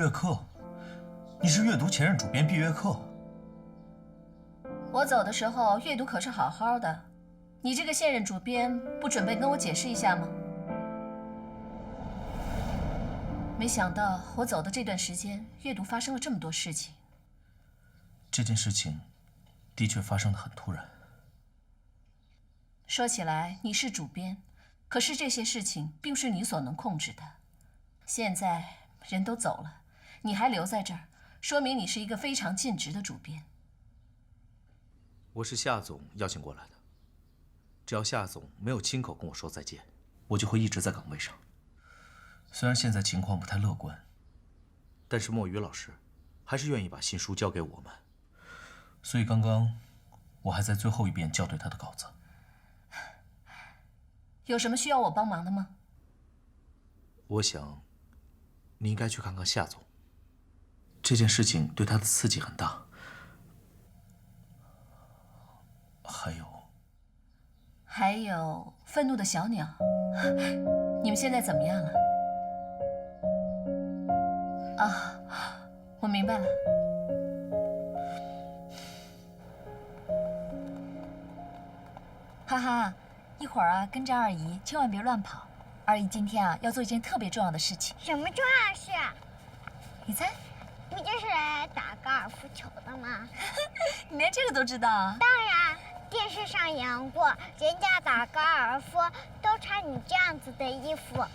阅课？你是阅读前任主编毕月课？我走的时候阅读可是好好的，你这个现任主编不准备跟我解释一下吗？没想到我走的这段时间，阅读发生了这么多事情。这件事情的确发生得很突然。说起来，你是主编，可是这些事情并不是你所能控制的。现在人都走了，你还留在这儿，说明你是一个非常尽职的主编。我是夏总邀请过来的，只要夏总没有亲口跟我说再见，我就会一直在岗位上。虽然现在情况不太乐观，但是墨雨老师还是愿意把新书交给我们，所以刚刚我还在最后一遍校对他的稿子。有什么需要我帮忙的吗？我想，你应该去看看夏总。这件事情对他的刺激很大。还有愤怒的小鸟，你们现在怎么样了？啊，我明白了。哈哈，一会儿啊，跟着二姨，千万别乱跑。二姨今天啊，要做一件特别重要的事情。什么重要的事啊？你猜？不就是来打高尔夫球的吗？你连这个都知道啊？当然，电视上演过，人家打高尔夫都穿你这样子的衣服。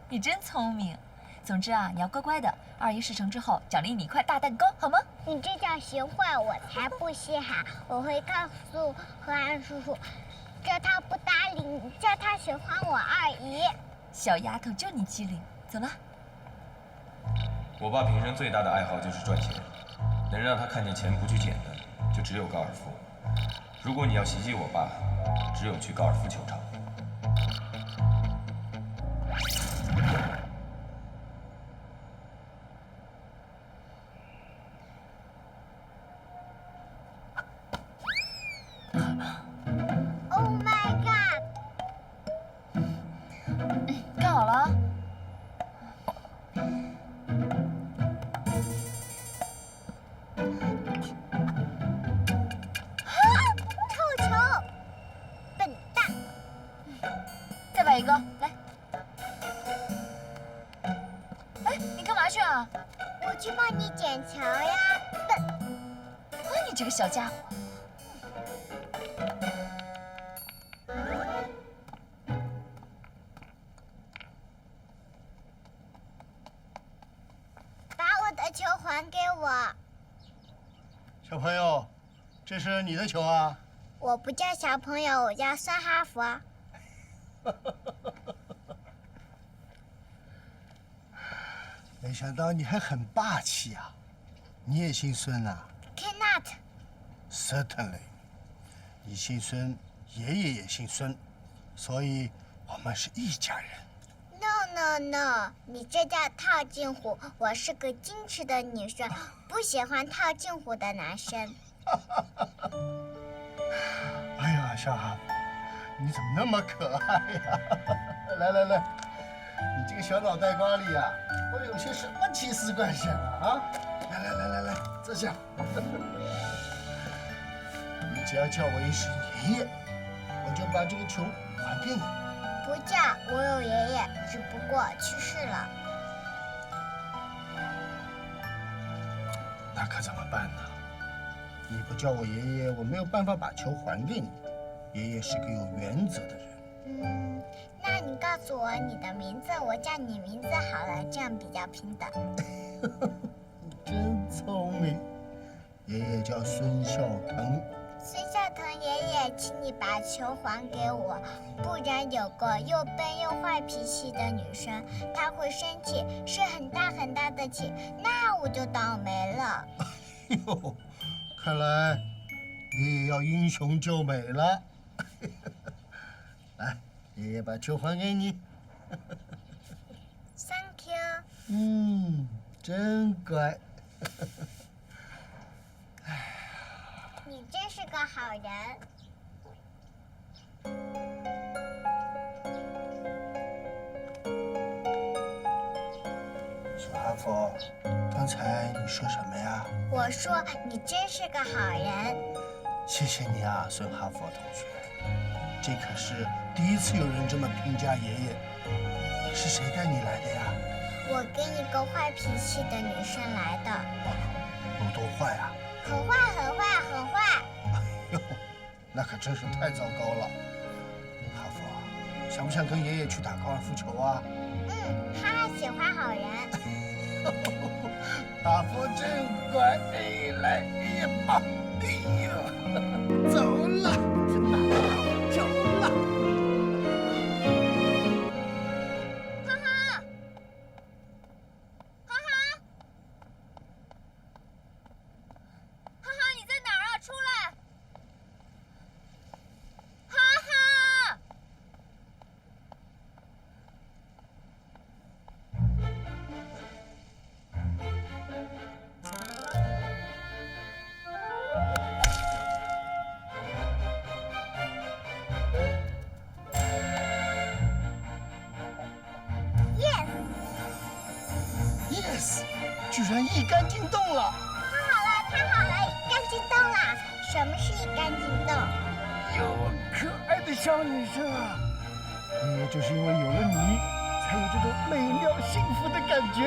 你真聪明。总之啊，你要乖乖的。二姨事成之后，奖励你一块大蛋糕，好吗？你这叫学坏，我才不稀罕。我会告诉何安叔叔，叫他不搭理你，叫他喜欢我二姨。小丫头，就你机灵。走了。我爸平生最大的爱好就是赚钱，能让他看见钱不去捡的，就只有高尔夫。如果你要袭击我爸，只有去高尔夫球场。Oh my god！ 看好了。臭球，笨蛋！再摆一个，来。哎，你干嘛去啊？我去帮你捡球呀，笨！啊，你这个小家伙！把我的球还给我！小朋友，这是你的球啊！我不叫小朋友，我叫孙哈佛。没想到你还很霸气啊！你也姓孙啊 Cannot。Certainly， 你姓孙，爷爷也姓孙，所以我们是一家人。No no no， 你这叫套近乎。我是个矜持的女生，不喜欢套近乎的男生。哎呀，小哈佛，你怎么那么可爱呀？来来来，你这个小脑袋瓜里呀，都有些什么奇思怪想啊？来来来来来，坐下。你只要叫我一声爷爷，我就把这个球还给你。不叫，我有爷爷，只不过去世了。那可怎么办呢？你不叫我爷爷，我没有办法把球还给你。爷爷是个有原则的人。那你告诉我你的名字，我叫你名字好了，这样比较平等。你真聪明。爷爷叫孙孝腾。孙孝腾爷爷，请你把球还给我，不然有个又笨又坏脾气的女生，她会生气，生很大很大的气，那我就倒霉了。哟，看来爷爷要英雄救美了。来，爷爷把球还给你。Thank you。真乖。你真是个好人。小哈佛，刚才你说什么呀？我说你真是个好人。谢谢你啊，孙哈佛同学。这可是第一次有人这么评价爷爷。是谁带你来的呀？我跟一个坏脾气的女生来的。有多坏啊？很坏，很坏，很坏。哟，那可真是太糟糕了。哈佛，想不想跟爷爷去打高尔夫球啊？哈哈喜欢好人。哈佛真乖。哎，来，哎呀，哎呀，走了，去打高尔夫球了。Yes， 居然一杆进洞了！太好了，一杆进洞了！什么是一杆进洞？哟，可爱的小女生啊！爷爷就是因为有了你，才有这种美妙幸福的感觉。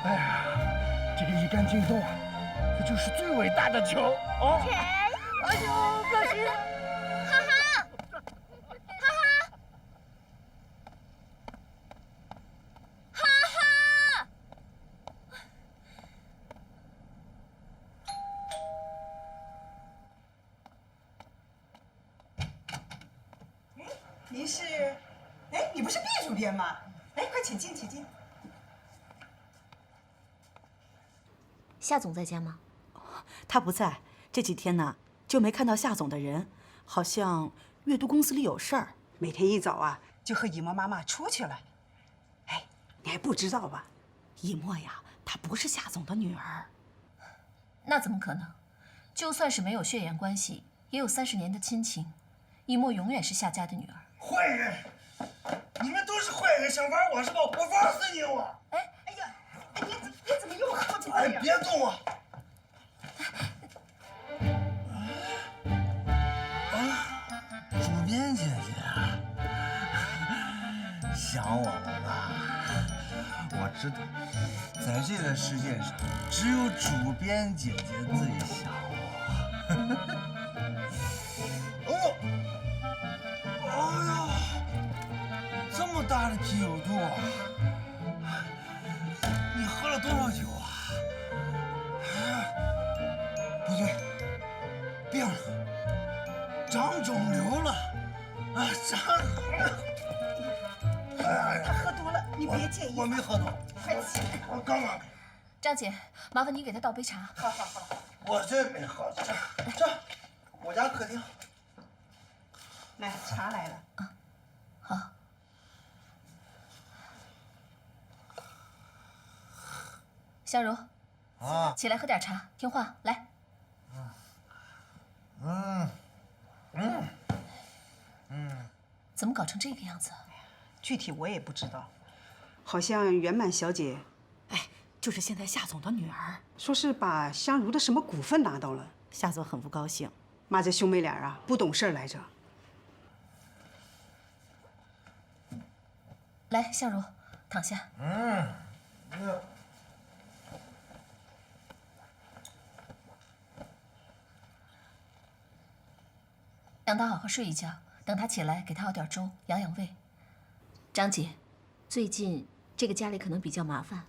哎呀，这个一杆进洞啊，这就是最伟大的球哦！哎呦，可惜！您是？哎，你不是毕主编吗？哎，快请进，请进。夏总在家吗？他不在，这几天呢就没看到夏总的人，好像阅读公司里有事儿。每天一早啊，就和以沫妈妈出去了。哎，你还不知道吧？以沫呀，她不是夏总的女儿。那怎么可能？就算是没有血缘关系，也有30年的亲情。以沫永远是夏家的女儿。坏人！你们都是坏人，想玩我是吧？我玩死你！我！哎呀，哎，你怎么又喝多了哎，呀？别动我！主编姐姐，想我了吧？我知道，在这个世界上，只有主编姐姐最想我。哎呀，这么大的啤酒肚，你喝了多少酒啊？不对，病了，长肿瘤了，啊，长。他喝多了，你别介意。我没喝多，快起来。我刚刚。张姐，麻烦你给他倒杯茶。好。我这没喝，这，我家客厅。来，茶来了。好。香茹，啊，起来喝点茶，听话，来。怎么搞成这个样子？具体我也不知道，好像圆满小姐，哎，就是现在夏总的女儿。说是把香茹的什么股份拿到了，夏总很不高兴，骂这兄妹俩啊不懂事来着。来，香茹，躺下。让他好好睡一觉，等他起来给他熬点粥养养胃。张姐，最近这个家里可能比较麻烦，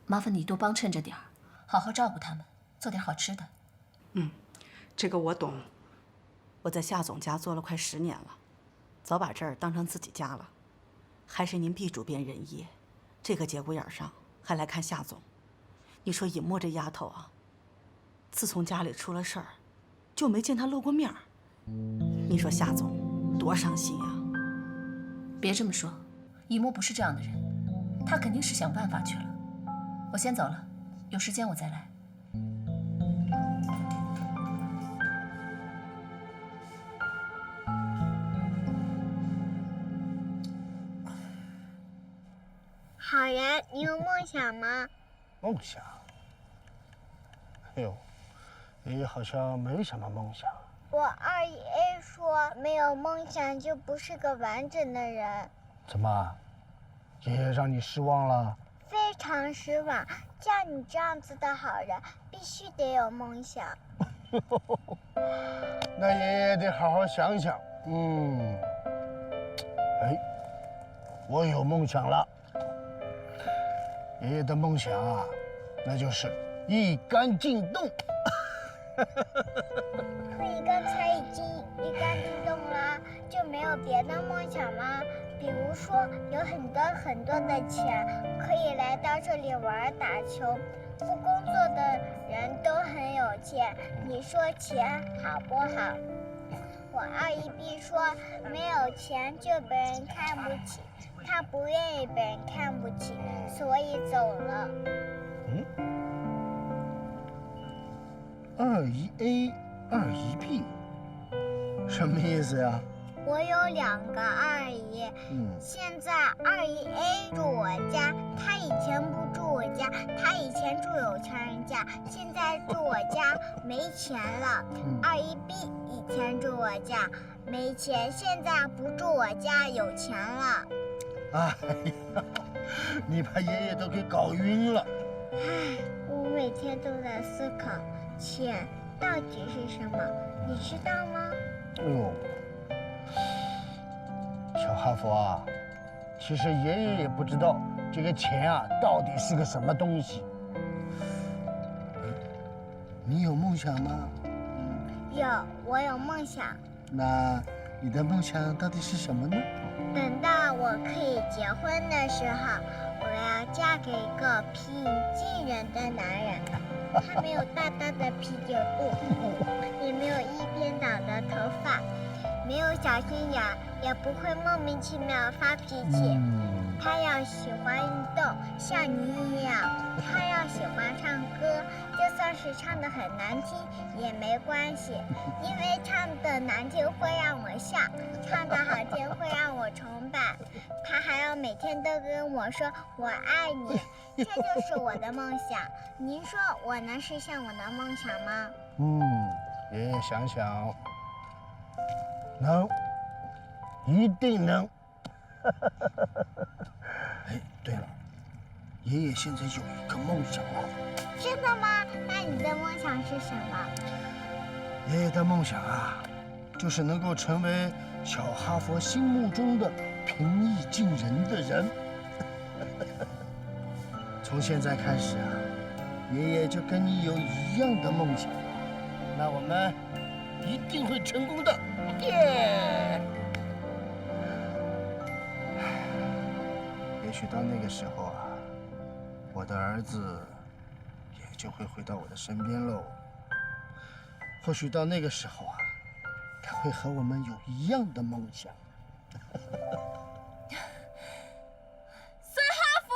麻烦你多帮衬着点儿，好好照顾他们，做点好吃的。这个我懂。我在夏总家做了快10年了，早把这儿当成自己家了。还是您毕主编仁义，这个节骨眼上还来看夏总。你说尹墨这丫头啊，自从家里出了事儿，就没见她露过面儿。你说夏总多伤心呀！别这么说，尹墨不是这样的人，他肯定是想办法去了。我先走了，有时间我再来。好人，你有梦想吗？梦想？哎呦，爷爷好像没什么梦想。我二姨 A 说，没有梦想就不是个完整的人。怎么，爷爷让你失望了？非常失望，像你这样子的好人，必须得有梦想。那爷爷得好好想想。哎，我有梦想了。爷爷的梦想啊，那就是一杆进洞。可你刚才已经一杆进洞了，就没有别的梦想吗？比如说，有很多很多的钱，可以来到这里玩打球。不工作的人都很有钱，你说钱好不好？我二姨 B 说，没有钱就被人看不起，她不愿意被人看不起，所以走了。二姨 A， 二姨 B， 什么意思呀？我有2个二姨，现在二姨 A 住我家，她以前不住我家，她以前住有钱人家，现在住我家没钱了。二姨 B 以前住我家没钱，现在不住我家有钱了。哎呀，你把爷爷都给搞晕了。唉，我每天都在思考，钱到底是什么，你知道吗？小哈佛啊，其实爷爷也不知道这个钱啊到底是个什么东西。你有梦想吗？有，我有梦想。那你的梦想到底是什么呢？等到我可以结婚的时候，我要嫁给一个平静人的男人。他没有大大的啤酒肚，也没有一边倒的头发，没有小心眼，也不会莫名其妙发脾气。他要喜欢运动，像你一样。他要喜欢唱歌，就算是唱得很难听也没关系，因为唱得难听会让我笑，唱得好听会让我崇拜。他还要每天都跟我说我爱你，这就是我的梦想。您说我能实现我的梦想吗？爷爷想想，能，一定能。哎，对了，爷爷现在有一个梦想了。真的吗？那你的梦想是什么？爷爷的梦想啊，就是能够成为小哈佛心目中的平易近人的人。从现在开始啊，爷爷就跟你有一样的梦想，那我们一定会成功的。耶！也许到那个时候啊，我的儿子也就会回到我的身边喽。或许到那个时候啊，他会和我们有一样的梦想。孙哈佛！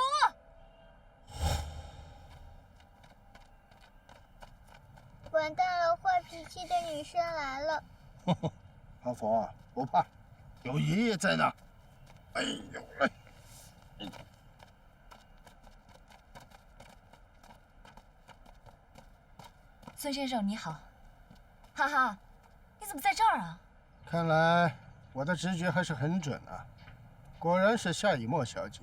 完蛋了，坏脾气的女生来了。哈佛啊，不怕，有爷爷在呢。哎呦喂！孙先生你好，哈哈，你怎么在这儿啊？看来我的直觉还是很准啊，果然是夏以沫小姐。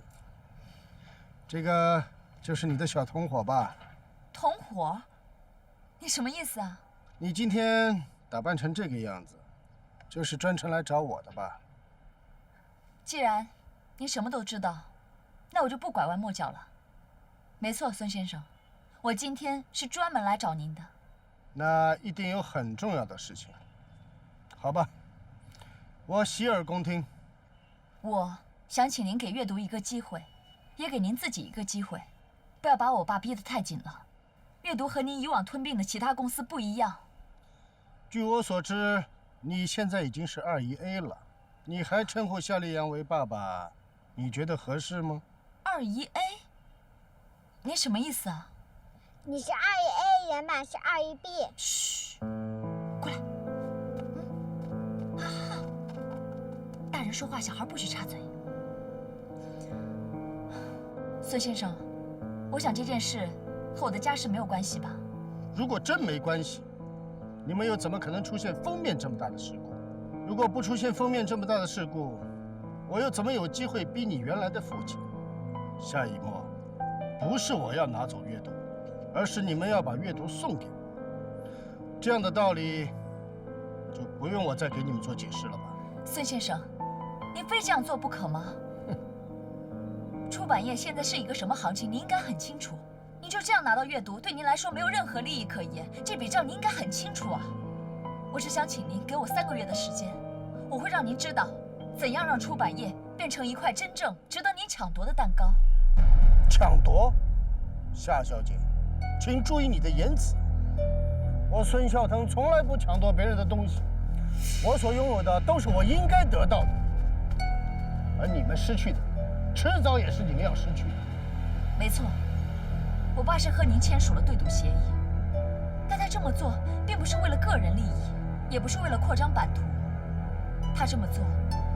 这个就是你的小同伙吧？同伙？你什么意思啊？你今天打扮成这个样子，就是专程来找我的吧？既然您什么都知道，那我就不拐弯抹角了。没错，孙先生，我今天是专门来找您的。那一定有很重要的事情，好吧？我洗耳恭听。我想请您给阅读一个机会，也给您自己一个机会，不要把我爸逼得太紧了。阅读和您以往吞并的其他公司不一样。据我所知，你现在已经是二姨 A 了，你还称呼夏立阳为爸爸，你觉得合适吗？二姨 A？ 你什么意思啊？你是二姨 A， 原版是二姨 B。嘘，过来。好，大人说话，小孩不许插嘴。孙先生，我想这件事和我的家事没有关系吧？如果真没关系，你们又怎么可能出现封面这么大的事故？如果不出现封面这么大的事故，我又怎么有机会逼你原来的父亲？夏以沫，不是我要拿走阅读，而是你们要把阅读送给我。这样的道理，就不用我再给你们做解释了吧？孙先生，您非这样做不可吗？出版业现在是一个什么行情，您应该很清楚。您就这样拿到阅读，对您来说没有任何利益可言，这笔账您应该很清楚啊。我只想请您给我3个月的时间，我会让您知道怎样让出版业变成一块真正值得您抢夺的蛋糕。抢夺？夏小姐，请注意你的言辞。我孙孝腾从来不抢夺别人的东西，我所拥有的都是我应该得到的，而你们失去的，迟早也是你们要失去的。没错，我爸是和您签署了对赌协议，但他这么做并不是为了个人利益，也不是为了扩张版图。他这么做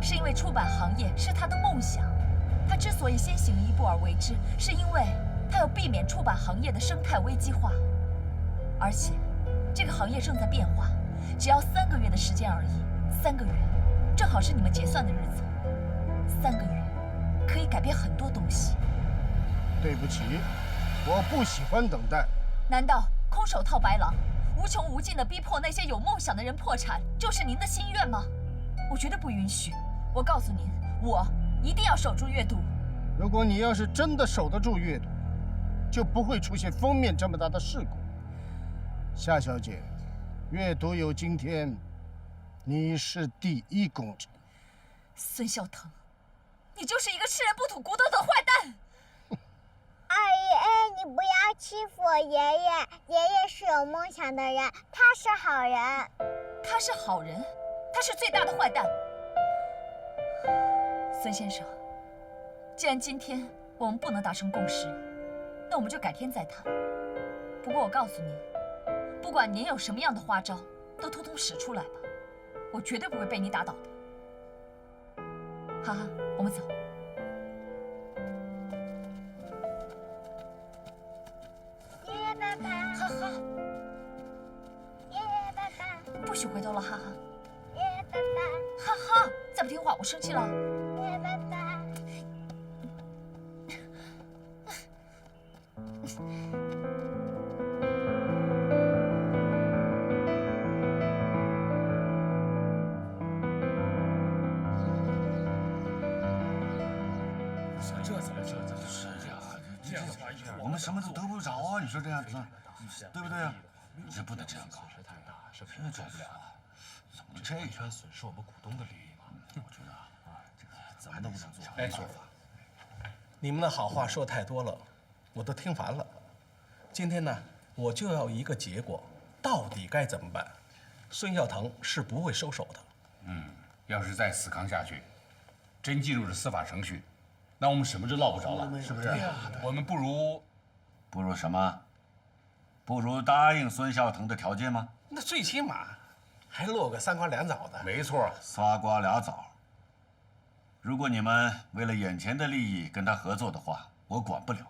是因为出版行业是他的梦想。他之所以先行一步而为之，是因为他要避免出版行业的生态危机化。而且，这个行业正在变化，只要3个月的时间而已。3个月，正好是你们结算的日子。3个月，可以改变很多东西。对不起，我不喜欢等待。难道空手套白狼，无穷无尽地逼迫那些有梦想的人破产，就是您的心愿吗？我绝对不允许！我告诉您，我一定要守住阅读。如果你要是真的守得住阅读，就不会出现封面这么大的事故。夏小姐，阅读有今天，你是第一功臣。孙孝腾，你就是一个吃人不吐骨头的坏蛋！阿姨，你不要欺负我爷爷，爷爷是有梦想的人，他是好人。他是好人，他是最大的坏蛋。孙先生，既然今天我们不能达成共识，那我们就改天再谈。不过我告诉您，不管您有什么样的花招，都通通使出来吧，我绝对不会被你打倒的。哈哈，我们走。爷爷爸爸，哈哈，爷爷爸爸，不许回头了，哈哈。爷爷爸爸，哈哈，再不听话，我生气了。爷爷爸爸。我们什么都得不着啊！你说这样子，对不对啊？这不能这样搞，真的做不了啊！怎么这样？损失我们股东的利益嘛？我觉得这个怎么都不能做。哎，你们的好话说太多了，我都听烦了。今天呢，我就要一个结果，到底该怎么办？孙孝腾是不会收手的。要是再死扛下去，真进入了司法程序，那我们什么都捞不着了，是不是？我们不如什么？不如答应孙孝腾的条件吗？那最起码还落个3瓜2枣的。没错，3瓜2枣。如果你们为了眼前的利益跟他合作的话，我管不了。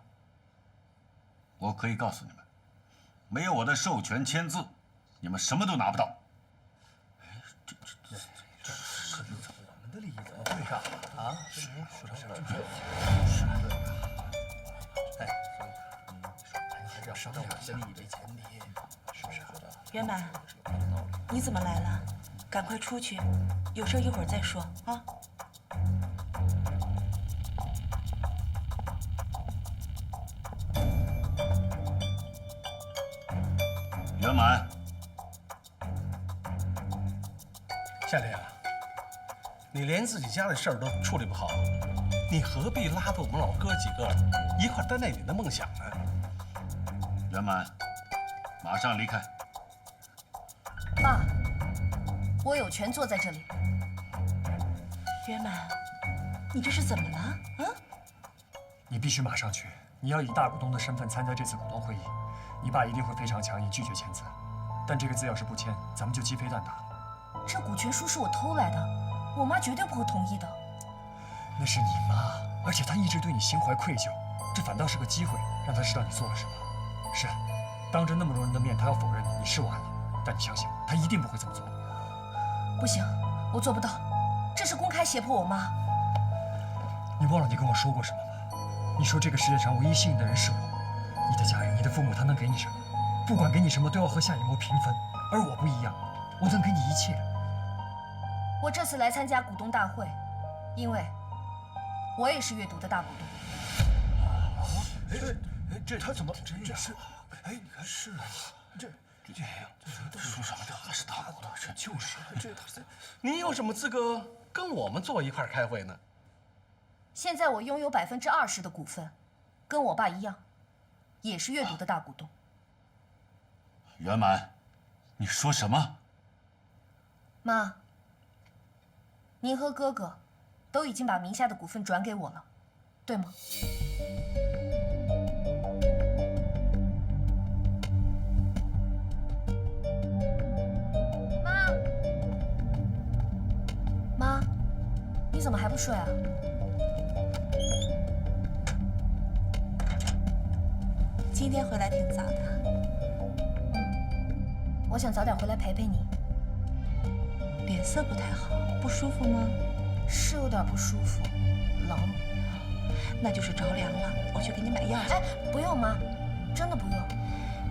我可以告诉你们，没有我的授权签字，你们什么都拿不到。我们的利益怎么会上啊？是。哎，还是要商量一下，利益为前提，是不是？圆满，你怎么来了？赶快出去，有事一会儿再说啊。圆满，夏莲啊，你连自己家的事儿都处理不好，你何必拉着我们老哥几个一块担待你的梦想呢？圆满，马上离开。爸，我有权坐在这里。圆满，你这是怎么了？啊？你必须马上去，你要以大股东的身份参加这次股东会议。你爸一定会非常强硬，拒绝签字。但这个字要是不签，咱们就鸡飞蛋打了。这股权书是我偷来的，我妈绝对不会同意的。那是你妈，而且她一直对你心怀愧疚。这反倒是个机会，让他知道你做了什么。是，当着那么多人的面，他要否认你是完了。但你相信我，他一定不会这么做。不行，我做不到，这是公开胁迫我妈。你忘了你跟我说过什么吗？你说这个世界上唯一信任的人是我，你的家人、你的父母，他能给你什么？不管给你什么，都要和夏一谋平分。而我不一样，我能给你一切。我这次来参加股东大会，因为我也是阅读的大股东。这他怎么这是？哎，你看是啊，这说什么的他是大股东，这就是这他是。你有什么资格跟我们坐一块开会呢？现在我拥有20%的股份，跟我爸一样，也是阅读的大股东。圆满，你说什么？妈，您和哥哥都已经把名下的股份转给我了，对吗？妈，你怎么还不睡啊？今天回来挺早的。我想早点回来陪陪你。脸色不太好，不舒服吗？是有点不舒服，冷。那就是着凉了，我去给你买药去。哎，不用妈，真的不用。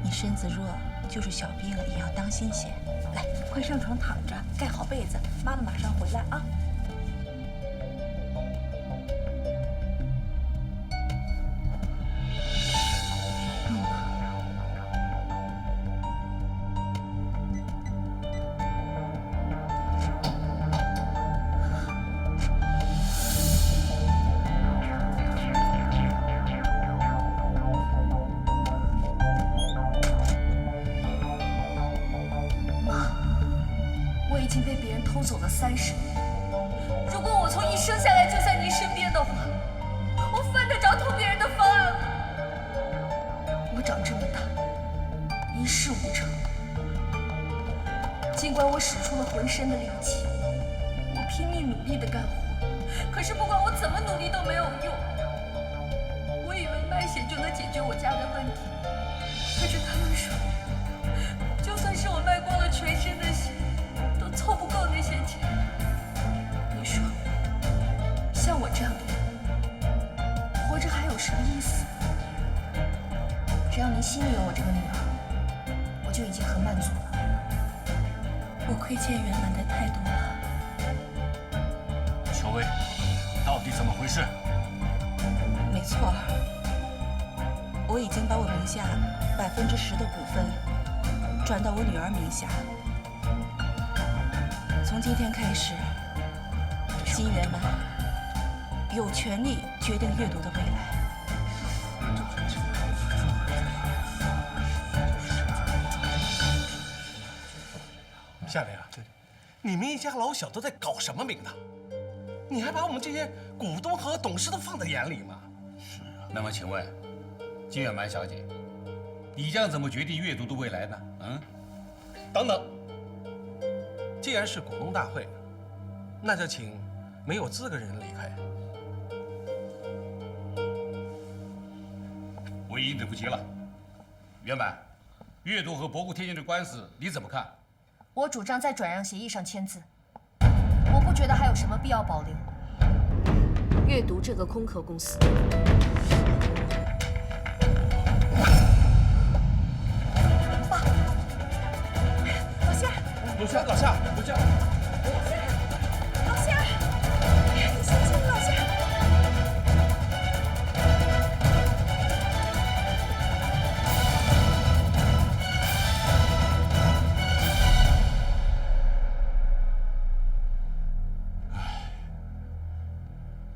你身子弱，就是小病了也要当心些。来，快上床躺着，盖好被子，妈妈马上回来啊。30年，如果我从一生下来就在您身边的话，我犯得着偷别人的方案吗？我长这么大，一事无成。尽管我使出了浑身的力气，我拼命努力地干活，可是不管我怎么努力都没有用。我以为卖血就能解决我家的问题，可是他们说，就算是我卖光了全身的血，都凑不够那些钱。你说，像我这样的人，活着还有什么意思？只要您心里有我这个女儿，我就已经很满足了。我亏欠圆满的太多了。秋薇，到底怎么回事？没错，我已经把我名下10%的股份转到我女儿名下。从今天开始，金圆满有权利决定阅读的未来。夏玲，你们一家老小都在搞什么名堂？你还把我们这些股东和董事都放在眼里吗？是啊。那么请问，金远满小姐，你将怎么决定阅读的未来呢？等等，既然是股东大会，那就请没有资格人离开。我已经等不及了。圆满，阅读和博固天信的官司你怎么看？我主张在转让协议上签字，我不觉得还有什么必要保留。阅读这个空壳公司，爸，老夏，老夏，老夏，老夏，老夏，你醒醒，老夏。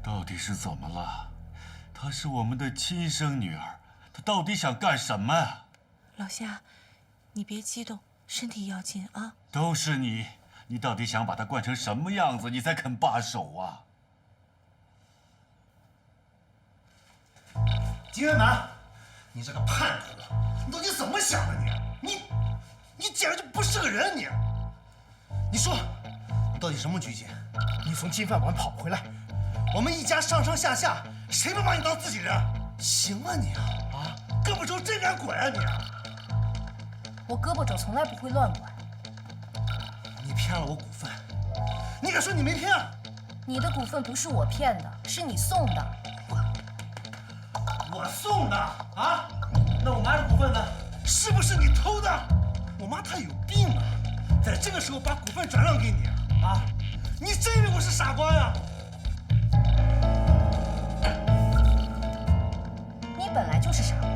到底是怎么了？她是我们的亲生女儿，她到底想干什么啊？老夏，你别激动，身体要紧啊！都是你，你到底想把她惯成什么样子，你才肯罢手啊？金圆满，你这个叛徒，你到底怎么想的你？你简直就不是个人你！你说，你到底什么居心？你从金饭碗跑回来，我们一家上上下下，谁不把你当自己人？行啊你啊，胳膊肘真敢管啊你！我胳膊肘从来不会乱管。你骗了我股份，你敢说你没骗？你的股份不是我骗的，是你送的。我送的啊？那我妈的股份呢？是不是你偷的？我妈她有病啊，在这个时候把股份转让给你啊？你真以为我是傻瓜呀？你本来就是傻瓜，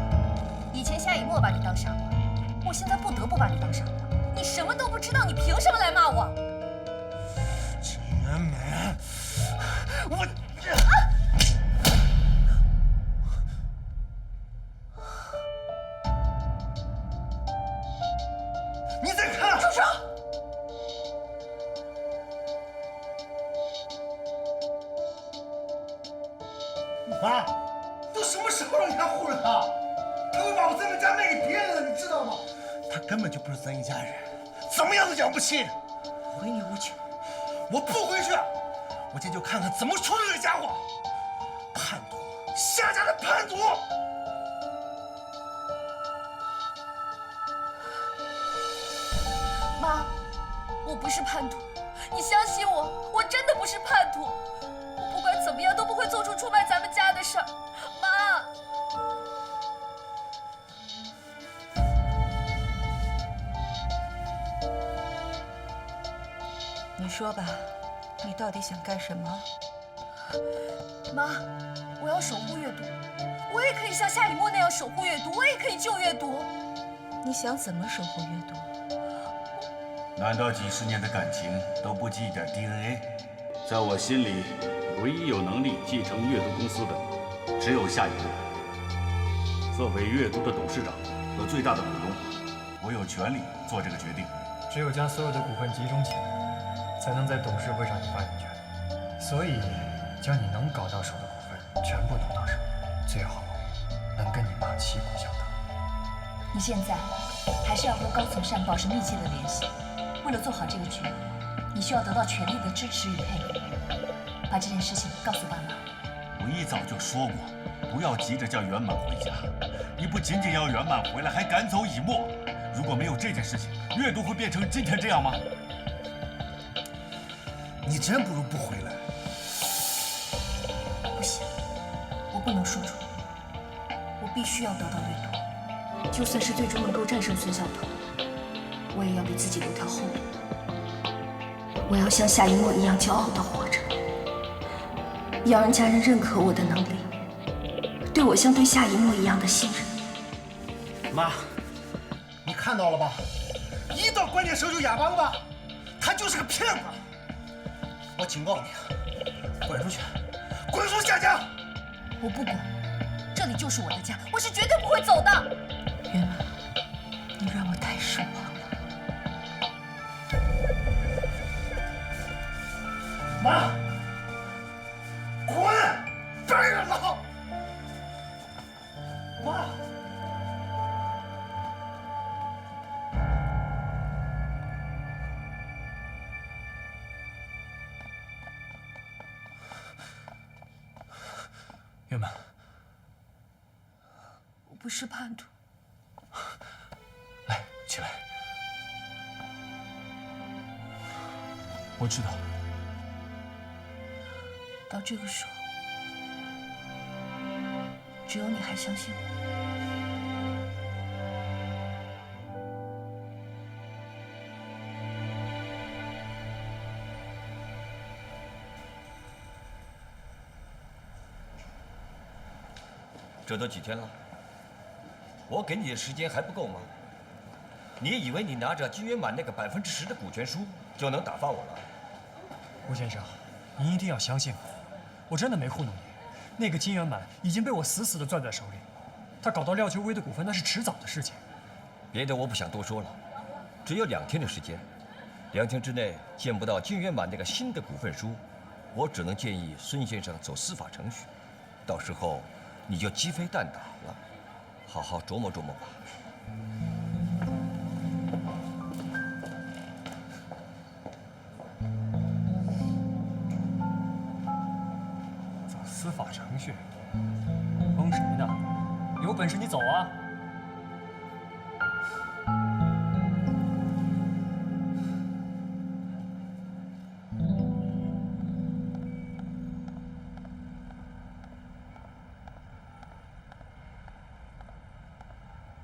以前夏以沫把你当傻瓜，我现在不得不把你当傻瓜。你什么都不知道，你凭什么来骂我？陈元美，我。你再看！住手！妈，都什么时候了，你还护着他？他会把我咱们家卖给别人了，你知道吗？他根本就不是咱一家人，怎么样都养不起。回你屋去。我不回去，我今天就看看怎么处理这家伙。叛徒，夏家的叛徒！妈，我不是叛徒，你相信我，我真的不是叛徒。我不管怎么样都不会做出出卖咱们家的事儿，妈。你说吧，你到底想干什么？妈，我要守护阅读，我也可以像夏以沫那样守护阅读，我也可以救阅读。你想怎么守护阅读？难道几十年的感情都不记一点 DNA？ 在我心里，唯一有能力继承阅读公司的，只有夏以沫。作为阅读的董事长和最大的股东，我有权利做这个决定。只有将所有的股份集中起来，才能在董事会上有发言权。所以，将你能搞到手的股份全部弄到手，最好能跟你妈旗鼓相当。你现在还是要和高层善保持密切的联系。为了做好这个局，你需要得到全力的支持与配合。把这件事情告诉爸妈。我一早就说过，不要急着叫圆满回家。你不仅仅要圆满回来，还赶走以沫。如果没有这件事情，阅读会变成今天这样吗？你真不如不回来。不行，我不能输出，我必须要得到阅读。就算是最终能够战胜孙晓彤，我也要给自己留条后路。我要像夏一沫一样骄傲地活着，要让家人认可我的能力，对我像对夏一沫一样的信任。妈，你看到了吧？一到关键时候就哑巴了吧？他就是个骗子！我警告你，滚出去，滚出夏家！我不滚，这里就是我的家，我是绝对不会走的。圆满，你让我太失望了。妈，滚！别人了！妈。圆满，我不是叛徒。来，起来。我知道。到这个时候，只有你还相信我。这都几天了，我给你的时间还不够吗？你以为你拿着金圆满那个10%的股权书就能打发我了？吴先生，您一定要相信我，我真的没糊弄你。那个金圆满已经被我死死地攥在手里，他搞到廖秋薇的股份那是迟早的事情。别的我不想多说了，只有2天的时间，2天之内见不到金圆满那个新的股份书，我只能建议孙先生走司法程序，到时候你就鸡飞蛋打了，好好琢磨琢磨吧。走司法程序，甭装谁呢？有本事你走啊！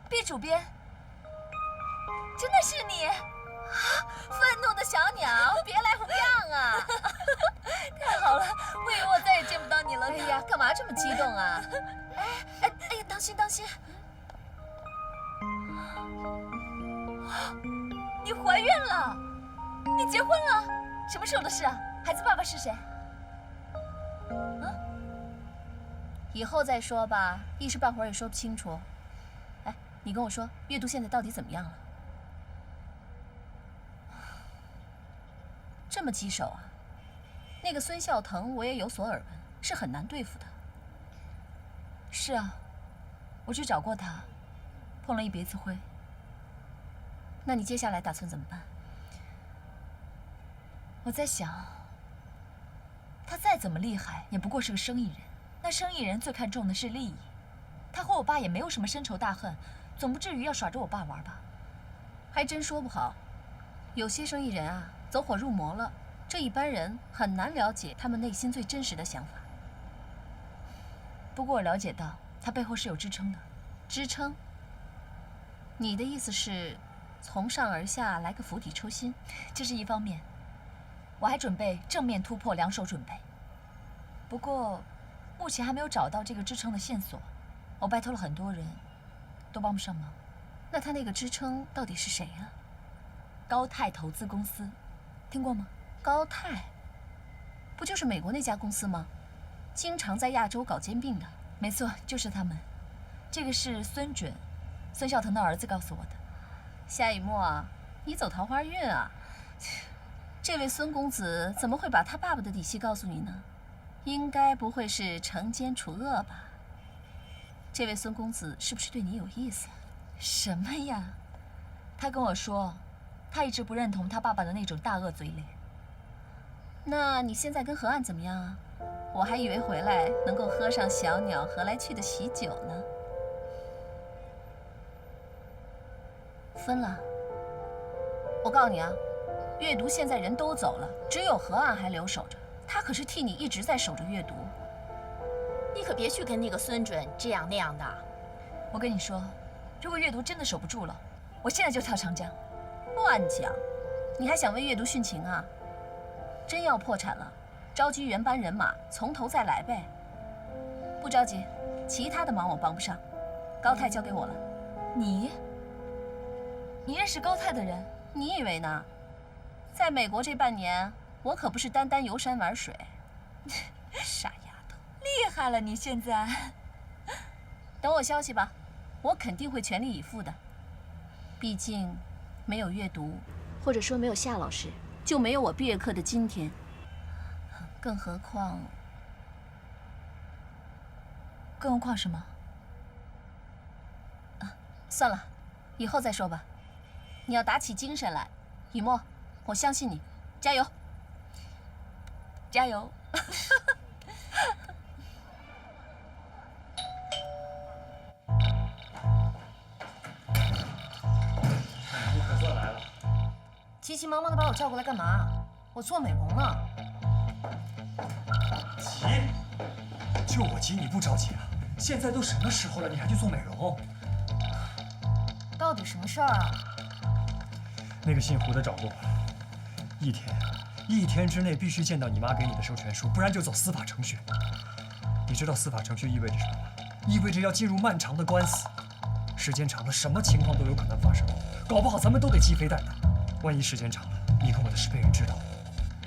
毕主编，真的是你！愤怒的小鸟，别来红样啊！太好了，我以为我再也见不到你了呢。哎呀，干嘛这么激动啊？哎呀，当心当心！你怀孕了，你结婚了，什么时候的事啊？孩子爸爸是谁？以后再说吧，一时半会儿也说不清楚。哎，你跟我说，阅读现在到底怎么样了？这么棘手啊！那个孙孝腾我也有所耳闻，是很难对付的。是啊，我去找过他，碰了一别次灰。那你接下来打算怎么办？我在想，他再怎么厉害，也不过是个生意人。那生意人最看重的是利益。他和我爸也没有什么深仇大恨，总不至于要耍着我爸玩吧？还真说不好。有些生意人啊，走火入魔了，这一般人很难了解他们内心最真实的想法。不过我了解到，他背后是有支撑的。支撑？你的意思是，从上而下来个釜底抽薪？这是一方面，我还准备正面突破，两手准备。不过，目前还没有找到这个支撑的线索。我拜托了很多人，都帮不上忙。那他那个支撑到底是谁呀？高泰投资公司，听过吗？高泰，不就是美国那家公司吗？经常在亚洲搞兼并的。没错，就是他们。这个是孙准，孙孝腾的儿子告诉我的。夏雨墨，你走桃花运啊！这位孙公子怎么会把他爸爸的底细告诉你呢？应该不会是惩奸除恶吧？这位孙公子是不是对你有意思？什么呀？他跟我说，他一直不认同他爸爸的那种大恶嘴脸。那你现在跟何岸怎么样啊？我还以为回来能够喝上小鸟何来去的喜酒呢。分了。我告诉你啊，阅读现在人都走了，只有何岸还留守着。他可是替你一直在守着阅读。你可别去跟那个孙准这样那样的。我跟你说，如果阅读真的守不住了，我现在就跳长江。乱讲！你还想为阅读殉情啊？真要破产了，召集原班人马，从头再来呗。不着急，其他的忙我帮不上，高泰交给我了。你认识高泰的人？你以为呢？在美国这半年，我可不是单单游山玩水。傻丫头，厉害了你现在。等我消息吧，我肯定会全力以赴的。毕竟，没有阅读，或者说没有夏老师，就没有我毕业课的今天。更何况什么？算了，以后再说吧。你要打起精神来，雨墨，我相信你，加油！加油！可算来了。急急忙忙的把我叫过来干嘛？我做美容呢。急？就我急你不着急啊？现在都什么时候了，你还去做美容？到底什么事儿啊？那个姓胡的找过我了，一天之内必须见到你妈给你的授权书，不然就走司法程序。你知道司法程序意味着什么吗？意味着要进入漫长的官司，时间长了，什么情况都有可能发生，搞不好咱们都得鸡飞蛋打。万一时间长了，你跟我的事被人知道，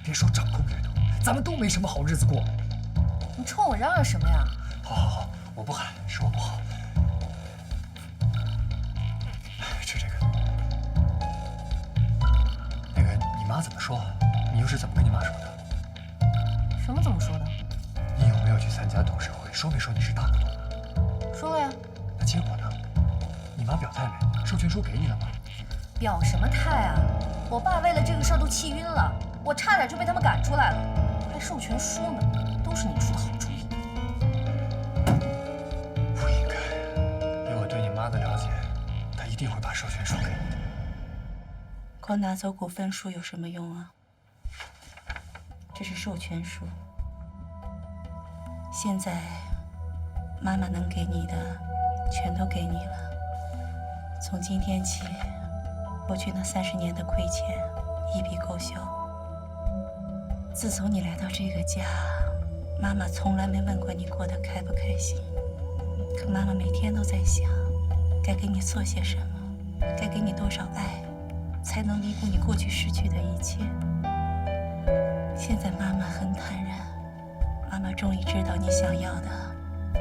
别说掌控阅读，咱们都没什么好日子过。你冲我嚷嚷什么呀？好，我不喊，是我不好。吃这个。那个，你妈怎么说？你又是怎么跟你妈说的？什么怎么说的？你有没有去参加董事会？说没说你是大股东？说了呀。那结果呢？你妈表态没？授权书给你了吗？表什么态啊！我爸为了这个事儿都气晕了，我差点就被他们赶出来了，还授权书呢，都是你出的好主意。定会把授权书给你的。光拿走股份书有什么用啊？这是授权书。现在，妈妈能给你的，全都给你了。从今天起，过去那30年的亏欠一笔勾销。自从你来到这个家，妈妈从来没问过你过得开不开心。可妈妈每天都在想，该给你做些什么，该给你多少爱，才能弥补你过去失去的一切。现在妈妈很坦然，妈妈终于知道你想要的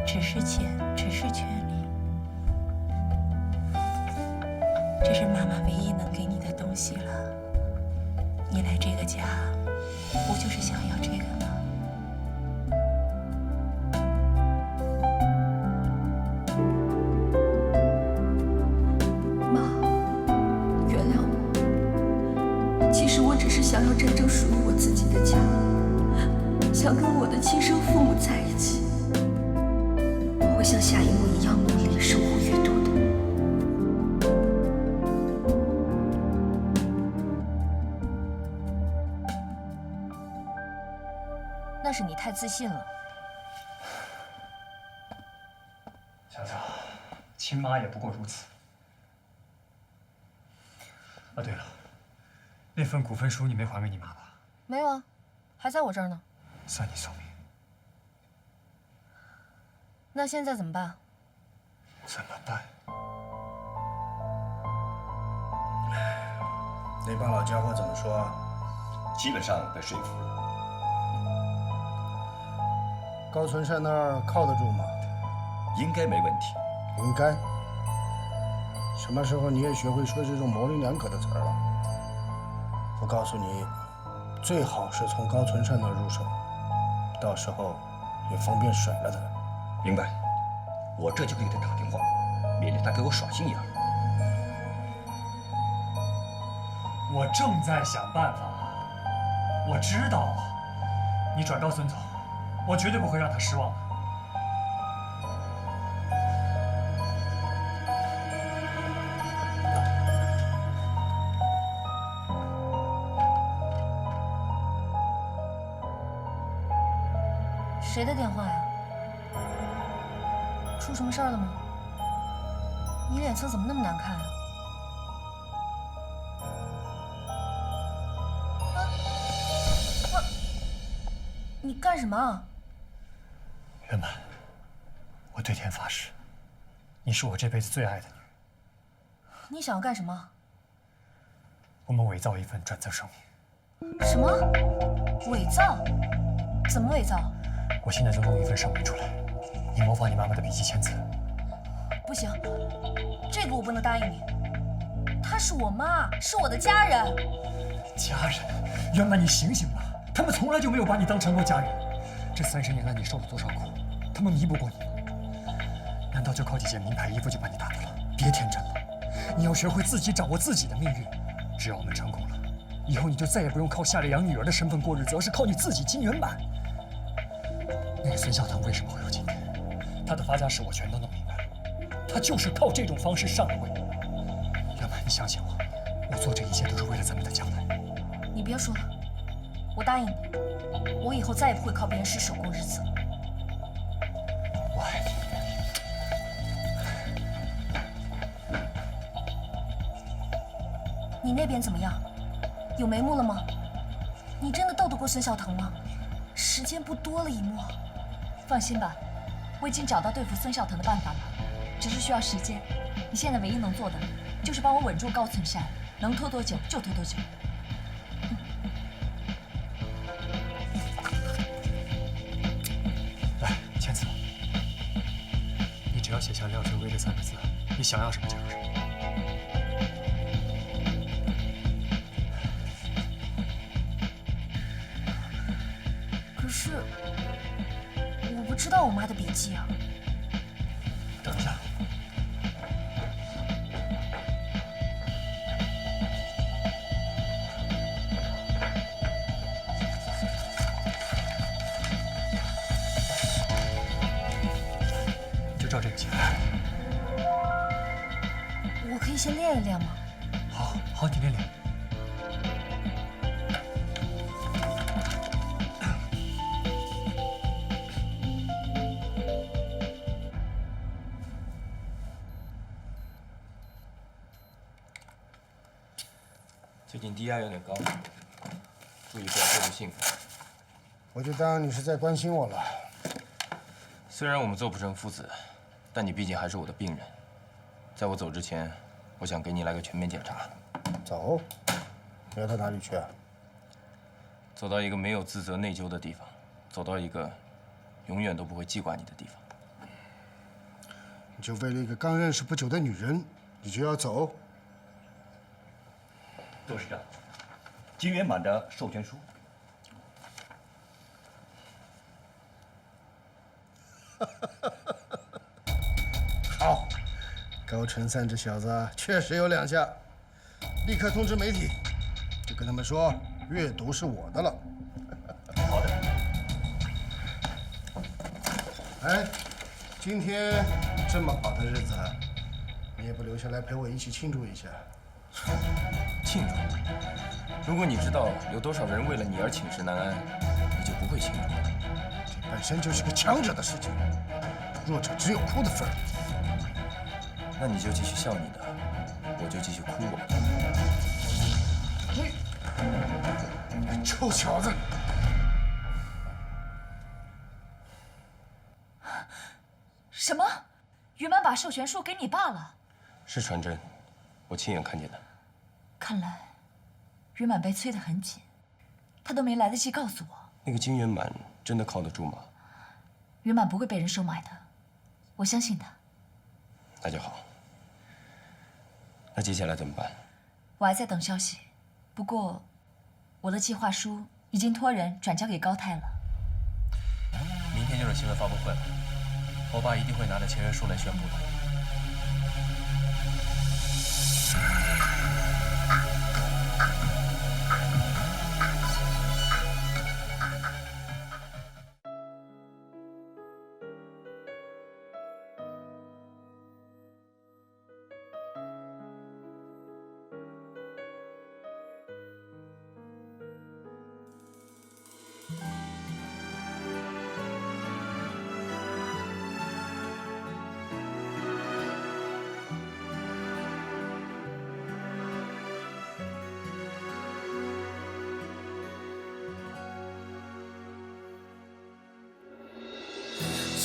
只是钱，只是权利。这是妈妈唯一能给你的东西了。你来这个家，不就是想要这个吗？妈，原谅我。其实我只是想要真正属于我自己的家，想跟我的亲生父母在一起。我会像夏一木一样努力守护月都的。那是你太自信了。小草，亲妈也不过如此。啊，对了，那份股份书你没还给你妈吧？没有啊，还在我这儿呢。算你聪明。那现在怎么办？怎么办？那帮老家伙怎么说？基本上被说服了。高存善那儿靠得住吗？应该没问题。应该。什么时候你也学会说这种模棱两可的词儿了？我告诉你，最好是从高存善那儿入手，到时候也方便甩了他。明白。我这就给他打电话，免得他给我耍心眼。我正在想办法。我知道，你转告孙总，我绝对不会让他失望的。谁的电话呀？出什么事儿了吗？你脸色怎么那么难看啊？你干什么？圆满，我对天发誓，你是我这辈子最爱的女人。你想要干什么？我们伪造一份转册声明。什么？伪造？怎么伪造？我现在就弄一份声明出来，你模仿你妈妈的笔迹签字。不行，这个我不能答应你。她是我妈，是我的家人。家人？圆满，你醒醒吧！他们从来就没有把你当成过家人。这30年来你受了多少苦，他们弥补过你吗？难道就靠几件名牌衣服就把你打败了？别天真了，你要学会自己掌握自己的命运。只要我们成功了，以后你就再也不用靠夏烈阳女儿的身份过日子，而是靠你自己金圆满。那个孙孝腾为什么会有今天？他的发家史我全都弄明白了，他就是靠这种方式上了位。圆满，你相信我，我做这一切都是为了咱们的将来。你别说了，我答应你，我以后再也不会靠别人施舍过日子了。我爱你。你那边怎么样？有眉目了吗？你真的斗得过孙孝腾吗？时间不多了，一墨。放心吧，我已经找到对付孙孝腾的办法了，只是需要时间。你现在唯一能做的，就是帮我稳住高存善，能拖多久就拖多久。来，签字吧。你只要写下廖学威这3个字，你想要什么就有什么。可是，我不知道我妈的笔记啊。等一下。你就照这个写。我可以写先练一练嘛。好，你练练。最近低压有点高，注意不要过度兴奋。我就当你是在关心我了。虽然我们做不成父子，但你毕竟还是我的病人。在我走之前，我想给你来个全面检查。走，你要到哪里去啊？走到一个没有自责内疚的地方，走到一个永远都不会记挂你的地方。你就为了一个刚认识不久的女人，你就要走？董事长，金源满的授权书。好，高承散这小子确实有两下，立刻通知媒体，就跟他们说阅读是我的了。好的。哎，今天这么好的日子，你也不留下来陪我一起庆祝一下？庆祝？如果你知道有多少人为了你而寝食难安，你就不会庆祝。这本身就是个强者的世界，弱者只有哭的份儿。那你就继续笑你的，我就继续哭我的。你臭小子！什么？于满把授权书给你爸了？是传真，我亲眼看见的。看来，于满被催得很紧，他都没来得及告诉我。那个金元满真的靠得住吗？于满不会被人收买的，我相信他。那就好。那接下来怎么办？我还在等消息，不过我的计划书已经托人转交给高泰了。明天就是新闻发布会了，我爸一定会拿着签约书来宣布的。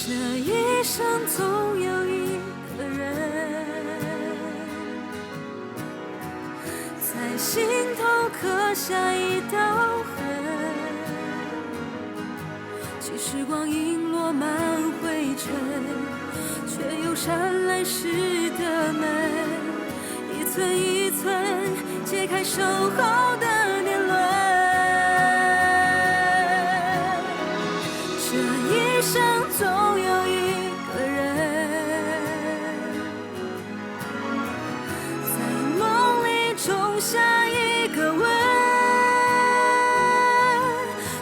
这一生总有一个人，在心头刻下一道痕。即时光影落满灰尘，却又闪来时的门，一寸一寸揭开守候的年轮。这一生总有一个人，在梦里种下一个吻，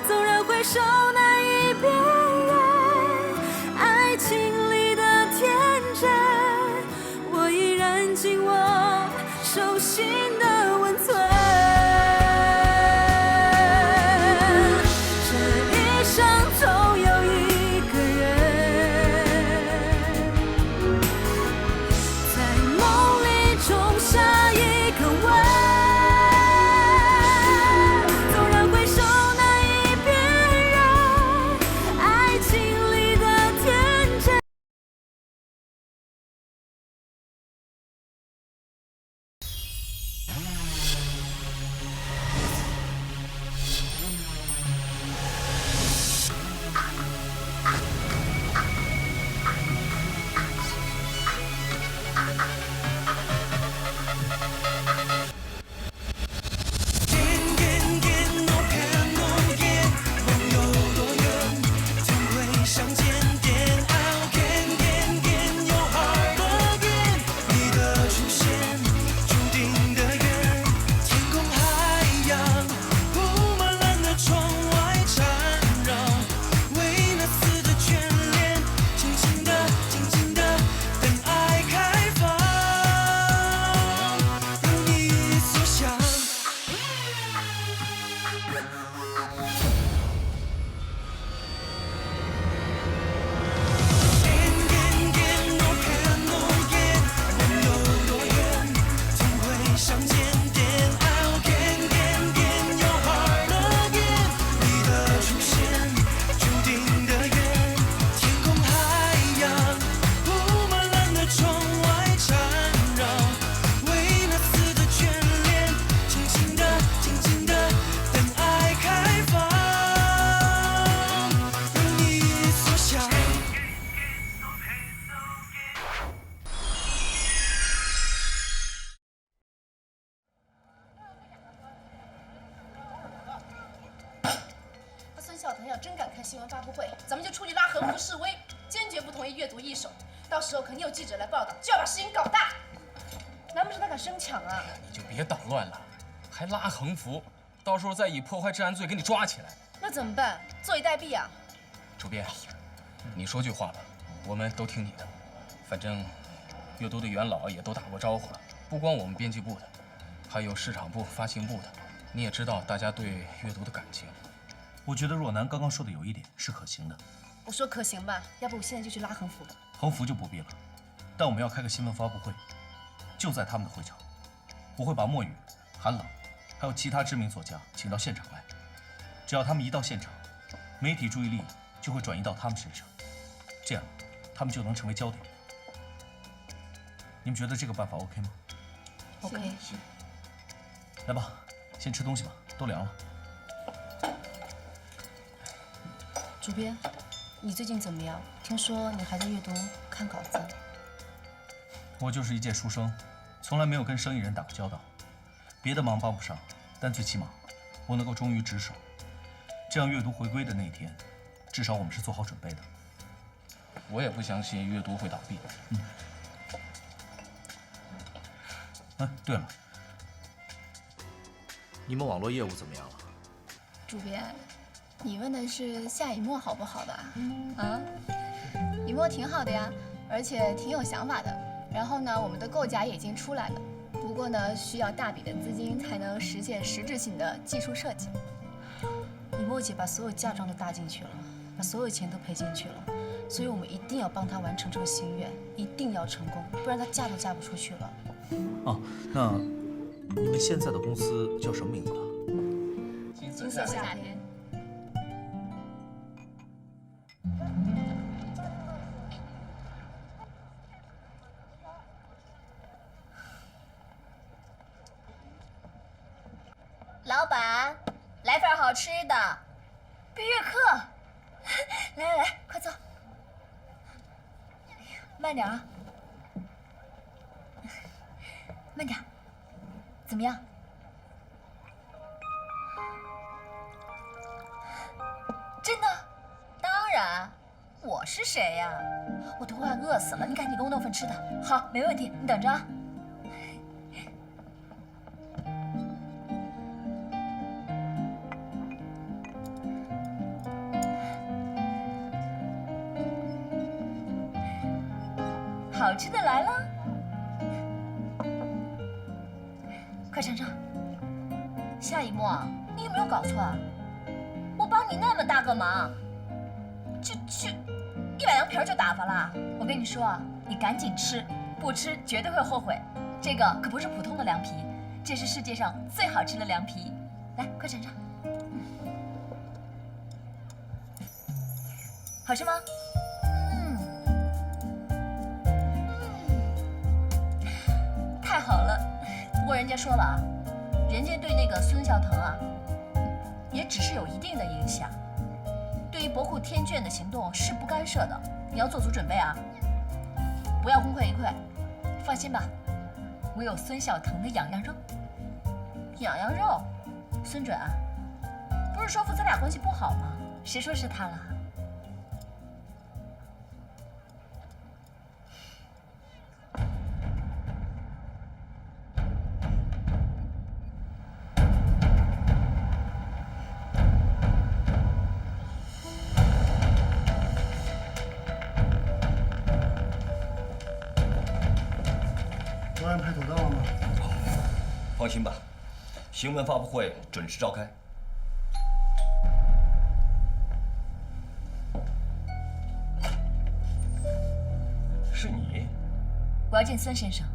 纵然回首难以辨认爱情里的天真，我依然紧握手心的温存。小腾要真敢开新闻发布会，咱们就出去拉横幅示威，坚决不同意阅读一手。到时候肯定有记者来报道，就要把事情搞大。难不成他敢生抢啊？你就别捣乱了，还拉横幅，到时候再以破坏治安罪给你抓起来。那怎么办？坐以待毙啊！主编，你说句话吧，我们都听你的。反正阅读的元老也都打过招呼了，不光我们编辑部的，还有市场部、发行部的。你也知道大家对阅读的感情。我觉得若楠刚刚说的有一点是可行的。我说可行吧，要不我现在就去拉横幅。横幅就不必了，但我们要开个新闻发布会，就在他们的会场。我会把墨雨、韩冷，还有其他知名作家请到现场来。只要他们一到现场，媒体注意力就会转移到他们身上，这样他们就能成为焦点。你们觉得这个办法 OK 吗 ？OK。来吧，先吃东西吧，都凉了。主编，你最近怎么样？听说你还在阅读、看稿子。我就是一介书生，从来没有跟生意人打过交道，别的忙帮不上，但最起码我能够忠于职守。这样阅读回归的那一天，至少我们是做好准备的。我也不相信阅读会倒闭。对了，你们网络业务怎么样了？主编，你问的是夏以沫好不好吧？啊，以沫挺好的呀，而且挺有想法的。然后呢，我们的构架也已经出来了，不过呢，需要大笔的资金才能实现实质性的技术设计。以沫姐把所有嫁妆都搭进去了，把所有钱都赔进去了，所以我们一定要帮她完成这个心愿，一定要成功，不然她嫁都嫁不出去了。哦，那你们现在的公司叫什么名字啊？金色夏天。老板，来份好吃的。毕业课，来，快坐。慢点啊，慢点。怎么样？真的？当然。我是谁呀？我都快饿死了，你赶紧给我弄份吃的。好，没问题，你等着啊。好吃的来了，快尝尝。夏以沫，你有没有搞错啊？我帮你那么大个忙，就一碗凉皮就打发了。我跟你说啊，你赶紧吃，不吃绝对会后悔。这个可不是普通的凉皮，这是世界上最好吃的凉皮。来，快尝尝。好吃吗？太好了，不过人家说了啊，人家对那个孙孝腾啊，也只是有一定的影响，对于博库天卷的行动是不干涉的，你要做足准备啊，不要功亏一篑。放心吧，我有孙孝腾的痒痒肉。痒痒肉，孙准啊，不是说父子俩关系不好吗？谁说是他了？都安排妥当了吗？放心吧，新闻发布会准时召开。我要见孙先生。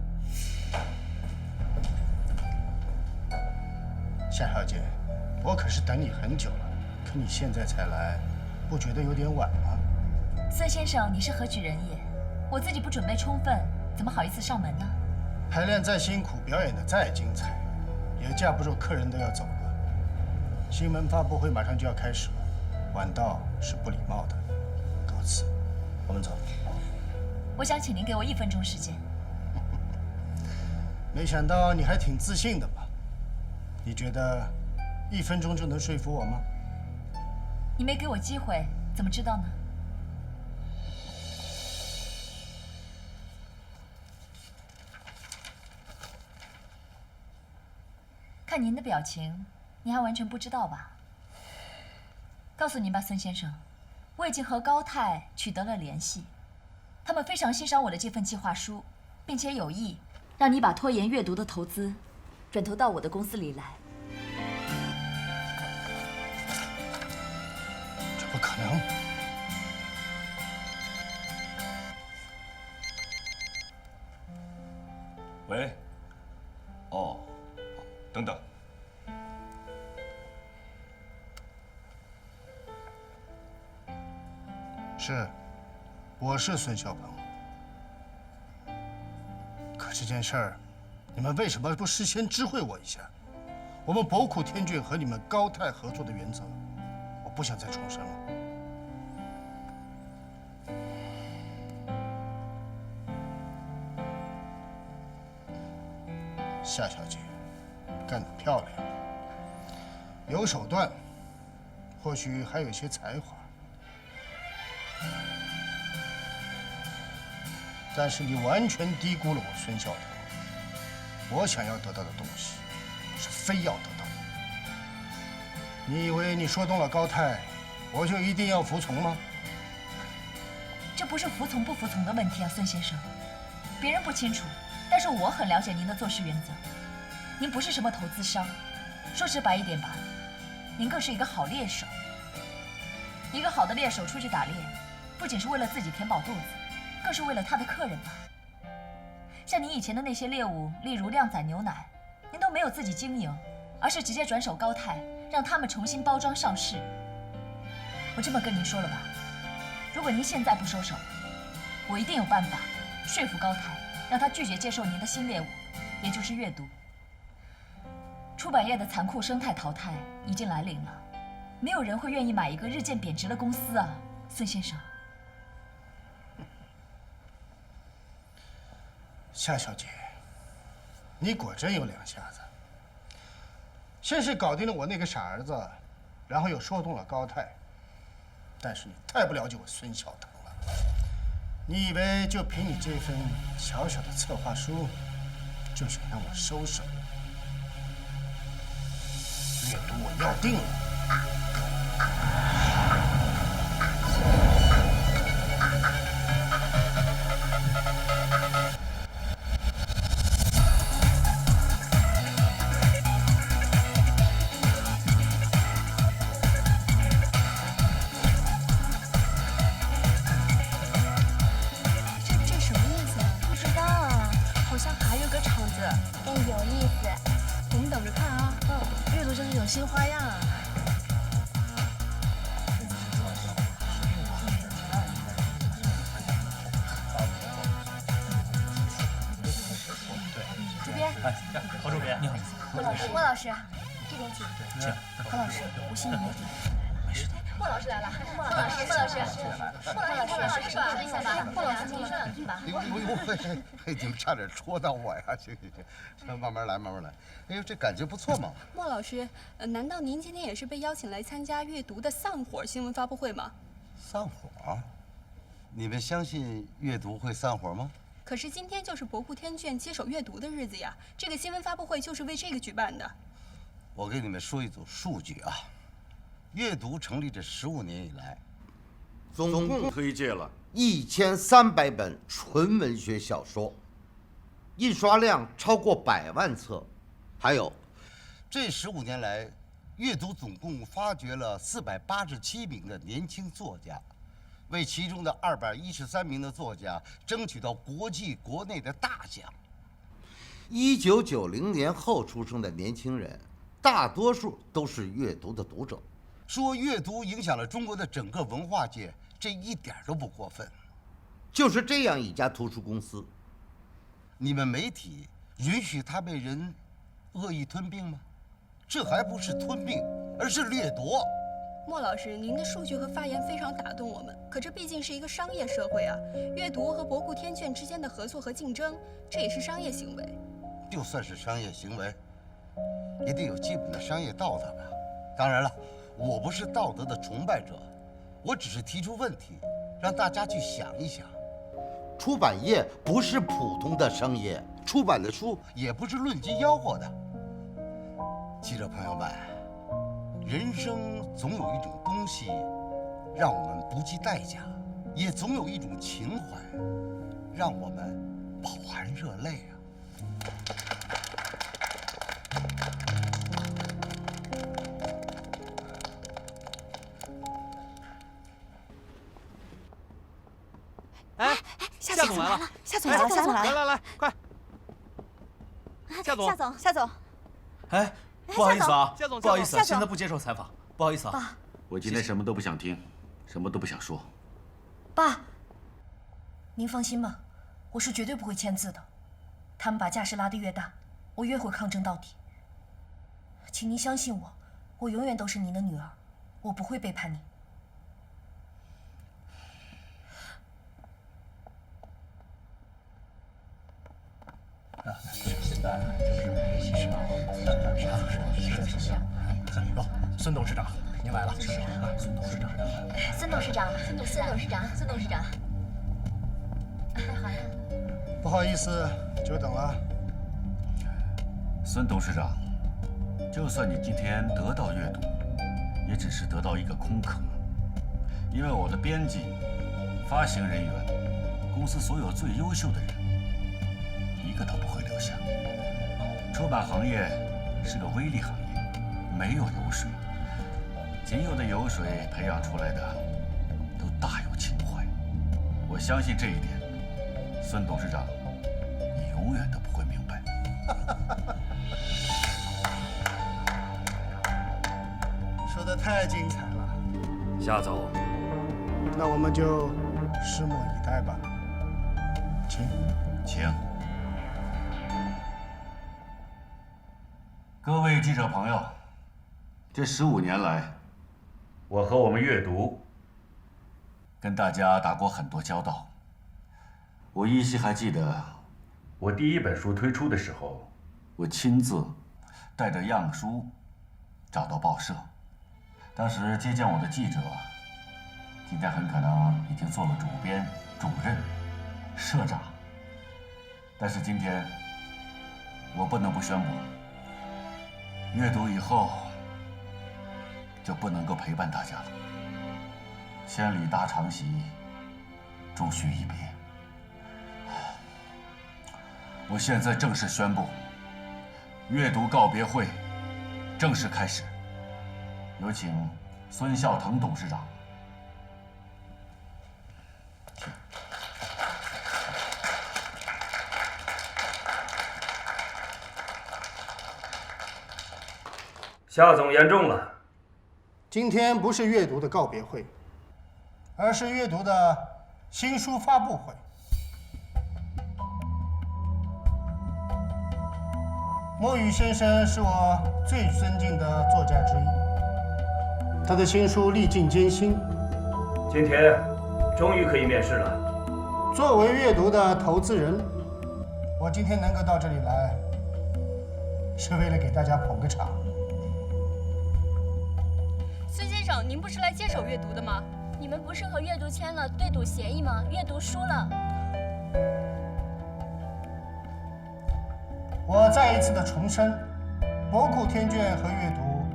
夏小姐，我可是等你很久了，可你现在才来，不觉得有点晚吗？孙先生，你是何许人也？我自己不准备充分，怎么好意思上门呢？排练再辛苦，表演的再精彩，也架不住客人都要走了。新闻发布会马上就要开始了，晚到是不礼貌的。告辞，我们走。我想请您给我1分钟时间。没想到你还挺自信的吧？你觉得1分钟就能说服我吗？你没给我机会，怎么知道呢？看您的表情，您还完全不知道吧？告诉您吧，孙先生，我已经和高泰取得了联系，他们非常欣赏我的这份计划书，并且有意让你把拖延阅读的投资转投到我的公司里来。这不可能！喂，哦，等等。是，我是孙小鹏。可这件事儿，你们为什么不事先知会我一下？我们博库天卷和你们高泰合作的原则，我不想再重申了。夏小姐，干得漂亮，有手段，或许还有些才华。但是你完全低估了我孙孝腾。我想要得到的东西，是非要得到的。你以为你说动了高泰，我就一定要服从吗？这不是服从不服从的问题啊，孙先生。别人不清楚，但是我很了解您的做事原则。您不是什么投资商，说直白一点吧，您更是一个好猎手。一个好的猎手出去打猎，不仅是为了自己填饱肚子，更是为了他的客人吧。像您以前的那些猎物，例如靓仔牛奶，您都没有自己经营，而是直接转手高泰，让他们重新包装上市。我这么跟您说了吧，如果您现在不收手，我一定有办法说服高泰，让他拒绝接受您的新猎物，也就是阅读。出版业的残酷生态淘汰已经来临了，没有人会愿意买一个日渐贬值的公司啊，孙先生。夏小姐，你果真有两下子。先是搞定了我那个傻儿子，然后又说动了高泰。但是你太不了解我孙小腾了。你以为就凭你这份小小的策划书，就想让我收手？阅读我要定了。这什么意思啊？不知道啊，好像还有个场子。更有意思。我们等着看啊。阅读真是有新花样啊。主编，郝主编，你好。莫老师，这边请。何老师，我心里没底。莫老师来了，莫老师，是吧？莫老师，您说两句吧。哎呦，你们差点戳到我呀！行，慢慢来，慢慢来。哎呦，这感觉不错嘛。莫老师，难道您今天也是被邀请来参加阅读的散伙新闻发布会吗？散伙？你们相信阅读会散伙吗？可是今天就是博库天卷接手阅读的日子呀，这个新闻发布会就是为这个举办的。我给你们说一组数据啊。阅读成立这15年以来，总共推介了1300本纯文学小说，印刷量超过100万册。还有，这15年来，阅读总共发掘了487名的年轻作家，为其中的213名的作家争取到国际国内的大奖。1990年后出生的年轻人，大多数都是阅读的读者。说阅读影响了中国的整个文化界，这一点都不过分。就是这样一家图书公司，你们媒体允许它被人恶意吞并吗？这还不是吞并，而是掠夺。莫老师，您的数据和发言非常打动我们，可这毕竟是一个商业社会啊，阅读和博库天卷之间的合作和竞争，这也是商业行为。就算是商业行为，也得有基本的商业道德吧。当然了，我不是道德的崇拜者，我只是提出问题，让大家去想一想。出版业不是普通的商业，出版的书也不是论斤吆喝的。记者朋友们，人生总有一种东西让我们不计代价，也总有一种情怀让我们饱含热泪啊。哎，夏总来了，夏总来了，夏总来了，来，快！夏总，夏总，哎，不好意思啊，夏总不好意思啊，夏总现在不接受采访，不好意思啊。爸，我今天什么都不想听，什么都不想说。爸，您放心吧，我是绝对不会签字的。他们把架势拉得越大，我越会抗争到底。请您相信我，我永远都是您的女儿，我不会背叛您。孙董事长，您来了。孙董事长，孙董事长，孙董事长，孙董事长。好呀。不好意思，久等了。孙董事长，就算你今天得到阅读，也只是得到一个空壳，因为我的编辑、发行人员、公司所有最优秀的人，一个都不会留下。出版行业是个微利行业，没有油水，仅有的油水培养出来的都大有情怀。我相信这一点，孙董事长，你永远都不会明白。说得太精彩了，夏总，那我们就拭目以待吧。请。各位记者朋友，这15年来，我和我们阅读跟大家打过很多交道。我依稀还记得，我第一本书推出的时候，我亲自带着样书找到报社。当时接见我的记者，今天很可能已经做了主编、主任、社长。但是今天，我不能不宣布，阅读以后就不能够陪伴大家了。千里搭长席，终须一别。我现在正式宣布，阅读告别会正式开始。有请孙孝腾董事长。夏总言重了。今天不是阅读的告别会，而是阅读的新书发布会。莫雨先生是我最尊敬的作家之一，他的新书历尽艰辛，今天终于可以面试了。作为阅读的投资人，我今天能够到这里来，是为了给大家捧个场。孙先生，您不是来接手阅读的吗？你们不是和阅读签了对赌协议吗？阅读输了。我再一次的重申，博库天卷和阅读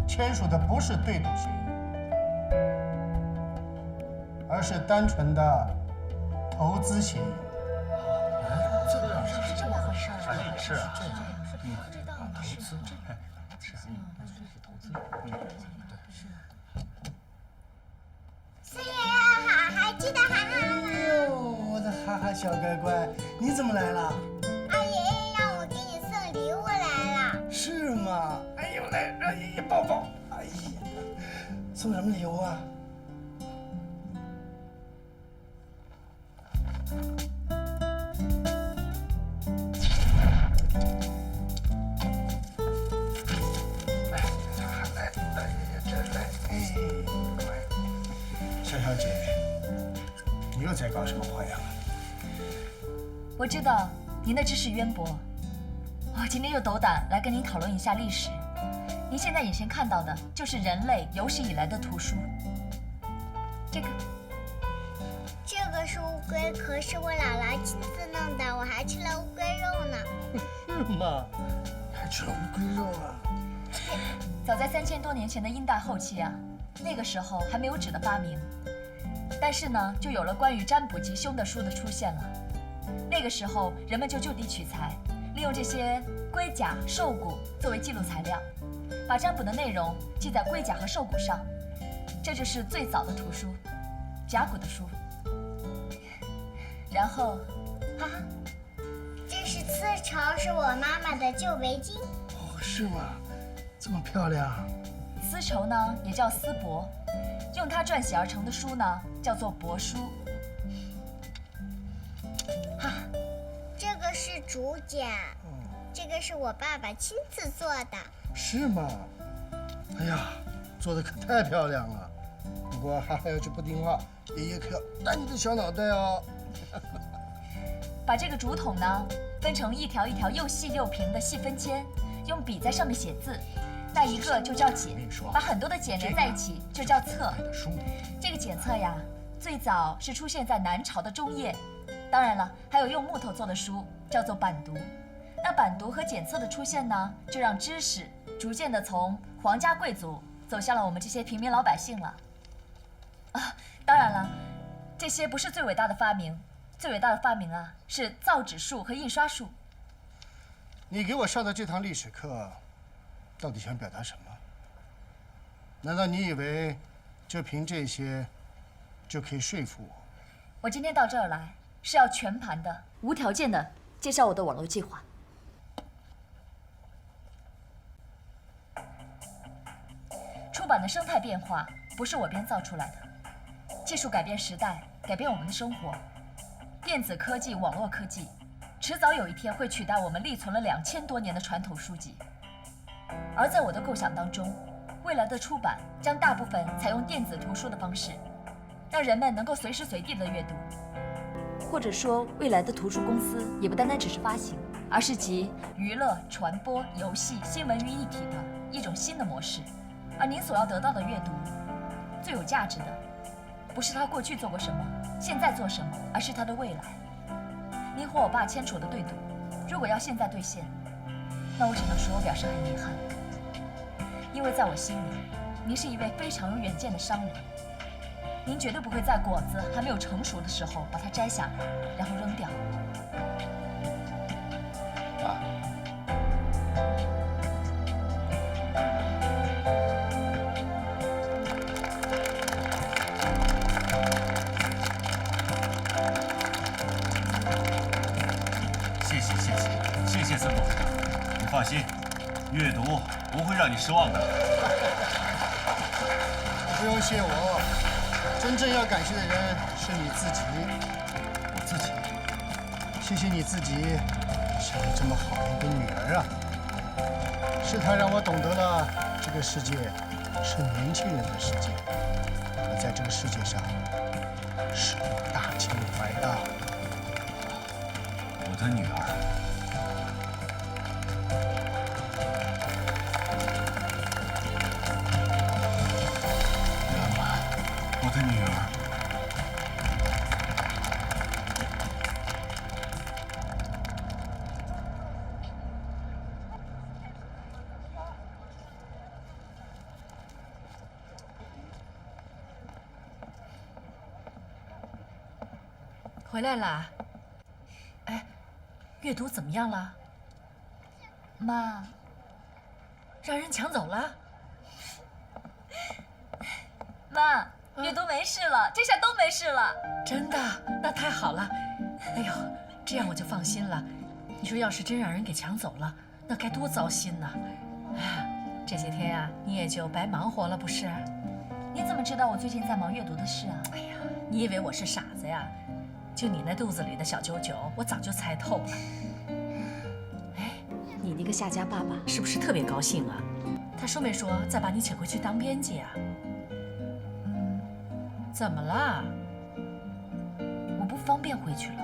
签署的不是对赌协议，而是单纯的投资协议。是这么回事儿。是啊。不知道呢。投资。是。孙爷爷好。小乖乖，你怎么来了？二爷爷让我给你送礼物来了。是吗？哎呦，来让爷爷抱抱。哎呀，送什么礼物啊？小姐，你又在搞什么花样啊？我知道您的知识渊博，我今天又斗胆来跟您讨论一下历史。您现在眼前看到的就是人类有史以来的图书。这个是乌龟壳，是我姥姥亲自弄的，我还吃了乌龟肉呢。是吗？还吃了乌龟肉啊？早在3000多年前的殷代后期啊，那个时候还没有纸的发明，但是呢，就有了关于占卜吉凶的书的出现了。那个时候，人们就就地取材，利用这些龟甲、兽骨作为记录材料，把占卜的内容记在龟甲和兽骨上。这就是最早的图书，甲骨的书。然后，哈哈，这是丝绸，是我妈妈的旧围巾。哦，是吗？这么漂亮。丝绸呢，也叫丝帛，用它撰写而成的书呢，叫做帛书。哈，这个是竹简，这个是我爸爸亲自做的。是吗？哎呀，做的可太漂亮了。不过哈哈要是不听话，爷爷可要打你的小脑袋哦。把这个竹筒呢，分成一条一条又细又平的细分签，用笔在上面写字。那一个就叫简，把很多的简连在一起就叫册。这个简册呀，最早是出现在南朝的中叶，当然了，还有用木头做的书，叫做版牍。那版牍和简册的出现呢，就让知识逐渐的从皇家贵族走向了我们这些平民老百姓了。啊，当然了，这些不是最伟大的发明，最伟大的发明啊，是造纸术和印刷术。你给我上的这堂历史课，到底想表达什么？难道你以为就凭这些就可以说服我？我今天到这儿来是要全盘的、无条件的介绍我的网络计划。出版的生态变化不是我编造出来的，技术改变时代，改变我们的生活。电子科技、网络科技，迟早有一天会取代我们立存了2000多年的传统书籍。而在我的构想当中，未来的出版将大部分采用电子图书的方式，让人们能够随时随地的阅读。或者说，未来的图书公司也不单单只是发行，而是集娱乐、传播、游戏、新闻于一体的一种新的模式。而您所要得到的阅读，最有价值的，不是他过去做过什么，现在做什么，而是他的未来。您和我爸签署的对赌，如果要现在兑现，那我只能说我表示很遗憾，因为在我心里，您是一位非常有远见的商人。您绝对不会在果子还没有成熟的时候把它摘下来，然后扔掉。谢谢孙董事长，你放心，阅读不会让你失望的。不用谢我，真正要感谢的人是你自己。我自己？谢谢你自己生了这么好的一个女儿啊！是她让我懂得了这个世界是年轻人的世界，而在这个世界上是有大情怀的。我的女儿。我的女儿，回来啦。哎，阅读怎么样了？妈，让人抢走了。妈。阅读没事了，这下都没事了。真的？那太好了。哎呦，这样我就放心了。你说要是真让人给抢走了，那该多糟心呐！哎，这些天呀，你也就白忙活了，不是？你怎么知道我最近在忙阅读的事啊？哎呀，你以为我是傻子呀？就你那肚子里的小九九，我早就猜透了。哎，你那个夏家爸爸是不是特别高兴啊？他说没说再把你请回去当编辑啊？怎么了？我不方便回去了。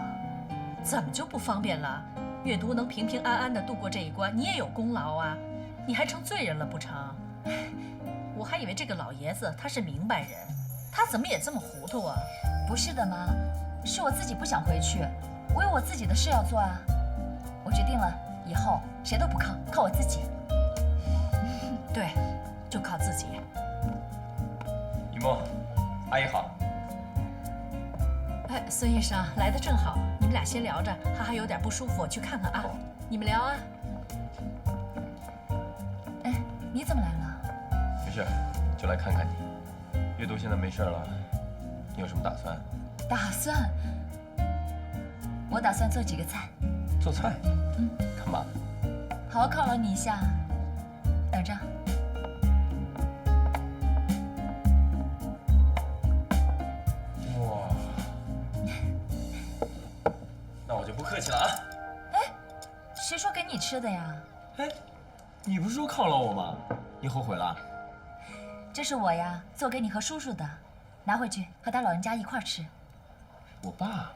怎么就不方便了？阅读能平平安安的度过这一关，你也有功劳啊！你还成罪人了不成？我还以为这个老爷子他是明白人，他怎么也这么糊涂啊？不是的妈，是我自己不想回去，我有我自己的事要做啊。我决定了，以后谁都不靠，靠我自己。对，就靠自己。一墨，阿姨好。哎，孙医生来的正好，你们俩先聊着，他还有点不舒服，我去看看啊。你们聊啊。哎，你怎么来了？没事，就来看看你。阅读现在没事了，你有什么打算？打算？我打算做几个菜。做菜？干嘛？好好犒劳你一下。等着。哇，那我就不客气了啊。哎，谁说给你吃的呀？哎，你不是说犒劳我吗？你后悔了？这是我呀，做给你和叔叔的，拿回去和他老人家一块儿吃。我爸。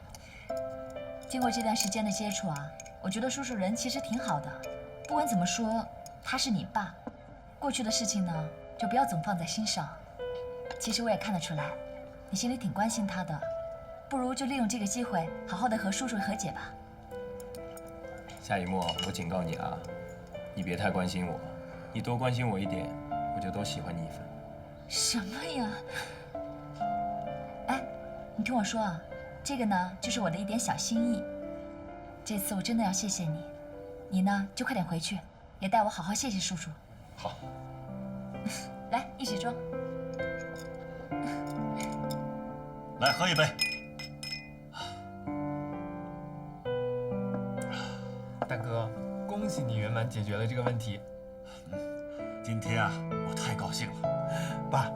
经过这段时间的接触啊，我觉得叔叔人其实挺好的。不管怎么说，他是你爸，过去的事情呢，就不要总放在心上。其实我也看得出来，你心里挺关心他的，不如就利用这个机会，好好的和叔叔和解吧。夏一墨，我警告你啊，你别太关心我，你多关心我一点，我就多喜欢你一分。什么呀？哎，你听我说啊，这个呢，就是我的一点小心意。这次我真的要谢谢你，你呢就快点回去，也带我好好谢谢叔叔。好。来，一起装。来，喝一杯。大哥，恭喜你圆满解决了这个问题。今天啊，我太高兴了。爸，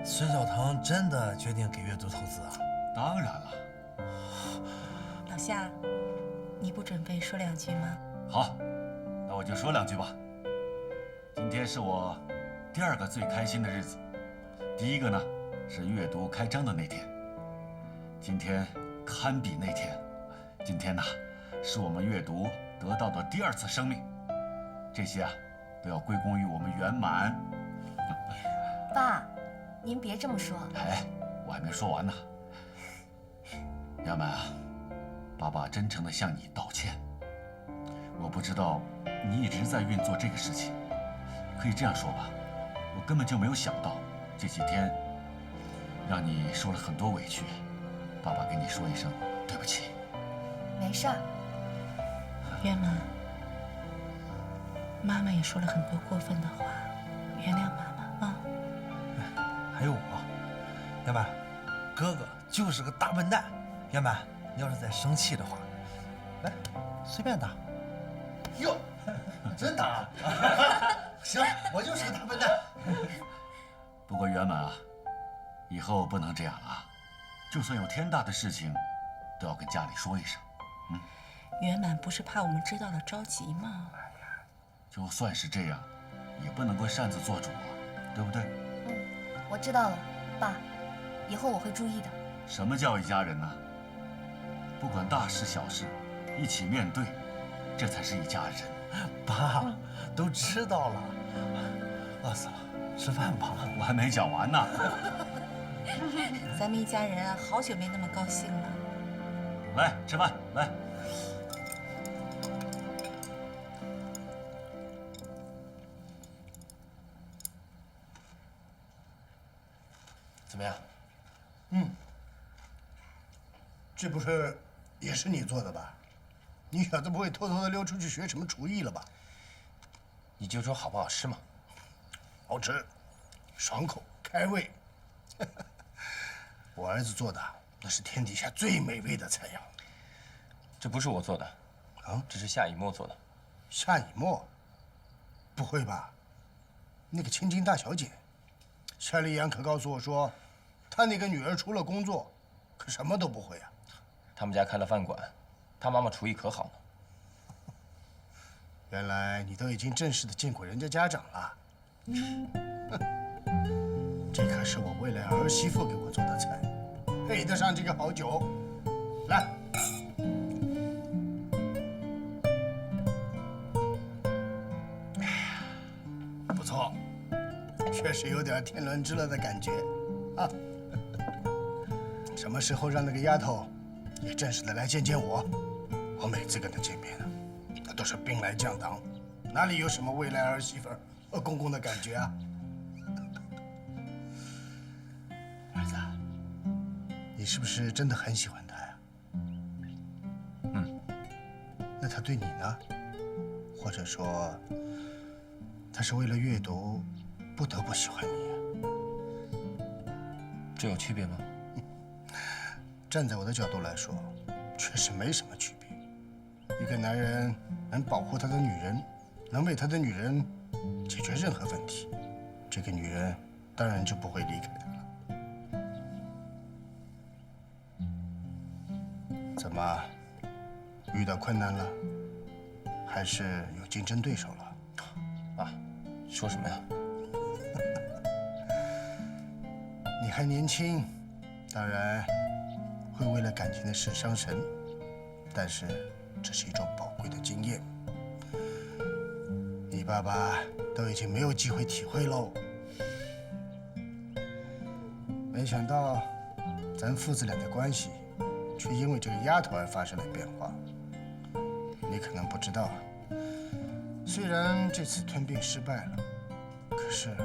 孙小腾真的决定给阅读投资啊？当然了。老夏，你不准备说两句吗？好，那我就说两句吧。今天是我第二个最开心的日子，第一个呢是阅读开张的那天，今天堪比那天，今天呢是我们阅读得到的第二次生命，这些啊都要归功于我们圆满。爸，您别这么说。哎，我还没说完呢。圆满啊，爸爸真诚地向你道歉。我不知道你一直在运作这个事情，可以这样说吧，我根本就没有想到这几天让你受了很多委屈。爸爸跟你说一声对不起。没事儿。圆满，妈妈也说了很多过分的话，原谅妈妈啊。还有我，圆满，哥哥就是个大笨蛋。圆满，你要是再生气的话，来，随便打。哟，真打？行，我就是个大笨蛋。不过圆满啊，以后不能这样了啊！就算有天大的事情，都要跟家里说一声。圆满不是怕我们知道了着急吗？就算是这样，也不能够擅自做主啊，对不对？我知道了，爸，以后我会注意的。什么叫一家人呢？不管大事小事，一起面对，这才是一家人。爸，都知道了。饿死了，吃饭吧。我还没讲完呢。咱们一家人啊，好久没那么高兴了。来吃饭，来。怎么样？这不是也是你做的吧？你小子不会偷偷的溜出去学什么厨艺了吧？你就说好不好吃嘛？好吃，爽口，开胃。我儿子做的那是天底下最美味的菜肴。这不是我做的，啊，这是夏以沫做的。夏以沫？不会吧？那个千金大小姐，夏丽阳可告诉我说，她那个女儿除了工作，可什么都不会啊。他们家开了饭馆，他妈妈厨艺可好了。原来你都已经正式的见过人家家长了。这可是我未来儿媳妇给我做的菜，配得上这个好酒。来。不错，确实有点天伦之乐的感觉啊！什么时候让那个丫头也正式的来见见我？我每次跟她见面呢，那都是兵来将挡，哪里有什么未来儿媳妇和公公的感觉啊？儿子，你是不是真的很喜欢她呀？嗯。那她对你呢？或者说，她是为了阅读，不得不喜欢你？这有区别吗？站在我的角度来说，确实没什么区别。一个男人能保护他的女人，能为他的女人解决任何问题，这个女人当然就不会离开他了。怎么，遇到困难了？还是有竞争对手了？爸，说什么呀？你还年轻，当然会为了感情的事伤神，但是这是一种宝贵的经验。你爸爸都已经没有机会体会喽。没想到，咱父子俩的关系，却因为这个丫头而发生了变化。你可能不知道，虽然这次吞并失败了，可是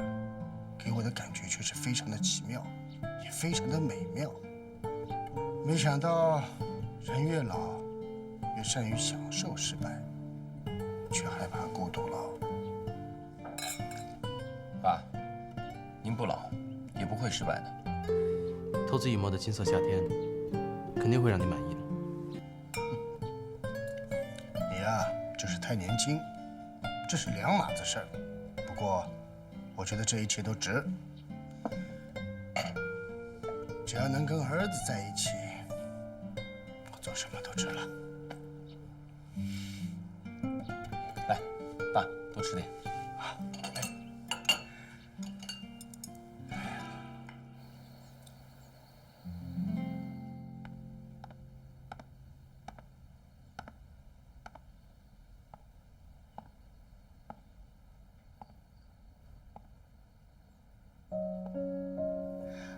给我的感觉却是非常的奇妙，也非常的美妙。没想到，人越老，越善于享受失败，却害怕孤独了。爸，您不老，也不会失败的。投资以沫的金色夏天，肯定会让你满意的。你呀，就是太年轻，这是两码子事儿。不过，我觉得这一切都值。只要能跟儿子在一起，我做什么都值了。来，爸，多吃点。好，来。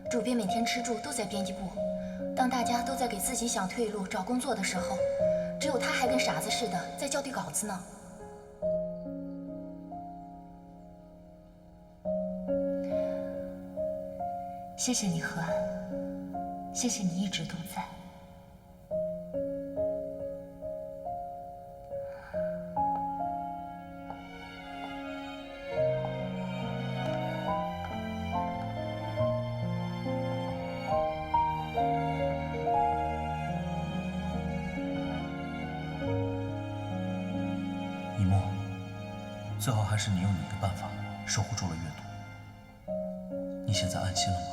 主编每天吃住都在编辑部，当大家都在给自己想退路、找工作的时候，只有他还跟傻子似的在校对稿子呢。谢谢你，何安，谢谢你一直都在。以沫，最好还是你用你的办法守护住了阅读。你现在安心了吗？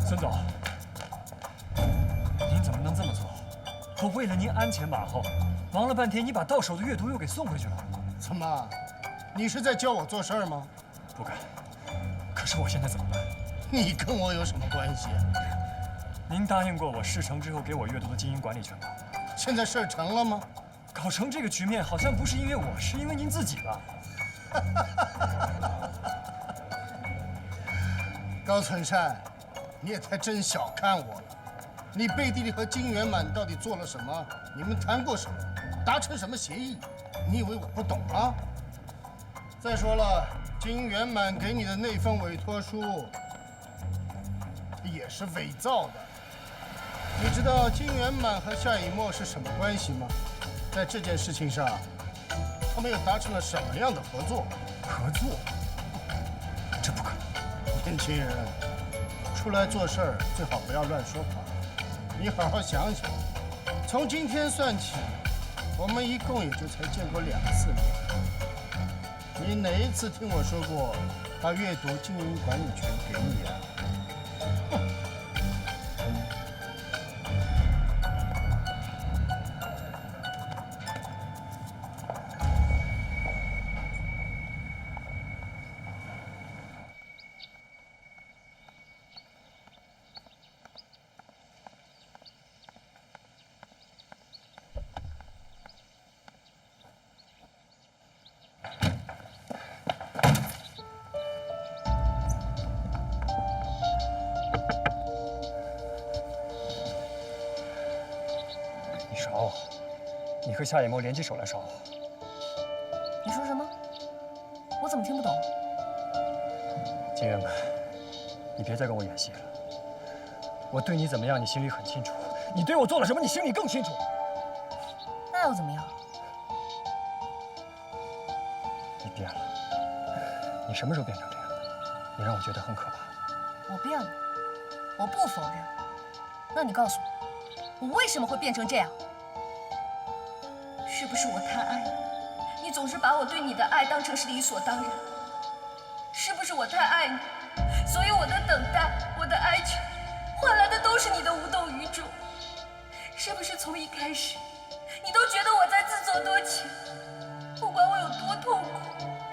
孙总，您怎么能这么做？我为了您鞍前马后，忙了半天，你把到手的阅读又给送回去了。怎么，你是在教我做事儿吗？不敢。可是我现在怎么办？你跟我有什么关系啊？您答应过我事成之后给我阅读的经营管理权吧？现在事儿成了吗？搞成这个局面，好像不是因为我，是因为您自己吧？高存善，你也太真小看我了。你背地里和金圆满到底做了什么？你们谈过什么？达成什么协议？你以为我不懂啊？再说了，金圆满给你的那份委托书也是伪造的。你知道金圆满和夏以沫是什么关系吗？在这件事情上，他们又达成了什么样的合作？合作？这不可能！年轻人，出来做事儿最好不要乱说话。你好好想想，从今天算起，我们一共也就才见过2次面。你哪一次听我说过把阅读经营管理权给你啊？你和夏以沫联起手来耍我！你说什么？我怎么听不懂？金圆满，你别再跟我演戏了。我对你怎么样，你心里很清楚；你对我做了什么，你心里更清楚。那又怎么样？你变了，你什么时候变成这样的？你让我觉得很可怕。我变了，我不否认。那你告诉我，我为什么会变成这样？是不是我太爱你？你总是把我对你的爱当成是理所当然。是不是我太爱你，所以我的等待，我的哀求，换来的都是你的无动于衷？是不是从一开始，你都觉得我在自作多情？不管我有多痛苦，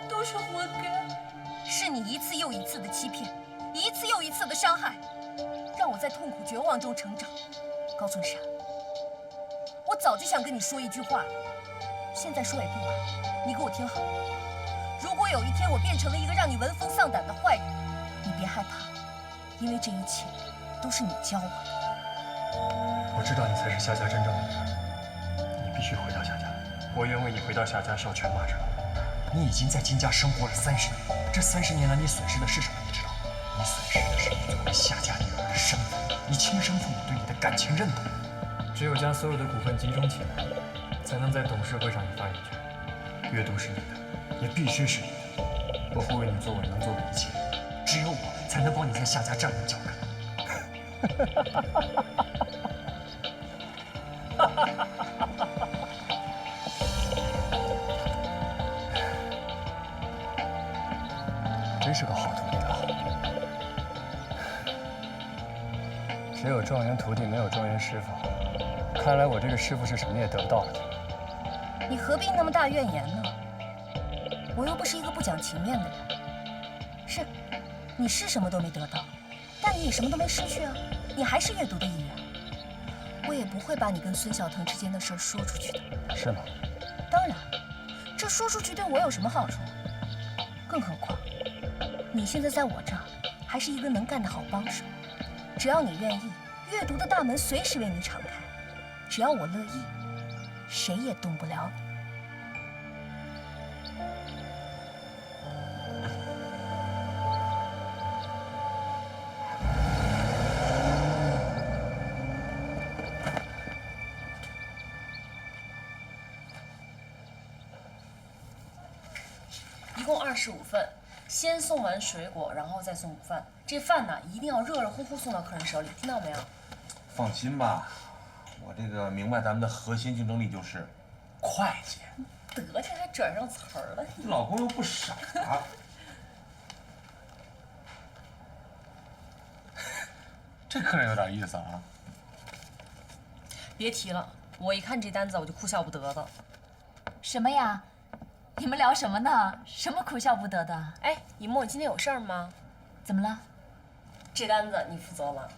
都是活该。是你一次又一次的欺骗，一次又一次的伤害，让我在痛苦绝望中成长。高存善，我早就想跟你说一句话了，现在说也不晚。你给我听好，如果有一天我变成了一个让你闻风丧胆的坏人，你别害怕，因为这一切都是你教我的。我知道你才是夏家真正的女儿，你必须回到夏家。我愿为你回到夏家受犬马之劳。你已经在金家生活了30年，这30年来你损失的是什么？你知道吗？你损失的是你作为夏家女儿的身份，你亲生父母对你的感情认同。只有将所有的股份集中起来，才能在董事会上有发言权。阅读是你的，也必须是你的。我会为你做我能做的一切，只有我才能帮你在夏家站稳脚跟。真是个好徒弟啊！只有状元徒弟，没有状元师傅。看来我这个师傅是什么也得不到了。你何必那么大怨言呢？我又不是一个不讲情面的人。是，你是什么都没得到，但你也什么都没失去啊，你还是阅读的一员。我也不会把你跟孙小腾之间的事说出去的。是吗？当然，这说出去对我有什么好处？更何况，你现在在我这儿还是一个能干的好帮手。只要你愿意，阅读的大门随时为你敞开。只要我乐意，谁也动不了你。一共25份，先送完水果，然后再送午饭。这饭呢，一定要热热乎乎送到客人手里，听到没有？放心吧，我这个明白咱们的核心竞争力就是会计。得这还转上词儿了，你老公又不傻。这客人有点意思啊。别提了，我一看这单子我就哭笑不得的。什么呀？你们聊什么呢？什么哭笑不得的？哎，以沫，你今天有事儿吗？怎么了？这单子你负责了。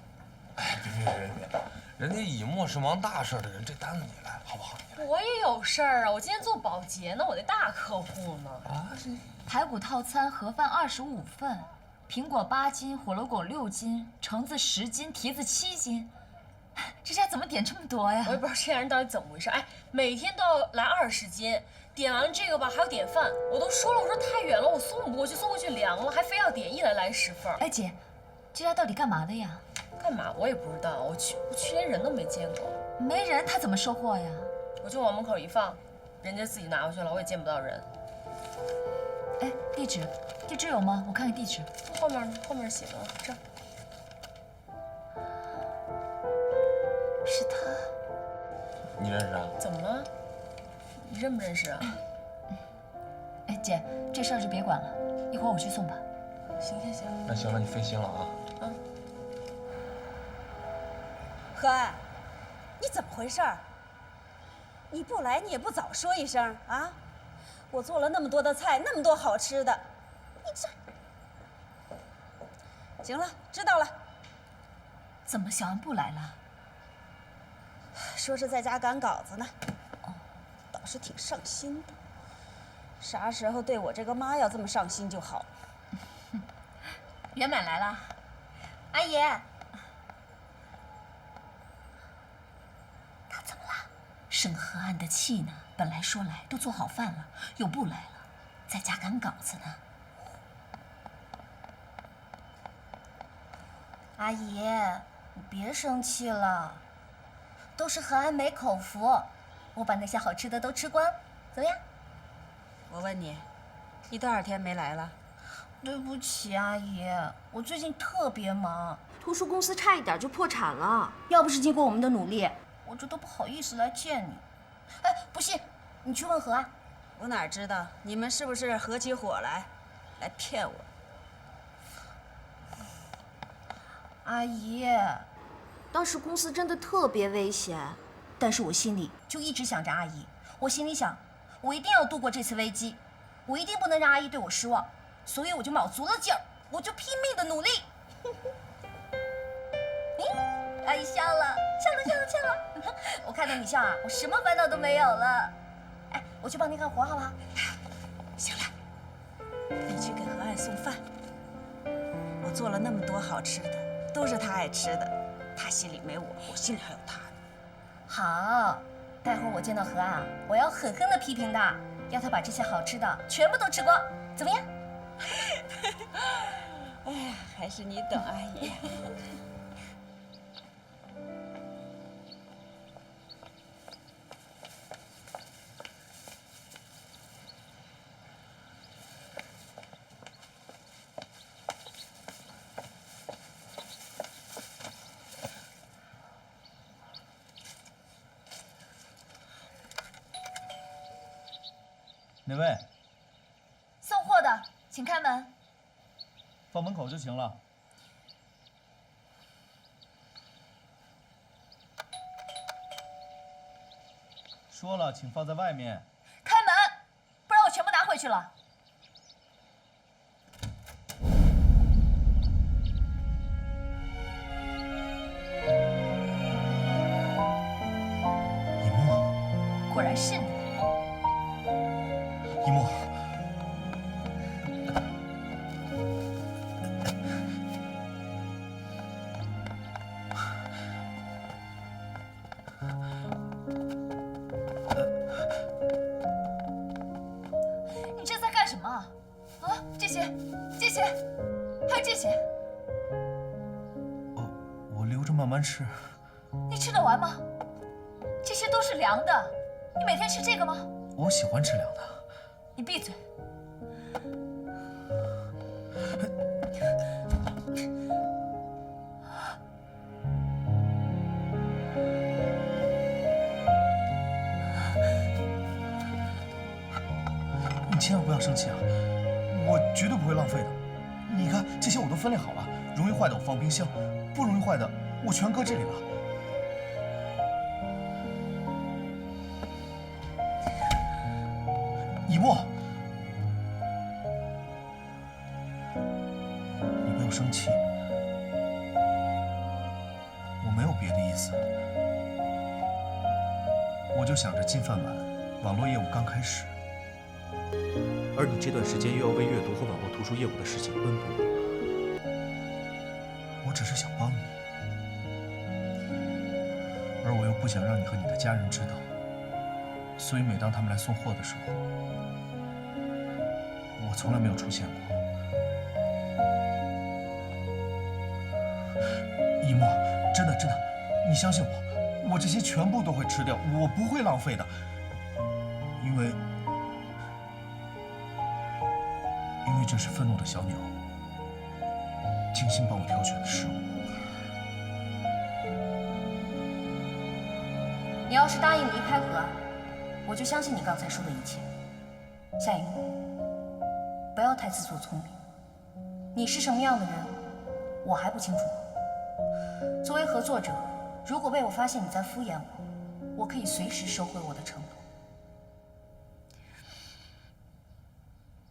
哎，别，人家以沫是忙大事的人，这单子你来，好不好？我也有事儿啊，我今天做保洁呢，我那大客户呢。啊，这排骨套餐盒饭25份，苹果8斤，火龙果6斤，橙子10斤，提子7斤。这家怎么点这么多呀？我也不知道这家人到底怎么回事。哎，每天都要来20斤，点完这个吧还要点饭。我都说了，我说太远了，我送不过去，送过去凉了，还非要点，一来10份。哎姐，这家到底干嘛的呀？干嘛我也不知道，我去连人都没见过。没人他怎么收货呀？我就往门口一放，人家自己拿回去了，我也见不到人。哎，地址有吗？我看看地址。后面呢？后面写的这儿。是他。你认识啊？怎么了？你认不认识啊？哎，姐，这事儿就别管了，一会儿我去送吧。行。那行了，你费心了啊。何安，你怎么回事？你不来，你也不早说一声啊！我做了那么多的菜，那么多好吃的，你这……行了，知道了。怎么小安不来了？说是在家赶稿子呢。哦，倒是挺上心的。啥时候对我这个妈要这么上心就好了。圆满来了，阿姨。他怎么了？生何安的气呢？本来说来都做好饭了，又不来了，在家赶稿子呢。阿姨，你别生气了，都是何安没口福，我把那些好吃的都吃光，怎么样？我问你，你多少天没来了？对不起，阿姨，我最近特别忙，图书公司差一点就破产了，要不是经过我们的努力，我这都不好意思来见你。哎，不信，你去问何安。我哪知道你们是不是合起伙来骗我？阿姨，当时公司真的特别危险，但是我心里就一直想着阿姨。我心里想，我一定要度过这次危机，我一定不能让阿姨对我失望，所以我就卯足了劲儿，我就拼命的努力。阿姨笑了。我看到你笑啊，我什么烦恼都没有了。哎，我去帮你干活好不好？行了，你去给何爱送饭。我做了那么多好吃的，都是他爱吃的，他心里没我，我心里还有他呢。好，待会儿我见到何安啊，我要狠狠的批评他，要他把这些好吃的全部都吃光，怎么样？哎呀，还是你懂阿姨。哪位？送货的，请开门。放门口就行了。说了，请放在外面。开门，不然我全部拿回去了。一墨，果然是你。一墨，你这在干什么？啊，这些，还有这些，我留着慢慢吃。你吃得完吗？这些都是凉的，你每天吃这个吗？我喜欢吃凉的。你闭嘴！你千万不要生气啊！我绝对不会浪费的。你看这些我都分类好了，容易坏的我放冰箱，不容易坏的我全搁这里了。以沫，你不要生气。我就想着进饭碗，网络业务刚开始，而你这段时间又要为阅读和网络图书业务的事情奔波。我只是想帮你，而我又不想让你和你的家人知道，所以每当他们来送货的时候，我从来没有出现过。一墨，真的，你相信我，我这些全部都会吃掉，我不会浪费的，因为这是愤怒的小鸟精心帮我挑选的食物。你要是答应离开河岸，我就相信你刚才说的一切。夏一木，不要太自作聪明，你是什么样的人，我还不清楚吗？作为合作者，如果被我发现你在敷衍我，我可以随时收回我的承诺。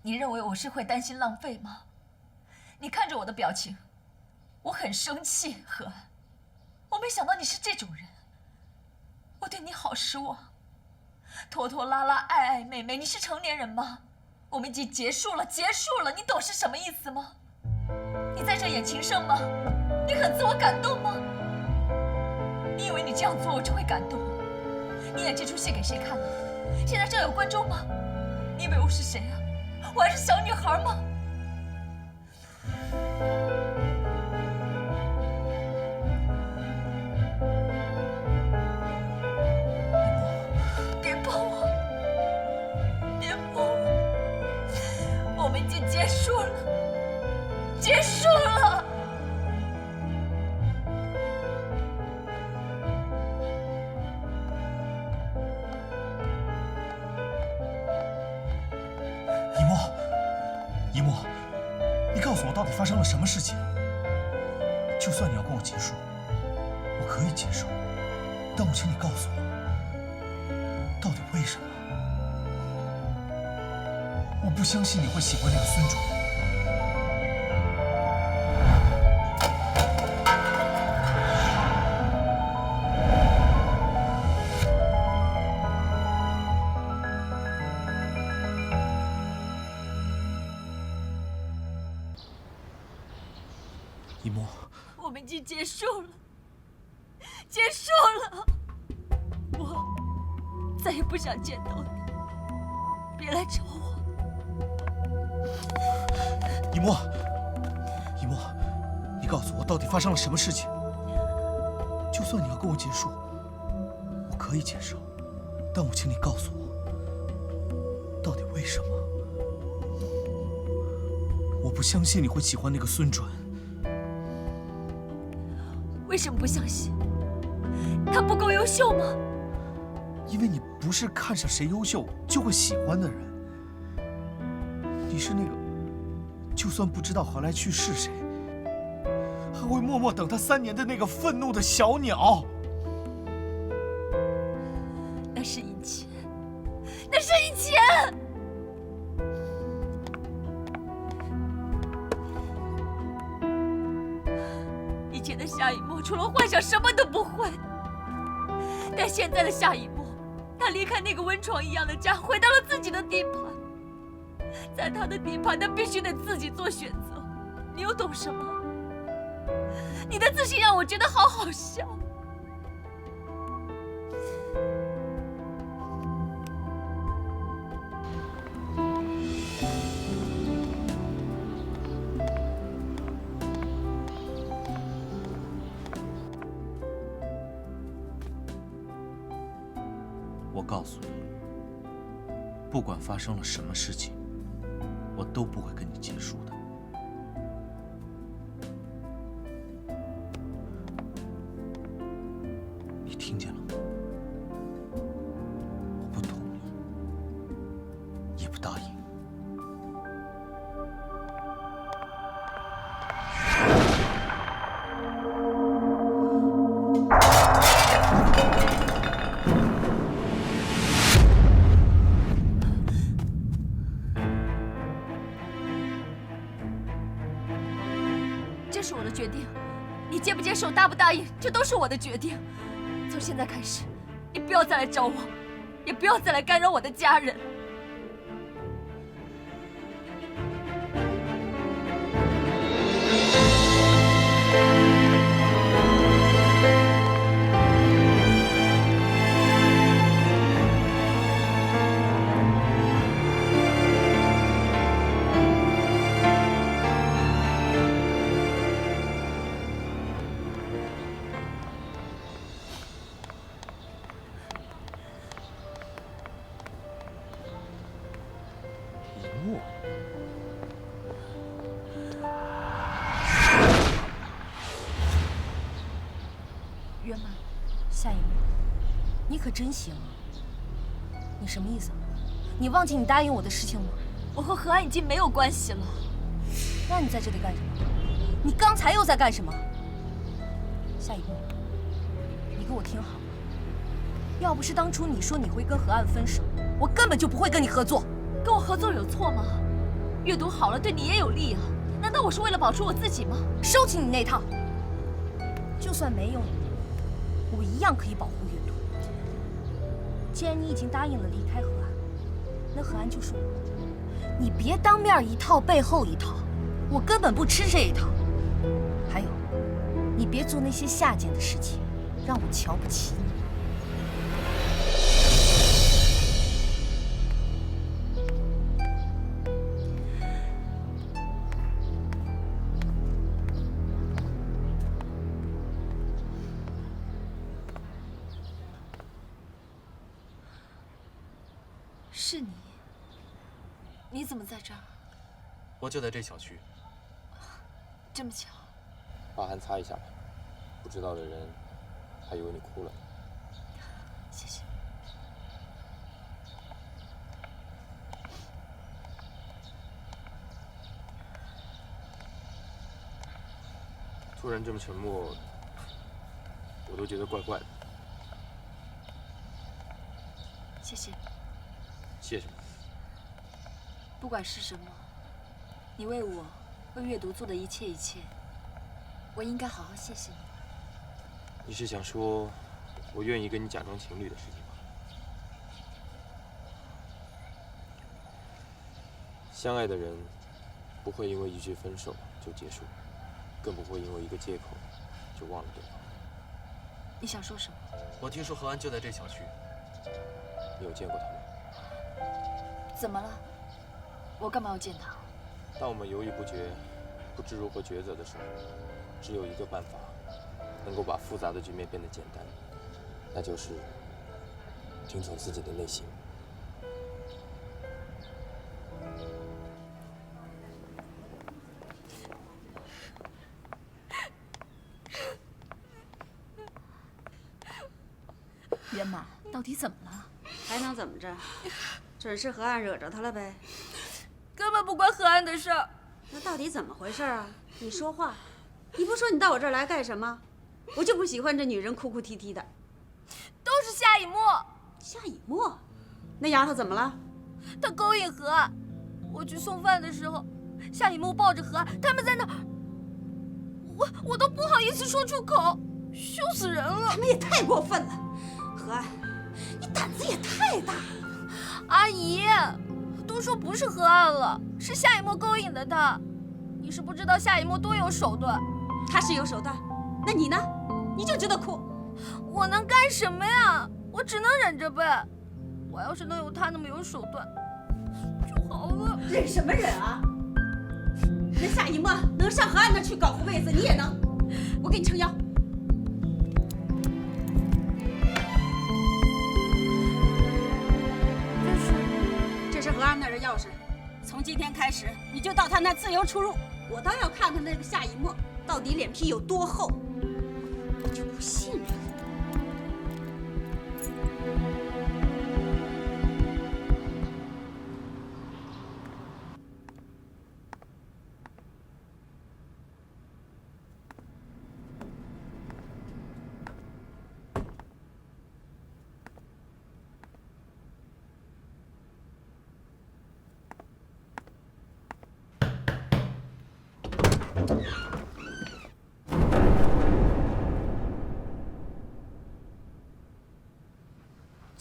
你认为我是会担心浪费吗？你看着我的表情，我很生气，何安，我没想到你是这种人，我对你好失望。拖拖拉拉，爱爱妹妹，你是成年人吗？我们已经结束了，你懂是什么意思吗？你在这演情圣吗？你很自我感动吗？你以为你这样做我就会感动？你演这出戏给谁看的？现在这有观众吗？你以为我是谁啊？我还是小女孩吗？别碰我！别碰我！我们已经结束了，结束了！一墨，你告诉我到底发生了什么事情？就算你要跟我结束，我可以接受，但我请你告诉我，到底为什么？我不相信你会喜欢那个孙主。一墨，我们已经结束了，结束了。我再也不想见到你，别来找我。一墨，你告诉我到底发生了什么事情？就算你要跟我结束，我可以接受，但我请你告诉我，到底为什么？我不相信你会喜欢那个孙转。为什么不相信？他不够优秀吗？因为你不是看上谁优秀就会喜欢的人，你是那个就算不知道何来去是谁，还会默默等他3年的那个愤怒的小鸟。那是以前，那是以前。以前的夏一墨除了幻想什么都不会，但现在的夏一墨，他离开那个温床一样的家，回到了自己的地盘。在他的地盘，他必须得自己做选择。你又懂什么？你的自信让我觉得好好笑。我告诉你，不管发生了什么事情，我都不会跟你结束的。你听见了吗？我不同意，也不答应。这是我的决定，你接不接受，答不答应，这都是我的决定。从现在开始，你不要再来找我，也不要再来干扰我的家人。月曼，夏一木，你可真行啊！你什么意思啊？你忘记你答应我的事情吗？我和何安已经没有关系了。那你在这里干什么？你刚才又在干什么？夏一木，你给我听好了，要不是当初你说你会跟何安分手，我根本就不会跟你合作。跟我合作有错吗？阅读好了对你也有利啊！难道我是为了保住我自己吗？收起你那套！就算没有你，我一样可以保护阅读。既然你已经答应了离开何安，那何安就是我。你别当面一套背后一套，我根本不吃这一套。还有，你别做那些下贱的事情，让我瞧不起你。是你？你怎么在这儿？我就在这小区。这么巧？把汗擦一下吧，不知道的人还以为你哭了。谢谢。突然这么沉默，我都觉得怪怪的。谢谢。谢什么？不管是什么，你为我、为阅读做的一切，我应该好好谢谢你。你是想说，我愿意跟你假装情侣的事情吧？相爱的人，不会因为一句分手就结束，更不会因为一个借口就忘了对方。你想说什么？我听说何安就在这小区。你有见过他吗？怎么了？我干嘛要见他？当我们犹豫不决，不知如何抉择的时候，只有一个办法，能够把复杂的局面变得简单，那就是听从自己的内心。圆满，到底怎么了？还能怎么着？准是何安惹着他了呗。根本不关何安的事儿。那到底怎么回事啊？你说话，你不说你到我这儿来干什么？我就不喜欢这女人哭哭啼啼的。都是夏以沫。夏以沫？那丫头怎么了？她勾引何安。我去送饭的时候，夏以沫抱着何安，他们在那儿，我都不好意思说出口，羞死人了。他们也太过分了。何安，你胆子也太大了。阿姨，都说不是何安了，是夏以沫勾引的他。你是不知道夏以沫多有手段。他是有手段，那你呢？你就知道哭。我能干什么呀？我只能忍着呗。我要是能有他那么有手段就好了。忍什么忍啊？那夏以沫能上何安那去搞胡妹子，你也能。我给你撑腰。这是何安那儿的钥匙，从今天开始你就到他那自由出入。我倒要看看那个夏以沫到底脸皮有多厚，我就不信任他。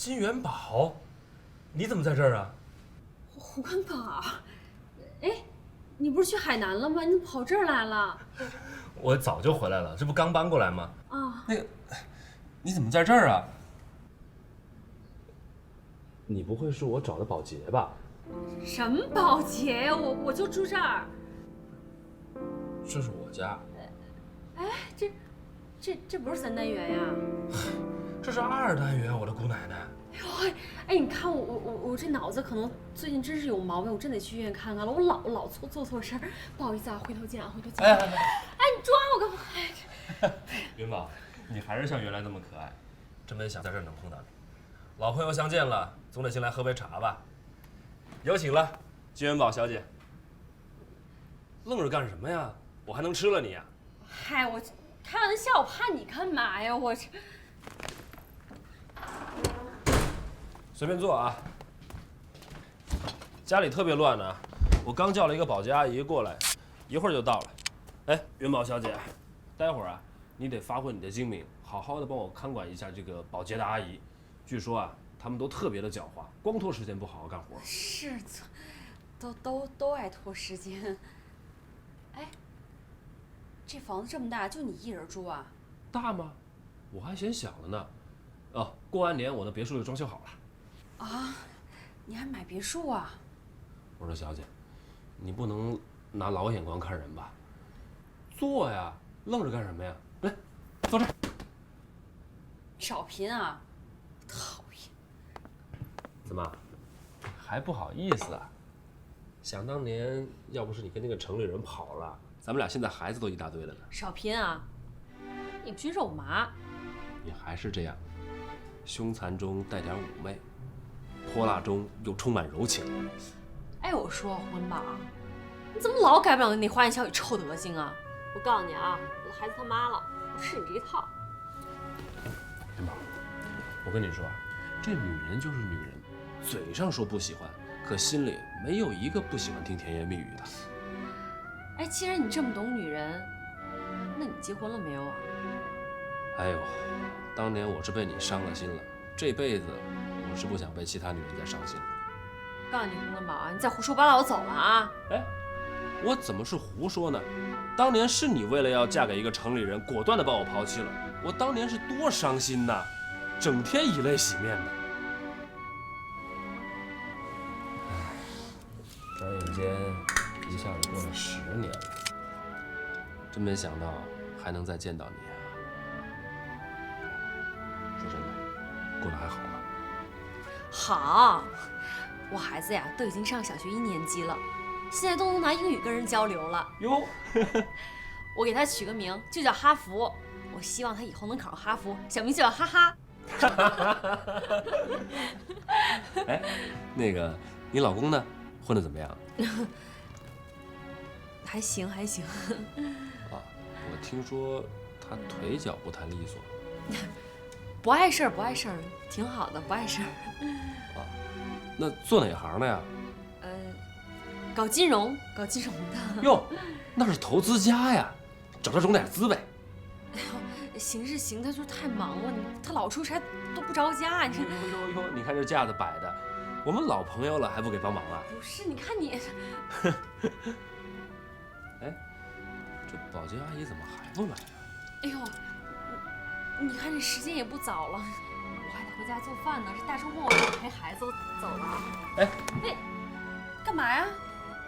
金元宝，你怎么在这儿啊？胡根宝，哎，你不是去海南了吗？你怎么跑这儿来了？我早就回来了，这不刚搬过来吗？啊，那个，你怎么在这儿啊？你不会是我找的保洁吧？什么保洁呀？我就住这儿。这是我家。哎，这不是3单元呀？这是2单元，我的姑奶奶。哎，你看我这脑子可能最近真是有毛病，我真得去医院看看了。我老做错事儿，不好意思啊，回头见啊，回头见。哎，你抓我干嘛？云宝，你还是像原来那么可爱，真没想在这儿能碰到你。老朋友相见了，总得先来喝杯茶吧。有请了，金元宝小姐。愣着干什么呀？我还能吃了你呀？嗨，我开玩笑，我怕你干嘛呀？我这。随便坐啊。家里特别乱呢，我刚叫了一个保洁阿姨过来，一会儿就到了。哎，元宝小姐，待会儿啊，你得发挥你的精明，好好的帮我看管一下这个保洁的阿姨。据说啊，他们都特别的狡猾，光拖时间不好好干活。是，都爱拖时间。哎，这房子这么大，就你一人住啊？大吗？我还嫌小了呢。哦，过完年我的别墅就装修好了。啊，你还买别墅啊？我说小姐，你不能拿老眼光看人吧？坐呀，愣着干什么呀？来，坐这儿。少贫啊！讨厌。怎么，还不好意思啊？想当年，要不是你跟那个城里人跑了，咱们俩现在孩子都一大堆了呢。少贫啊！你不许肉麻。你还是这样，凶残中带点妩媚，泼辣中又充满柔情。哎，我说胡文宝，你怎么老改不了那花言巧语臭德行啊？我告诉你啊，我的孩子他妈了，我吃你这一套。元宝，我跟你说啊，这女人就是女人，嘴上说不喜欢，可心里没有一个不喜欢听甜言蜜语的。哎，既然你这么懂女人，那你结婚了没有啊？哎呦，当年我是被你伤了心了，这辈子我是不想被其他女人再伤心了。告诉你胡文宝啊，你再胡说八道，我走了啊！哎，我怎么是胡说呢？当年是你为了要嫁给一个城里人，果断的把我抛弃了。我当年是多伤心呐，整天以泪洗面的。哎，转眼间一下子过了10年了，真没想到还能再见到你啊！说真的，过得还好吗？好，我孩子呀都已经上小学1年级了，现在都能拿英语跟人交流了。哟，我给他取个名，就叫哈佛。我希望他以后能考上哈佛，小名就叫哈哈。哎，那个，你老公呢？混得怎么样？还行还行。啊，我听说他腿脚不太利索。不碍事儿不碍事儿，挺好的，不碍事儿。啊，那做哪行的呀？搞金融的。哟，那是投资家呀，找他融点资呗。哎呦，行是行，他就是太忙了，他老出差都不着家。你看，哟，你看这架子摆的，我们老朋友了还不给帮忙啊？不是，你看你。哎，这保洁阿姨怎么还不来呀？哎呦，你看这时间也不早了，我还得回家做饭呢。这大周末我得陪孩子走了啊。哎，干嘛呀？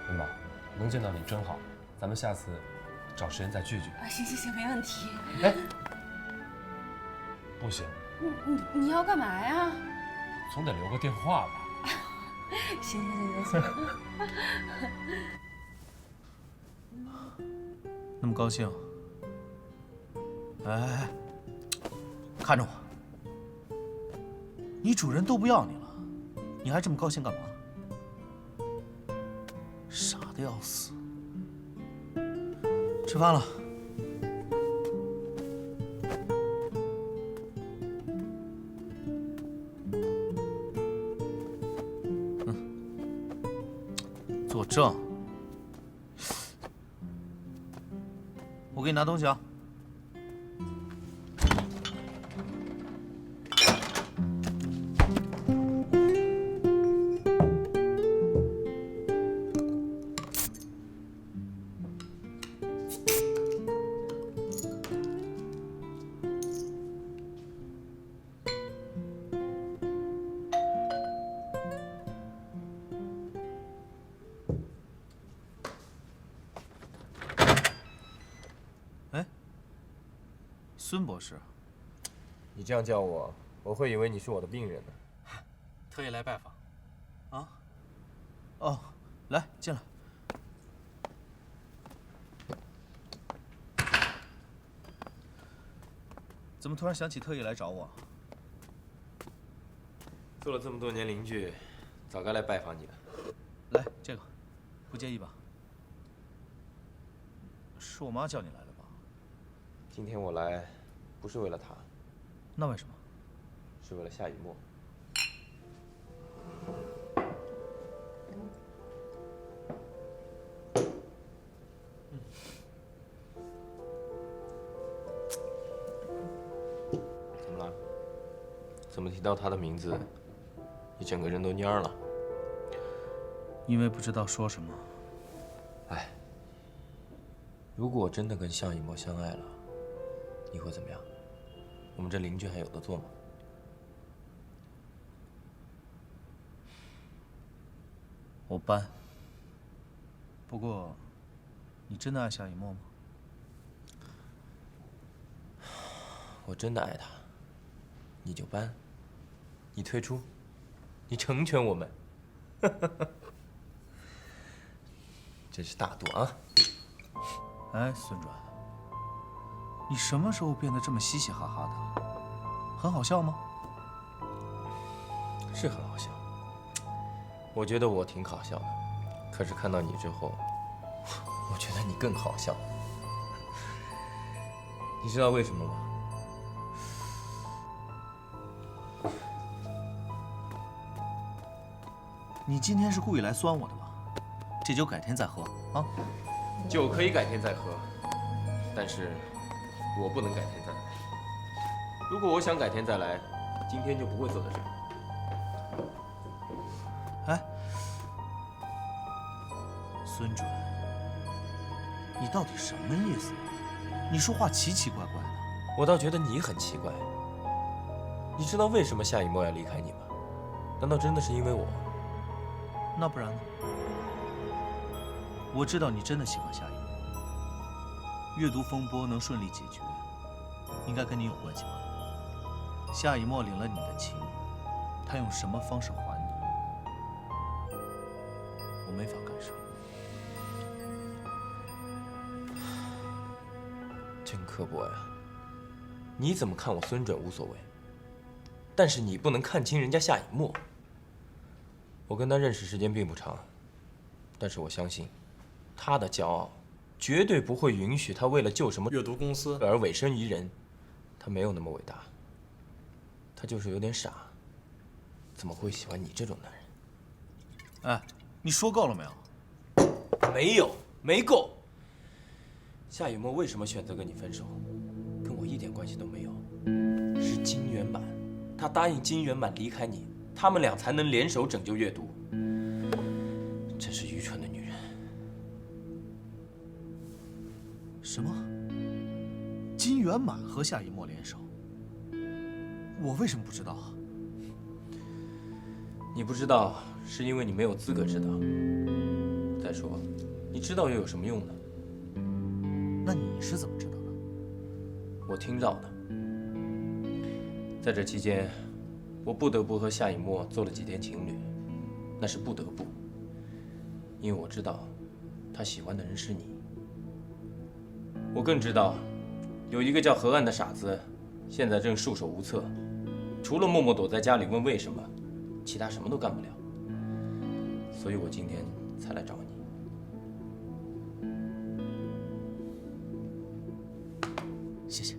元宝，能见到你真好，咱们下次找时间再聚聚。啊，行，没问题。哎，不行，你要干嘛呀？总得留个电话吧。行。那么高兴？哎，看着我，你主人都不要你了，你还这么高兴干嘛？傻的要死！吃饭了。作证。我给你拿东西啊。孙博士，你这样叫我，我会以为你是我的病人呢。特意来拜访。啊？哦，来进来。怎么突然想起特意来找我？做了这么多年邻居，早该来拜访你了。来，这个，不介意吧？是我妈叫你来的吧？今天我来，不是为了她，那为什么？是为了夏雨墨。怎么了？怎么提到她的名字，你整个人都蔫儿了？因为不知道说什么。哎，如果我真的跟夏雨墨相爱了，你会怎么样？我们这邻居还有得做吗？我搬。不过，你真的爱夏雨墨吗？我真的爱他，你就搬，你退出，你成全我们，真是大度啊！哎，孙转，你什么时候变得这么嘻嘻哈哈的？很好笑吗？是很好笑，我觉得我挺好笑的，可是看到你之后，我觉得你更好笑。你知道为什么吗？你今天是故意来酸我的吧？这酒改天再喝啊。酒可以改天再喝，但是我不能改天再来。如果我想改天再来，今天就不会坐在这里。哎，孙准，你到底什么意思？你说话奇奇怪怪的。我倒觉得你很奇怪。你知道为什么夏雨墨要离开你吗？难道真的是因为我？那不然呢？我知道你真的喜欢夏雨墨，阅读风波能顺利解决，应该跟你有关系吧？夏雨墨领了你的情，他用什么方式还你？我没法干涉。真刻薄呀！你怎么看我孙准无所谓，但是你不能看清人家夏雨墨。我跟他认识时间并不长，但是我相信，他的骄傲绝对不会允许他为了救什么阅读公司而委身于人。他没有那么伟大，他就是有点傻。怎么会喜欢你这种男人？哎，你说够了没有？没有，没够。夏雨墨为什么选择跟你分手，跟我一点关系都没有。是金元满，他答应金元满离开你，他们俩才能联手拯救阅读。真是愚蠢的女人。什么？金元满和夏雨墨联手？我为什么不知道啊？你不知道，是因为你没有资格知道。再说，你知道又有什么用呢？那你是怎么知道的？我听到的。在这期间，我不得不和夏雨墨做了几天情侣，那是不得不，因为我知道，他喜欢的人是你。我更知道，有一个叫何岸的傻子，现在正束手无策，除了默默躲在家里问为什么，其他什么都干不了。所以我今天才来找你。谢谢。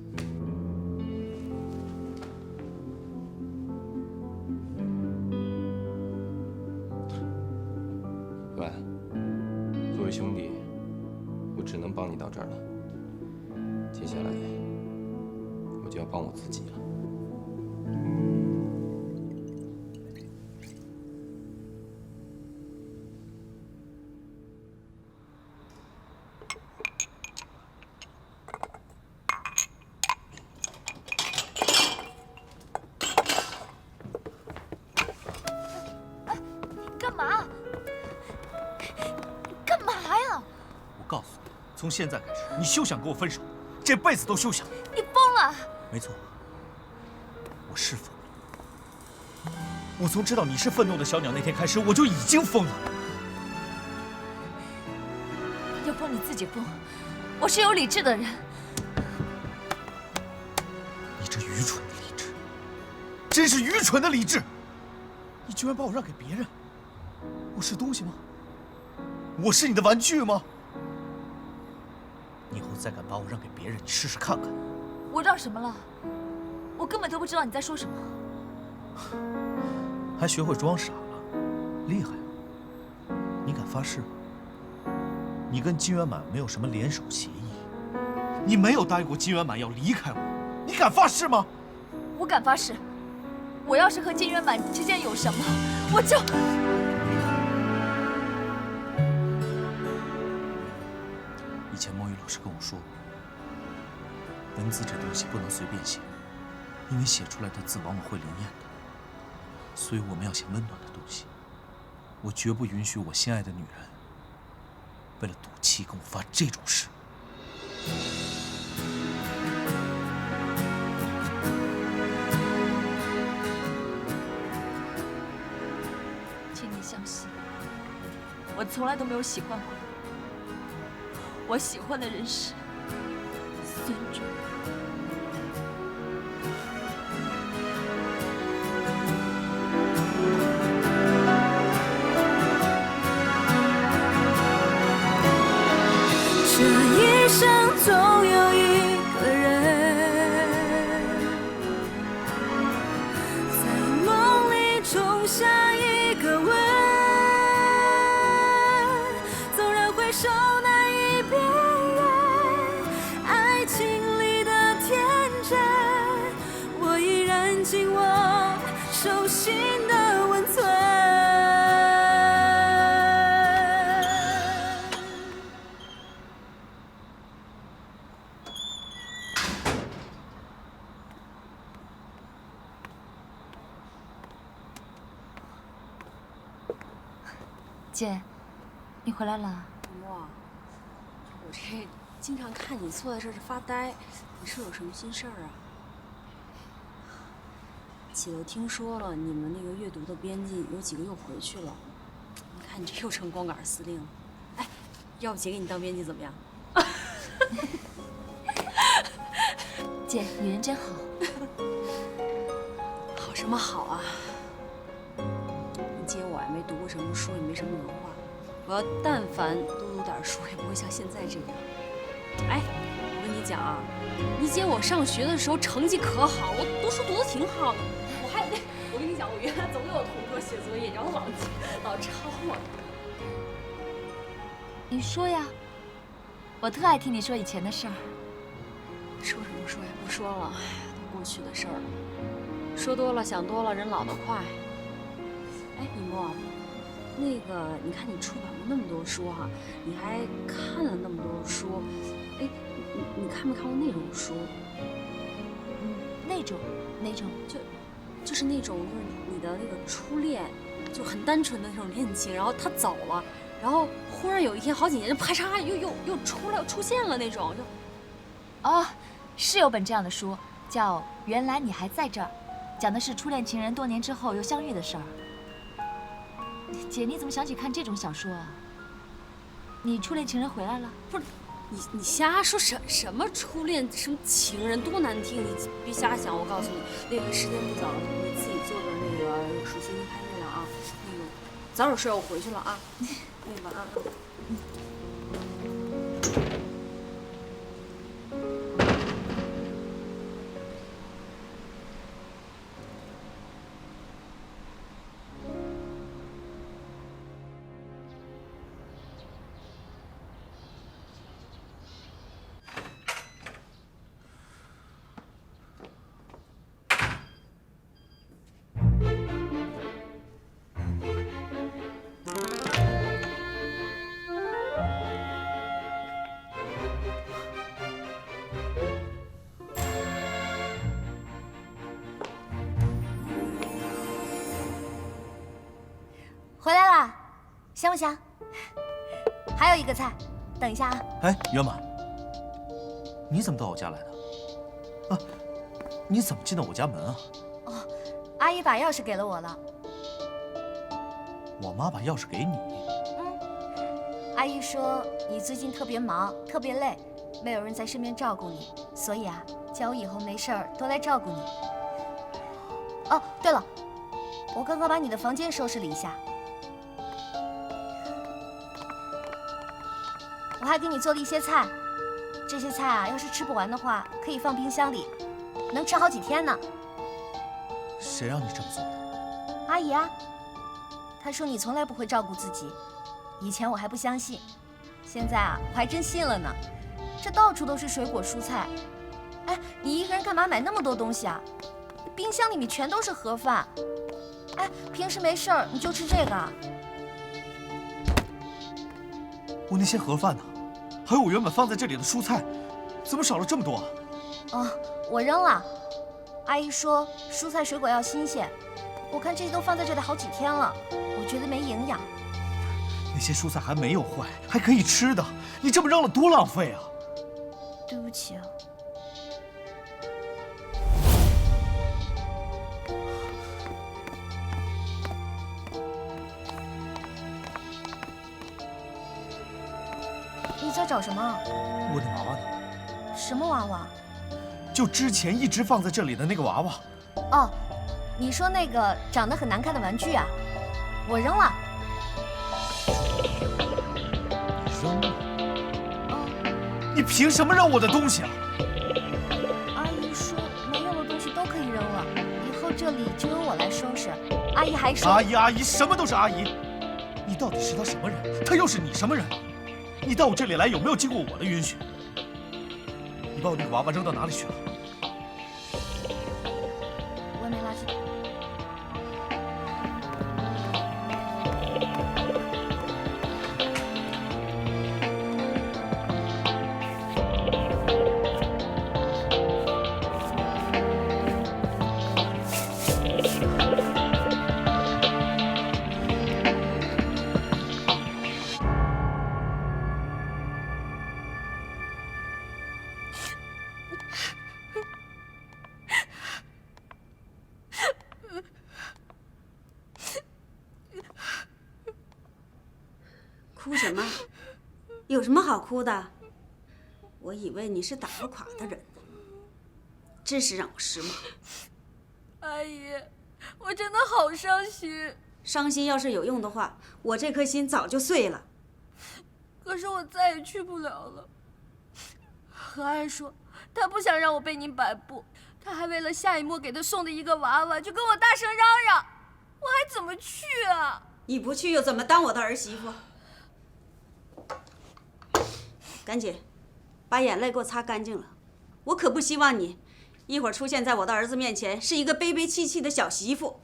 何岸，作为兄弟，我只能帮你到这儿了。接下来，我就要帮我自己了。从现在开始，你休想跟我分手，这辈子都休想！你疯了！没错，我是疯了。我从知道你是愤怒的小鸟那天开始，我就已经疯了。要疯你自己疯，我是有理智的人。你这愚蠢的理智，真是愚蠢的理智！你居然把我让给别人，我是东西吗？我是你的玩具吗？你以后再敢把我让给别人，你试试看看。我让什么了？我根本都不知道你在说什么。还学会装傻了，厉害啊！你敢发誓吗？你跟金元满没有什么联手协议，你没有答应过金元满要离开我，你敢发誓吗？我敢发誓，我要是和金元满之间有什么，我就……以前墨雨老师跟我说过，文字这东西不能随便写，因为写出来的字往往会灵验的。所以我们要写温暖的东西。我绝不允许我心爱的女人为了赌气跟我发这种誓。请你相信，我从来都没有喜欢过。我喜欢的人是孙仲。这一生总有一个人，在梦里种下一个吻，纵然回首难以辨认爱情里的天真，我依然紧握手心的温存。姐，你回来了。莫，我这经常看你坐在这儿发呆，你是有什么心事儿啊？姐都听说了，你们那个阅读的编辑有几个又回去了。你看你这又成光杆司令了。哎，要不姐给你当编辑怎么样？姐，女人真好。好什么好啊？姐我也没读过什么书，也没什么文化。我要但凡多读点书，也不会像现在这样。哎，我跟你讲啊，你姐我上学的时候成绩可好，我读书读得挺好的。我跟你讲，我原来总有同桌写作业，然后老抄我。你说呀，我特爱听你说以前的事儿。说什么说呀？不说了，都过去的事儿了。说多了，想多了，人老得快。哎，李默，那个，你看你出版过那么多书哈，你还看了那么多书，哎，你看没看过那种书？那种就是那种，就是你的那个初恋，就很单纯的那种恋情，然后他走了，然后忽然有一天，好几年，啪嚓又出现了那种，就，哦，是有本这样的书，叫《原来你还在这儿》，讲的是初恋情人多年之后又相遇的事儿。姐，你怎么想起看这种小说啊？你初恋情人回来了？不是，你瞎说什么初恋什么情人多难听，你别瞎想。我告诉你，那个时间不早了，你自己坐着那个数星星看月亮啊。那个早点睡，我回去了啊。那个晚安啊。回来啦，香不香？还有一个菜，等一下啊。哎，元满，你怎么到我家来的？啊，你怎么进到我家门啊？哦，阿姨把钥匙给了我了。我妈把钥匙给你？阿姨说你最近特别忙，特别累，没有人在身边照顾你，所以啊，叫我以后没事儿多来照顾你。哦，对了，我刚刚把你的房间收拾了一下，我还给你做了一些菜。这些菜啊，要是吃不完的话，可以放冰箱里，能吃好几天呢。谁让你这么做的？阿姨啊，她说你从来不会照顾自己，以前我还不相信，现在啊，我还真信了呢。这到处都是水果蔬菜，哎，你一个人干嘛买那么多东西啊？冰箱里面全都是盒饭，哎，平时没事儿你就吃这个啊？我那些盒饭呢？还有我原本放在这里的蔬菜，怎么少了这么多啊？哦，我扔了。阿姨说蔬菜水果要新鲜，我看这些都放在这里好几天了，我觉得没营养。那些蔬菜还没有坏，还可以吃的，你这么扔了多浪费啊！对不起啊。你在找什么？我的娃娃呢？什么娃娃？就之前一直放在这里的那个娃娃。哦，你说那个长得很难看的玩具啊？我扔了。你扔了？你凭什么扔我的东西啊？阿姨说没用的东西都可以扔了，以后这里就由我来收拾。阿姨还说……阿姨，什么都是阿姨。你到底是她什么人？她又是你什么人？你到我这里来有没有经过我的允许？你把我那个娃娃扔到哪里去了？外面垃圾桶。哭什么？有什么好哭的？我以为你是打不垮的人呢，真是让我失望。阿姨，我真的好伤心。伤心要是有用的话，我这颗心早就碎了。可是我再也去不了了。何安说他不想让我被您摆布，他还为了夏以沫给他送的一个娃娃就跟我大声嚷嚷，我还怎么去啊？你不去又怎么当我的儿媳妇？赶紧把眼泪给我擦干净了，我可不希望你一会儿出现在我的儿子面前是一个悲悲戚戚的小媳妇。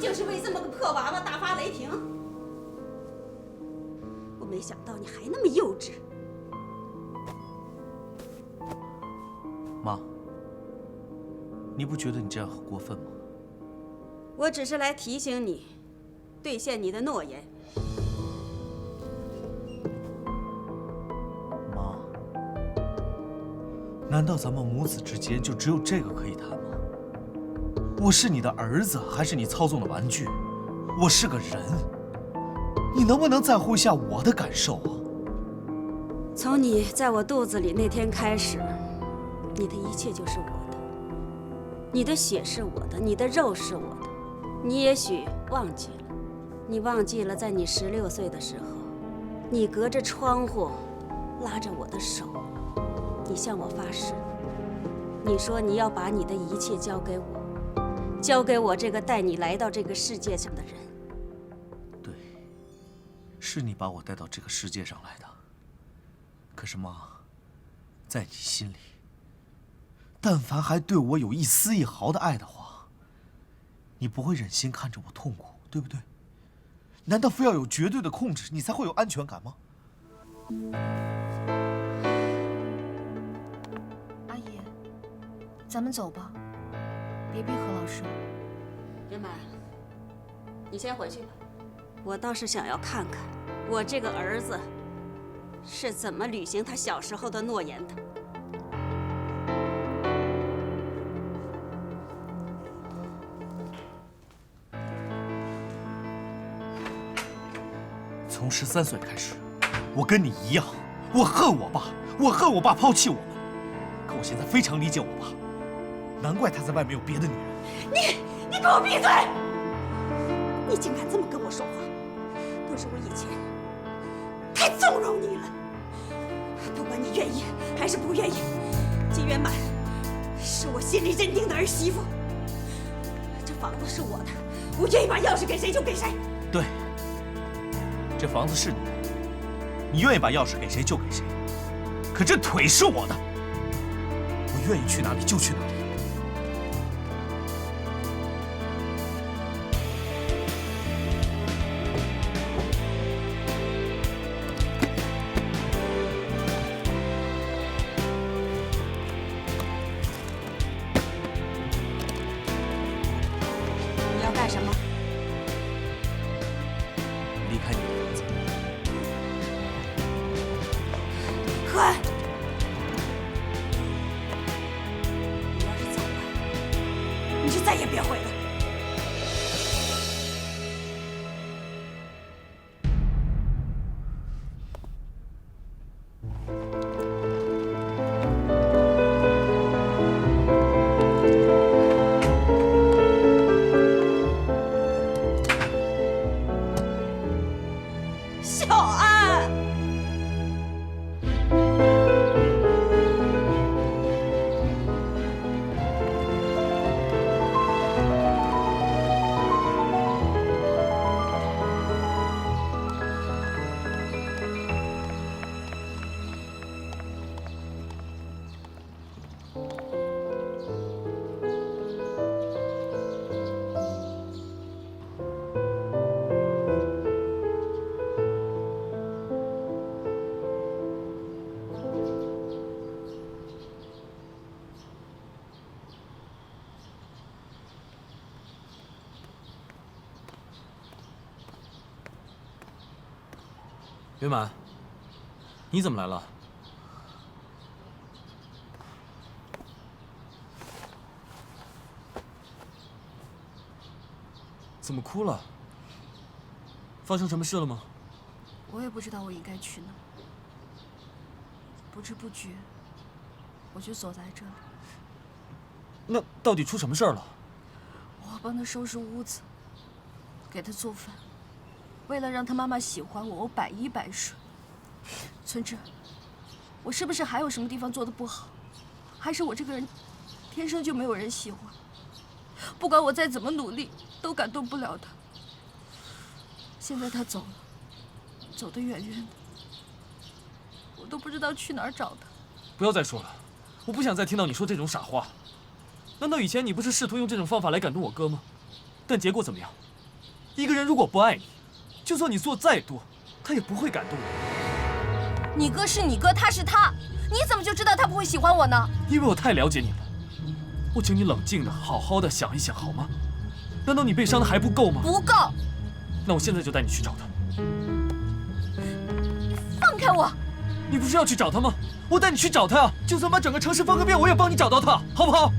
就是为这么个破娃娃大发雷霆，我没想到你还那么幼稚。妈，你不觉得你这样很过分吗？我只是来提醒你，兑现你的诺言。妈，难道咱们母子之间就只有这个可以谈吗？我是你的儿子，还是你操纵的玩具？我是个人，你能不能在乎一下我的感受啊？从你在我肚子里那天开始，你的一切就是我的，你的血是我的，你的肉是我的。你也许忘记了，你忘记了，在你16岁的时候，你隔着窗户拉着我的手，你向我发誓，你说你要把你的一切交给我。交给我这个带你来到这个世界上的人。对，是你把我带到这个世界上来的。可是妈，在你心里，但凡还对我有一丝一毫的爱的话，你不会忍心看着我痛苦，对不对？难道非要有绝对的控制，你才会有安全感吗？阿姨，咱们走吧，别逼何老师了。圆满，你先回去吧。我倒是想要看看我这个儿子是怎么履行他小时候的诺言的。从13岁开始，我跟你一样，我恨我爸，我恨我爸抛弃我们。可我现在非常理解我爸，难怪他在外面有别的女人。你给我闭嘴！你竟敢这么跟我说话，都是我以前太纵容你了。不管你愿意还是不愿意，金圆满是我心里认定的儿媳妇。这房子是我的，我愿意把钥匙给谁就给谁。对。这房子是你的，你愿意把钥匙给谁就给谁。可这腿是我的，我愿意去哪里就去哪里。你要干什么？离开你的房子。何安，你要是走了，你就再也别回来。小安。圆满，你怎么来了？怎么哭了？发生什么事了吗？我也不知道我应该去哪，不知不觉我就走在这里。那到底出什么事儿了？我帮他收拾屋子，给他做饭，为了让他妈妈喜欢我，我百依百顺。村志，我是不是还有什么地方做的不好？还是我这个人天生就没有人喜欢？不管我再怎么努力，都感动不了他。现在他走了，走得远远的，我都不知道去哪儿找他。不要再说了，我不想再听到你说这种傻话。难道以前你不是试图用这种方法来感动我哥吗？但结果怎么样？一个人如果不爱你，就算你做再多，他也不会感动你。你哥是你哥，他是他，你怎么就知道他不会喜欢我呢？因为我太了解你了。我请你冷静的、好好的想一想，好吗？难道你被伤的还不够吗？不够。那我现在就带你去找他。放开我！你不是要去找他吗？我带你去找他啊！就算把整个城市翻个遍，我也帮你找到他，好不好？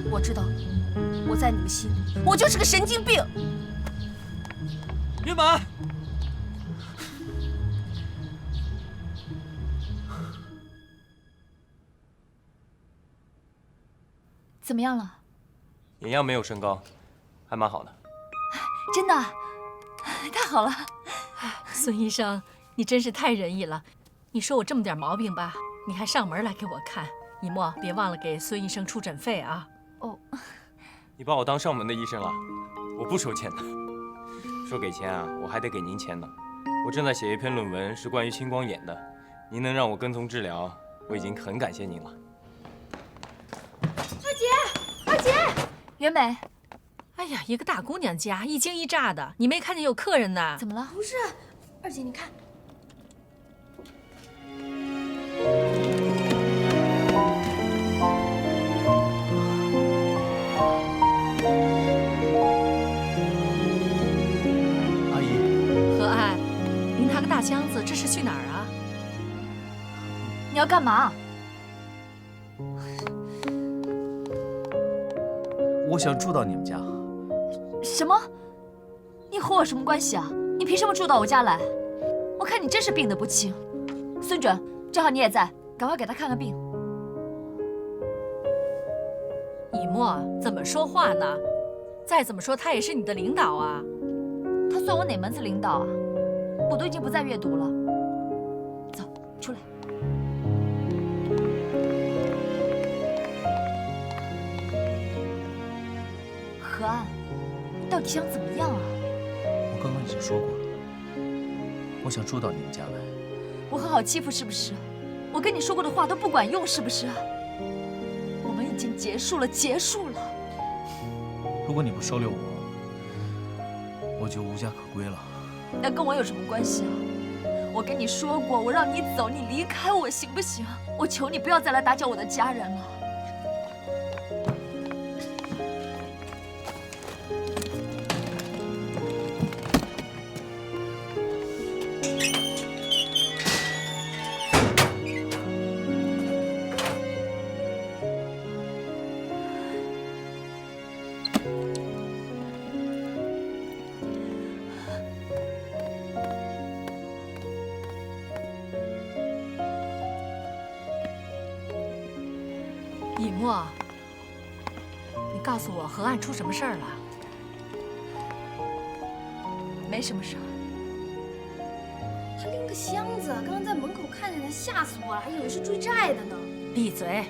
我知道，我在你们心里，我就是个神经病。圆满，怎么样了？眼样没有升高，还蛮好的。真的？太好了！孙医生，你真是太仁义了。你说我这么点毛病吧，你还上门来给我看。以沫，别忘了给孙医生出诊费啊。哦。你把我当上门的医生了，我不收钱的。说给钱啊，我还得给您钱呢。我正在写一篇论文，是关于青光眼的，您能让我跟从治疗，我已经很感谢您了。二姐，二姐，袁美，哎呀，一个大姑娘家，一惊一乍的，你没看见有客人呢？怎么了？不是，二姐，你看。阿姨，何爱，您拿个大箱子，这是去哪儿啊？你要干嘛？我想住到你们家。什么？你和我什么关系啊？你凭什么住到我家来？我看你真是病得不轻。孙准，正好你也在，赶快给他看看病。以沫怎么说话呢？再怎么说，他也是你的领导啊。他算我哪门子领导啊？我都已经不再阅读了。走，出来。何安，你到底想怎么样啊？我刚刚已经说过了，我想住到你们家来。我很好欺负是不是？我跟你说过的话都不管用是不是？我们已经结束了，结束了。如果你不收留我，我就无家可归了。那跟我有什么关系啊？我跟你说过，我让你走，你离开我行不行？我求你不要再来打搅我的家人了。以沫，你告诉我何岸出什么事儿了？没什么事儿。他拎个箱子，刚刚在门口看见他，吓死我了，还以为是追债的呢。闭嘴！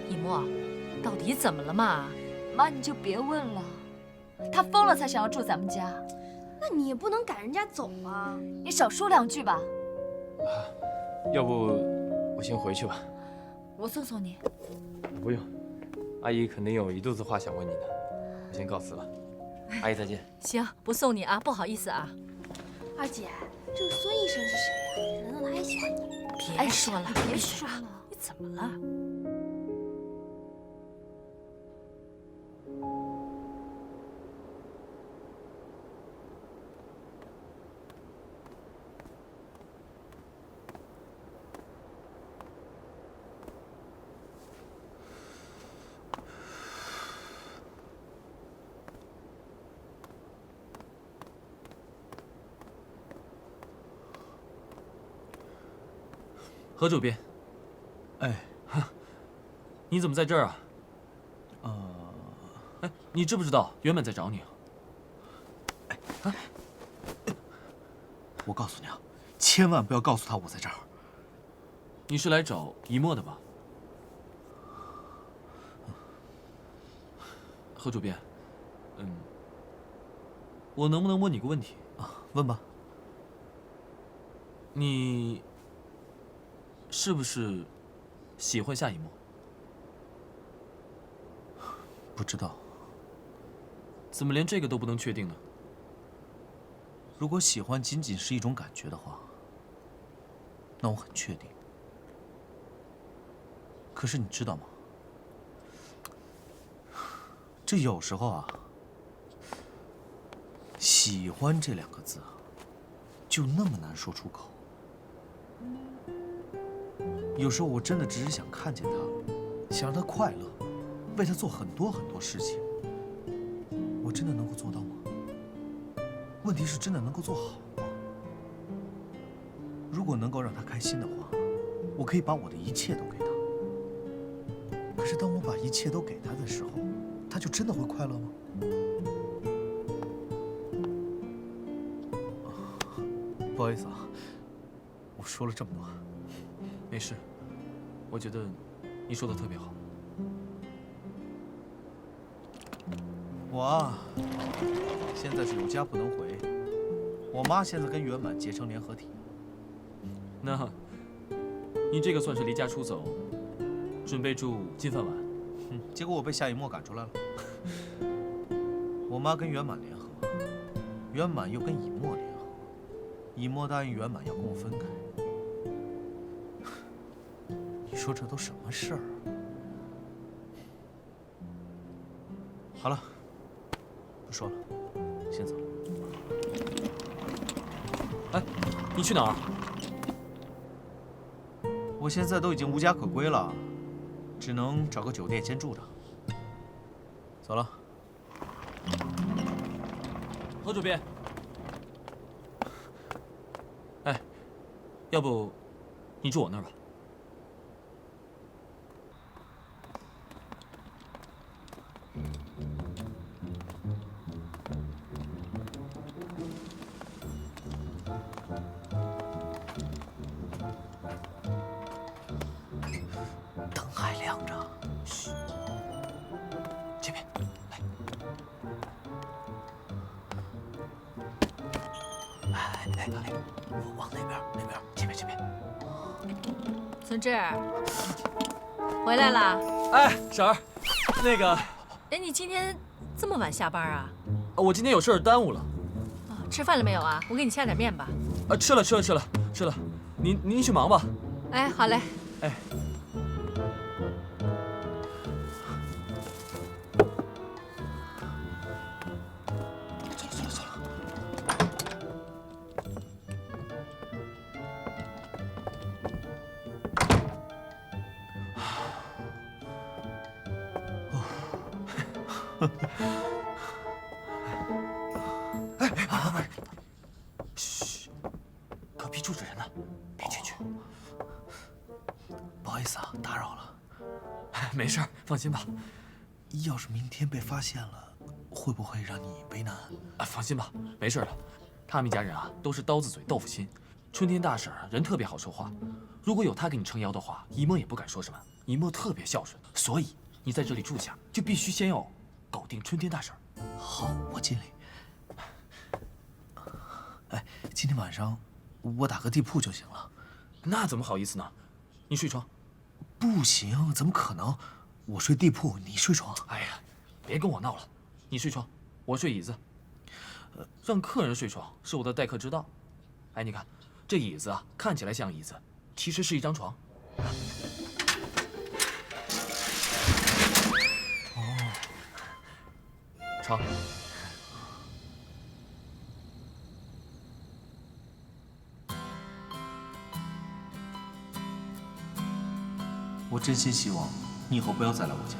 以沫，到底怎么了嘛？妈，你就别问了。他疯了才想要住咱们家。那你也不能赶人家走啊！你少说两句吧。要不我先回去吧。我送送你。不用，阿姨肯定有一肚子话想问你的，我先告辞了。阿姨再见。行，不送你啊，不好意思啊。二姐，这个孙医生是谁呀？难道他还喜欢你？别说了，别说了，你怎么了？何主编，哎，你怎么在这儿啊？哎，你知不知道原本在找你啊？我告诉你啊，千万不要告诉他我在这儿。你是来找以沫的吧？何主编，我能不能问你个问题啊？问吧。你是不是喜欢夏以沫？不知道。怎么连这个都不能确定呢？如果喜欢仅仅是一种感觉的话，那我很确定。可是你知道吗？这有时候啊，喜欢这两个字啊，就那么难说出口。有时候我真的只是想看见他，想让他快乐，为他做很多很多事情。我真的能够做到吗？问题是真的能够做好吗？如果能够让他开心的话，我可以把我的一切都给他。可是当我把一切都给他的时候，他就真的会快乐吗？不好意思啊，我说了这么多。没事，我觉得你说的特别好。我啊，现在是有家不能回。我妈现在跟圆满结成联合体。那你这个算是离家出走，准备住金饭碗。结果我被夏以沫赶出来了。我妈跟圆满联合，圆满又跟以沫联合，以沫答应圆满要跟我分开。你说这都什么事儿啊？好了，不说了，先走了。哎，你去哪儿？我现在都已经无家可归了，只能找个酒店先住着。走了。侯主编，哎，要不你住我那儿吧？灯还亮着。嘘，这边来。哎，往那边，这边。孙志，回来啦？哎，婶儿，那个，哎，你今天这么晚下班啊？我今天有事儿耽误了。吃饭了没有啊？我给你下点面吧。吃了。您去忙吧。哎，好嘞。哎。走了。嘘，隔壁住着人呢，别进去。不好意思啊，打扰了。没事儿，放心吧。要是明天被发现了，会不会让你为难？放心吧，没事的。他们一家人啊，都是刀子嘴豆腐心。春天大婶人特别好说话，如果有她给你撑腰的话，一墨也不敢说什么。一墨特别孝顺，所以你在这里住下，就必须先要搞定春天大婶。好，我尽力。哎，今天晚上我打个地铺就行了。那怎么好意思呢？你睡床。不行，怎么可能？我睡地铺，你睡床。哎呀，别跟我闹了，你睡床，我睡椅子。让客人睡床是我的待客之道。哎，你看这椅子啊，看起来像椅子，其实是一张床。哦，床。我真心希望你以后不要再来我家。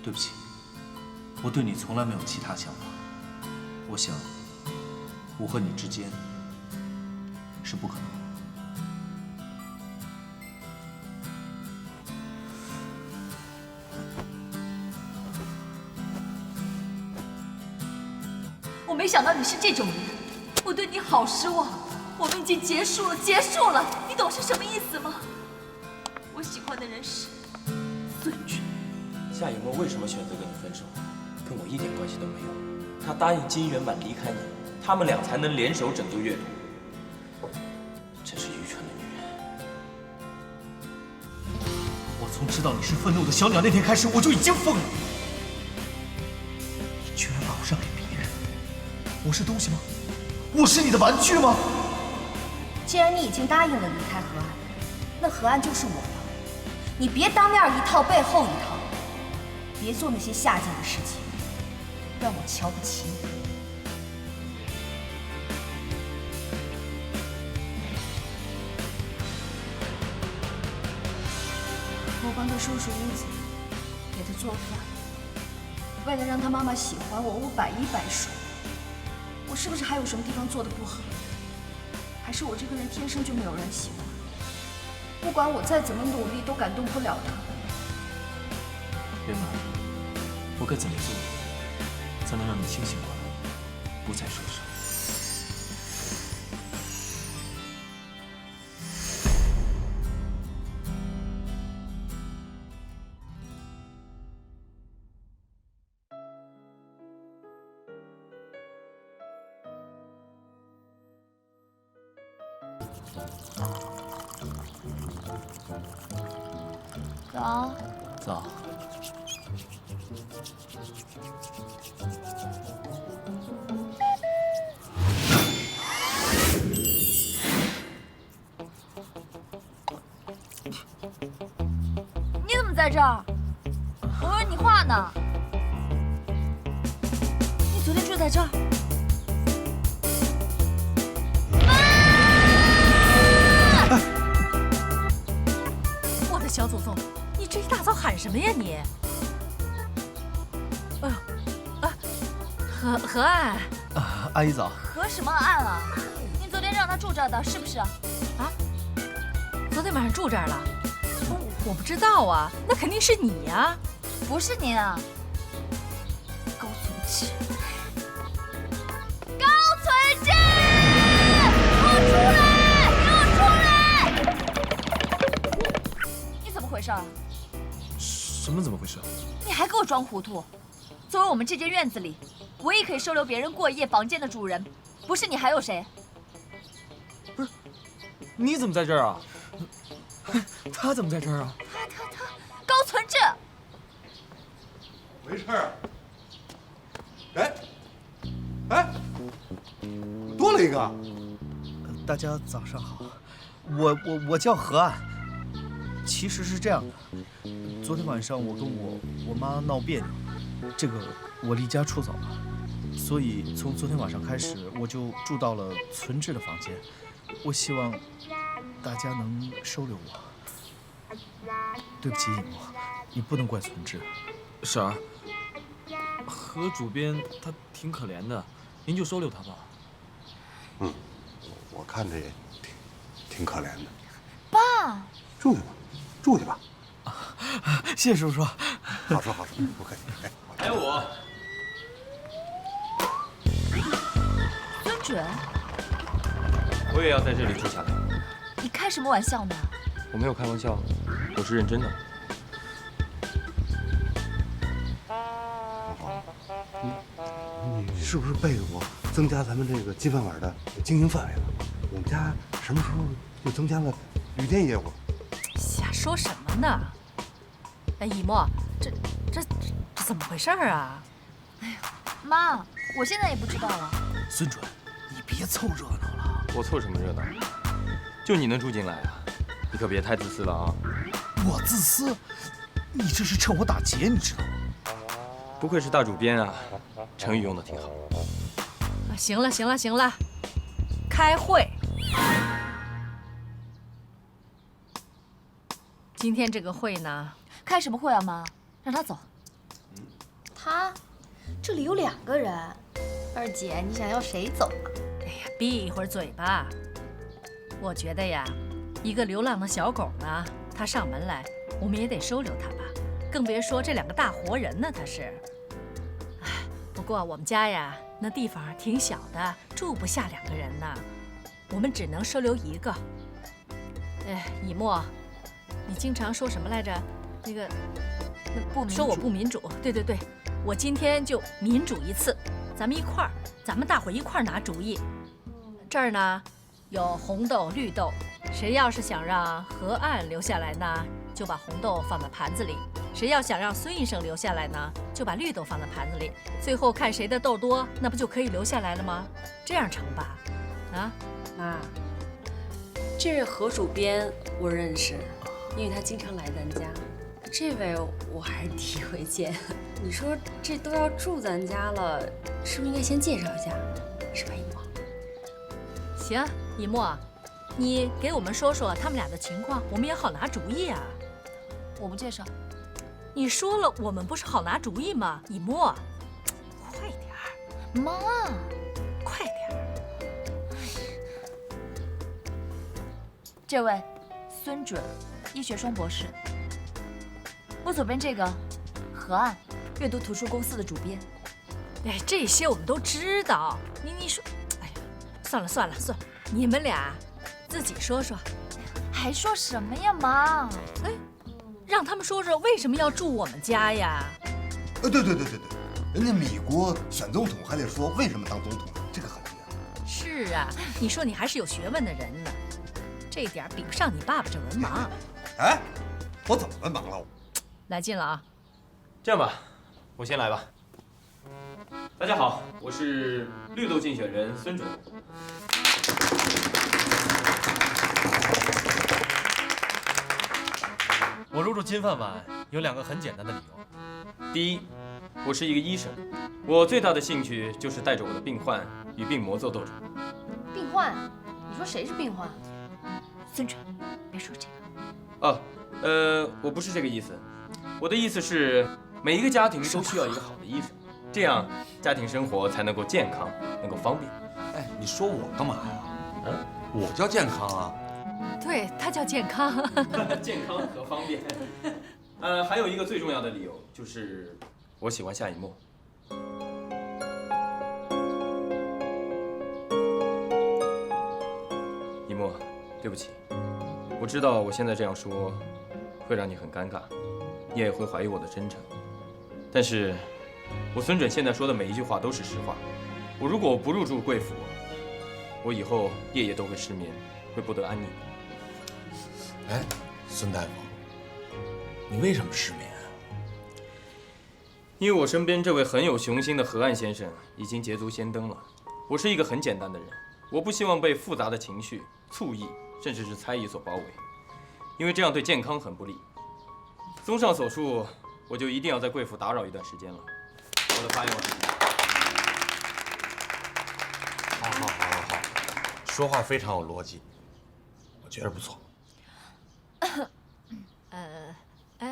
对不起，我对你从来没有其他想法。我想，我和你之间是不可能的。我没想到你是这种人，我对你好失望。我们已经结束了，你懂是什么意思吗？我喜欢的人是孙志。夏以沫为什么选择跟你分手，跟我一点关系都没有。他答应金圆满离开你，他们俩才能联手整顿阅读。真是愚蠢的女人。我从知道你是愤怒的小鸟那天开始，我就已经疯了。你居然把我让给别人，我是东西吗？我是你的玩具吗？既然你已经答应了离开河岸，那河岸就是我的。你别当面一套背后一套，别做那些下贱的事情，让我瞧不起你。我帮他收拾屋子，给他做饭，为了让他妈妈喜欢我，我百依百顺。我是不是还有什么地方做的不好？还是我这个人天生就没有人喜欢？不管我再怎么努力，都感动不了他。圆满，我该怎么做，才能让你清醒过来，不再受伤？早。早。你怎么在这儿？我问你话呢。你昨天住在这儿？我的小祖宗，你这一大早喊什么呀你？哎呦，何岸。阿姨早。何什么岸啊？你昨天让他住这儿的，是不是？啊？昨天晚上住这儿了？我不知道啊，那肯定是你呀。不是您啊，高存志。高存志，给我出来！给我出来！你怎么回事啊？什么怎么回事？你还给我装糊涂！作为我们这间院子里唯一可以收留别人过夜房间的主人，不是你还有谁？你怎么在这儿啊？他怎么在这儿啊？他，高存志。没事儿。哎，多了一个。大家早上好，我叫何岸。其实是这样的，昨天晚上我跟我妈闹别扭，这个我离家出走了，所以从昨天晚上开始我就住到了存志的房间。我希望大家能收留我。对不起，尹墨，你不能怪存志。婶儿，何主编他挺可怜的，您就收留他吧。我看着也挺可怜的。爸，住去吧，住去吧。谢谢叔叔。好说，不客气。还有我。孙准，我也要在这里住下来。你开什么玩笑呢？我没有开玩笑，我是认真的。你是不是背着我增加咱们这个金饭碗的经营范围了？我们家什么时候又增加了旅店业务？瞎说什么呢？哎，以沫，这怎么回事啊？哎呀，妈，我现在也不知道了。孙准，你别凑热闹了。我凑什么热闹？就你能住进来啊？你可别太自私了啊！我自私？你这是趁我打劫，你知道吗？不愧是大主编啊，成语用的挺好。行了，开会。今天这个会呢？开什么会啊，妈？让他走。他？这里有2个人。二姐，你想要谁走啊？哎呀，闭一会儿嘴吧。我觉得呀，一个流浪的小狗呢，它上门来，我们也得收留它吧。更别说这2个大活人呢，他是。哎，不过我们家呀，那地方挺小的，住不下2个人呢，我们只能收留1个。哎，以沫，你经常说什么来着？那说我不民主。对，我今天就民主一次，咱们大伙一块儿拿主意。这儿呢有红豆、绿豆，谁要是想让何岸留下来呢，就把红豆放在盘子里；谁要想让孙医生留下来呢，就把绿豆放在盘子里。最后看谁的豆多，那不就可以留下来了吗？这样成吧？啊，妈，这位何主编我认识，因为他经常来咱家。这位我还是第一回见。你说这都要住咱家了，是不是应该先介绍一下？是吧，一沫？行，以沫，你给我们说说他们俩的情况，我们也好拿主意啊。我不介绍。你说了，我们不是好拿主意吗？以沫，快点儿，妈，快点儿。这位孙准，医学双博士。我左边这个何岸，阅读图书公司的主编。哎，这些我们都知道。你说，哎呀，算了，你们俩自己说说。还说什么呀，妈？哎，让他们说说为什么要住我们家呀？对，人家米国选总统还得说为什么当总统，这个很重要。是啊，你说你还是有学问的人呢。这点比不上你爸爸这文盲。哎，我怎么文盲了？来劲了啊！这样吧，我先来吧。大家好，我是绿豆竞选人孙准。我入住金饭碗有2个很简单的理由。第一，我是一个医生，我最大的兴趣就是带着我的病患与病魔做斗争。病患？你说谁是病患？孙准，别说这个。哦，我不是这个意思，我的意思是每一个家庭都需要一个好的医生，这样家庭生活才能够健康，能够方便。哎，你说我干嘛呀？嗯，我叫健康啊。对，他叫健康。健康和方便。还有一个最重要的理由就是我喜欢夏以沫。以沫，对不起，我知道我现在这样说会让你很尴尬，你也会怀疑我的真诚。但是，我孙准现在说的每一句话都是实话。我如果不入住贵府，我以后夜夜都会失眠，会不得安宁。哎，孙大夫，你为什么失眠啊？因为我身边这位很有雄心的河岸先生已经捷足先登了。我是一个很简单的人，我不希望被复杂的情绪、醋意甚至是猜疑所包围，因为这样对健康很不利。综上所述，我就一定要在贵府打扰一段时间了。我的发言完毕。好，说话非常有逻辑，我觉得不错。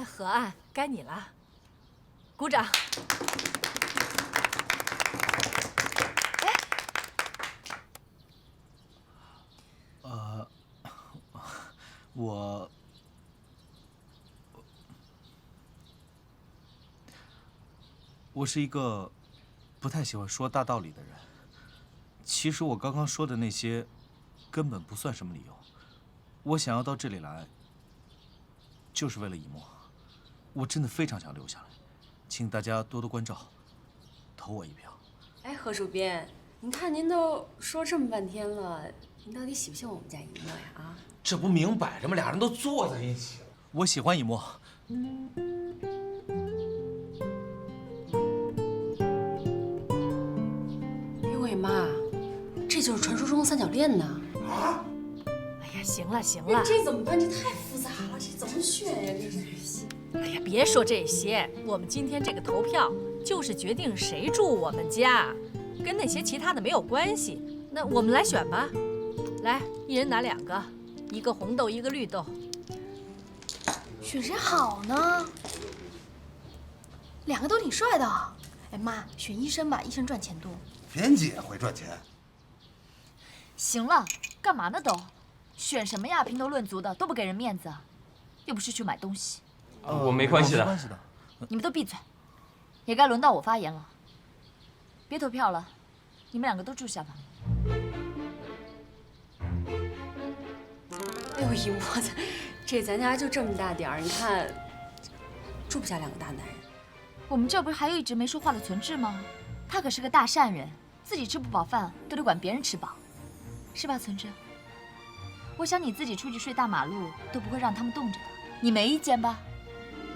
河岸，该你了，鼓掌。我是一个不太喜欢说大道理的人。其实我刚刚说的那些，根本不算什么理由。我想要到这里来，就是为了以沫。我真的非常想留下来，请大家多多关照，投我一票。哎，何主编，您看您都说这么半天了，您到底喜不喜欢我们家以沫呀？啊？这不明摆着吗？俩人都坐在一起了。我喜欢以沫。哎呦喂妈，这就是传说中的三角恋呢！啊！哎呀，行了行了，这怎么办？这太复杂了，这怎么选呀？这是。哎呀，别说这些，我们今天这个投票就是决定谁住我们家，跟那些其他的没有关系。那我们来选吧，来，一人拿2个，一个红豆，一个绿豆。选谁好呢？2个都挺帅的。哎妈，选医生吧，医生赚钱多。编辑也会赚钱。行了，干嘛呢都？选什么呀？评头论足的都不给人面子，又不是去买东西。我没关系的。没关系的。你们都闭嘴，也该轮到我发言了。别投票了，你们2个都住下吧。哎呦，以沫，这咱家就这么大点儿，你看，住不下2个大男人。我们这不是还有一直没说话的存志吗？他可是个大善人，自己吃不饱饭都得管别人吃饱，是吧，存志？我想你自己出去睡大马路都不会让他们冻着的，你没意见吧？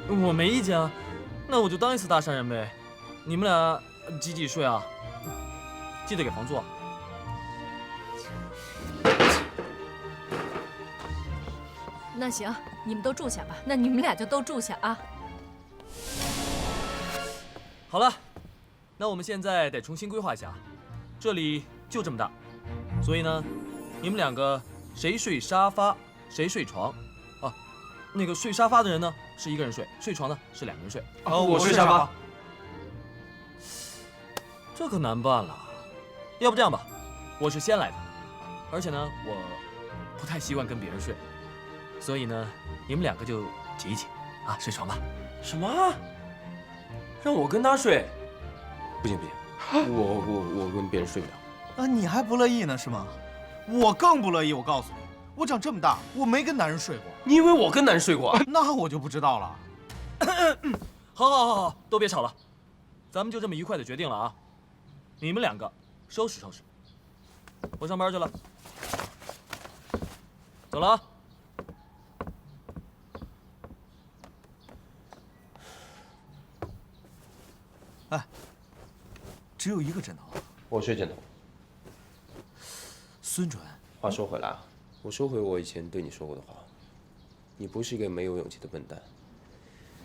我没意见啊，那我就当一次大善人呗。你们俩挤挤睡啊，记得给房租啊。那行，你们都住下吧。那你们俩就都住下啊。好了，那我们现在得重新规划一下，这里就这么大，所以呢，你们2个谁睡沙发，谁睡床。啊，那个睡沙发的人呢是1个人睡，睡床呢是2个人睡。我睡沙发。这可难办了，要不这样吧，我是先来的，而且呢，我不太习惯跟别人睡，所以呢，你们2个就挤一挤啊，睡床吧。什么？让我跟他睡？不行不行，我跟别人睡不了。啊，你还不乐意呢是吗？我更不乐意。我告诉你，我长这么大，我没跟男人睡过。你以为我跟男人睡过？那我就不知道了。好，都别吵了，咱们就这么愉快的决定了啊！你们2个收拾收拾，我上班去了。走。走了啊。哎，只有一个枕头。我睡枕头。孙准，话说回来啊，我收回我以前对你说过的话，你不是一个没有勇气的笨蛋，